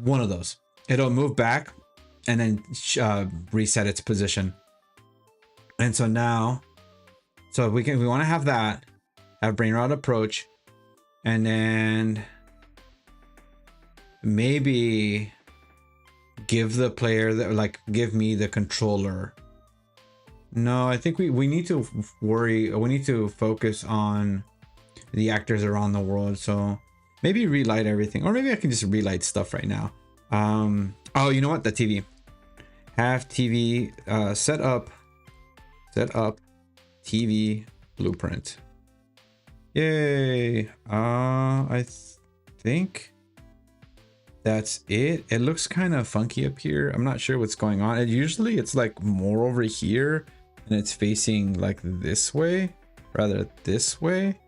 One of those. It'll move back and then reset its position. And so now, we want to have that, have brain rot approach, and then maybe give the player give me the controller. No, I think we need to we need to focus on the actors around the world. So maybe relight everything, or maybe I can just relight stuff right now. Oh, you know what? The TV. Have TV set up TV blueprint. Yay. I think that's it. It looks kind of funky up here. I'm not sure what's going on. Usually it's like more over here and it's facing like this way, rather this way.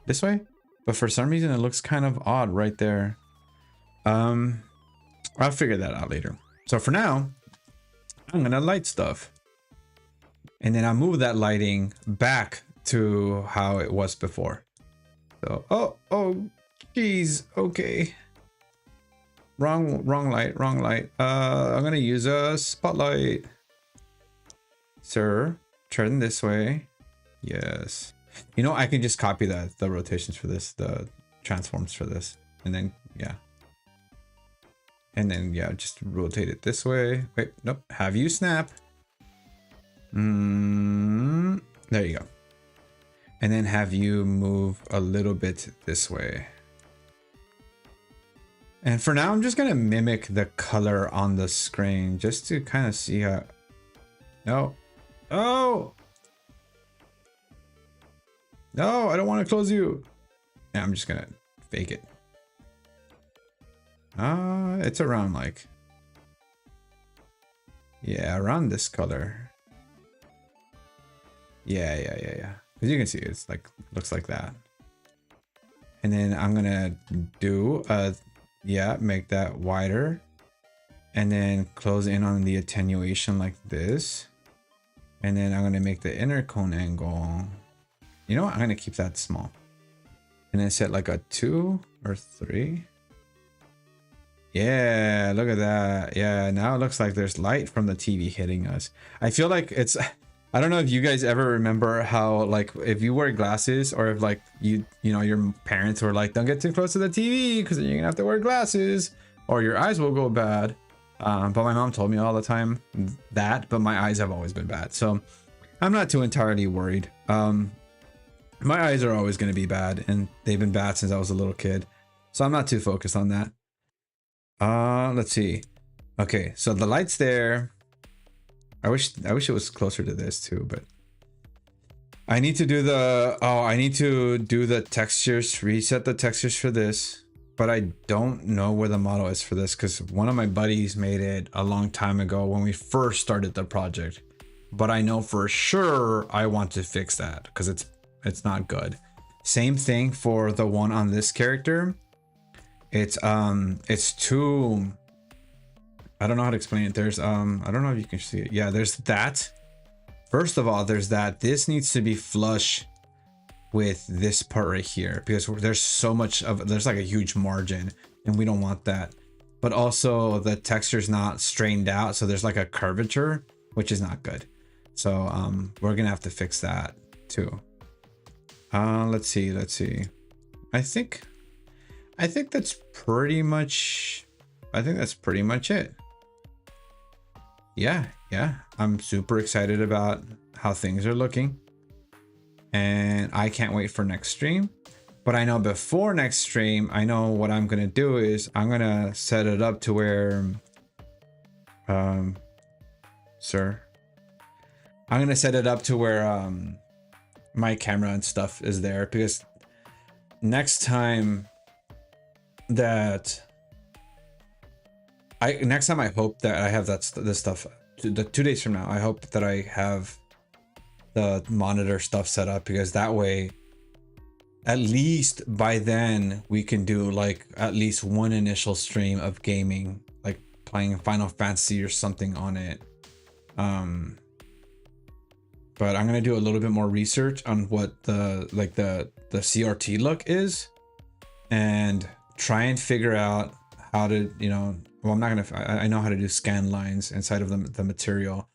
But for some reason it looks kind of odd right there. I'll figure that out later. So for now, I'm gonna light stuff, and then I'll move that lighting back to how it was before. So oh geez, okay, wrong light. I'm gonna use a spotlight. Sir, turn this way. Yes. You know, I can just copy the rotations for this, the transforms for this, and then yeah. And then, yeah, just rotate it this way. Wait, nope. Have you snap. There you go. And then have you move a little bit this way. And for now, I'm just gonna mimic the color on the screen just to kind of see how. No. Oh. No, I don't want to close you. Yeah, I'm just gonna fake it. It's around like. Yeah, around this color. Yeah. As you can see, it's like looks like that. And then I'm gonna do make that wider, and then close in on the attenuation like this. And then I'm gonna make the inner cone angle. You know what? I'm gonna keep that small. And then set like a 2 or 3. Yeah, look at that. Yeah, now it looks like there's light from the TV hitting us. I feel like it's, I don't know if you guys ever remember how, like, if you wear glasses, or if like you know, your parents were like, don't get too close to the TV because you're gonna have to wear glasses or your eyes will go bad. But my mom told me all the time that, but my eyes have always been bad. So I'm not too entirely worried. My eyes are always going to be bad, and they've been bad since I was a little kid. So I'm not too focused on that. Let's see. Okay, so the light's there. I wish it was closer to this too, but I need to do the textures, reset the textures for this, but I don't know where the model is for this because one of my buddies made it a long time ago when we first started the project. But I know for sure I want to fix that because it's not good. Same thing for the one on this character. It's too, I don't know how to explain it. There's I don't know if you can see it. Yeah, there's that. First of all, there's that. This needs to be flush with this part right here because there's so much of, there's like a huge margin and we don't want that. But also the texture's not strained out, so there's like a curvature, which is not good. So we're gonna have to fix that too. Let's see. I think that's pretty much it. Yeah. I'm super excited about how things are looking. And I can't wait for next stream. But I know before next stream, I know what I'm gonna do is I'm gonna set it up to where sir. I'm gonna set it up to where my camera and stuff is there, because next time I hope that I have this stuff 2 days from now. I hope that I have the monitor stuff set up, because that way at least by then we can do like at least one initial stream of gaming, like playing Final Fantasy or something on it. But I'm gonna do a little bit more research on what the CRT look is, and try and figure out how to, well, I know how to do scan lines inside of the material,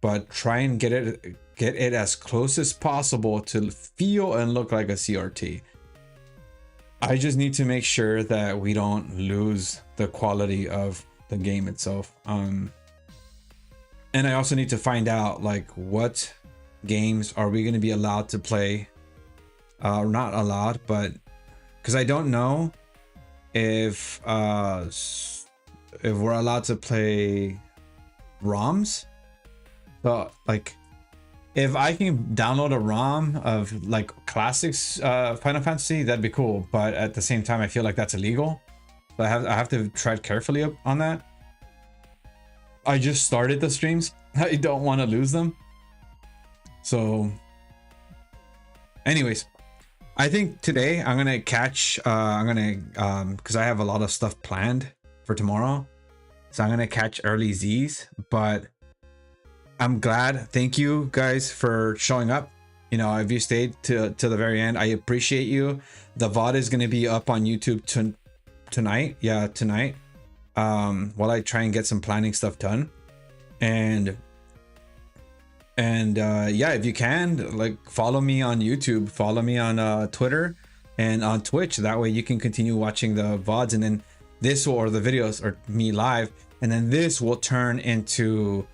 but try and get it as close as possible to feel and look like a CRT. I just need to make sure that we don't lose the quality of the game itself. And I also need to find out like what games are we going to be allowed to play, not allowed, but because I don't know if we're allowed to play ROMs. So like if I can download a ROM of like classics Final Fantasy, that'd be cool, but at the same time I feel like that's illegal, so I have to tread carefully up on that. I just started the streams. I don't want to lose them. So anyways, I think today I'm gonna catch because I have a lot of stuff planned for tomorrow, so I'm gonna catch early Z's. But I'm glad, thank you guys for showing up. If you stayed to the very end, I appreciate you. The VOD is gonna be up on YouTube tonight. Yeah, tonight, while I try and get some planning stuff done. And yeah, if you can, like, follow me on YouTube, follow me on Twitter and on Twitch. That way you can continue watching the VODs, and then this will, or the videos, or me live, and then this will turn into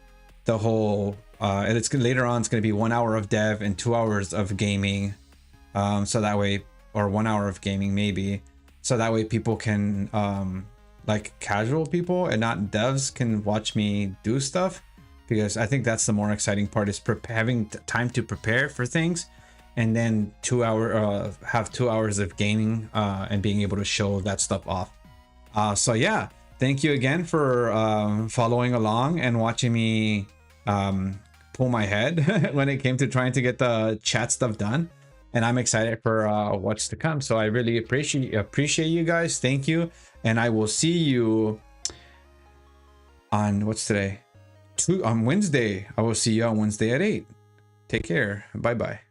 the whole and it's later on it's going to be 1 hour of dev and 2 hours of gaming, so that way, or 1 hour of gaming maybe, so that way people can like casual people and not devs can watch me do stuff, because I think that's the more exciting part, is having time to prepare for things, and then have 2 hours of gaming and being able to show that stuff off. So yeah, thank you again for following along and watching me pull my head when it came to trying to get the chat stuff done. And I'm excited for what's to come. So I really appreciate you guys. Thank you. And I will see you on, what's today? On Wednesday. I will see you on Wednesday at 8. Take care. Bye bye.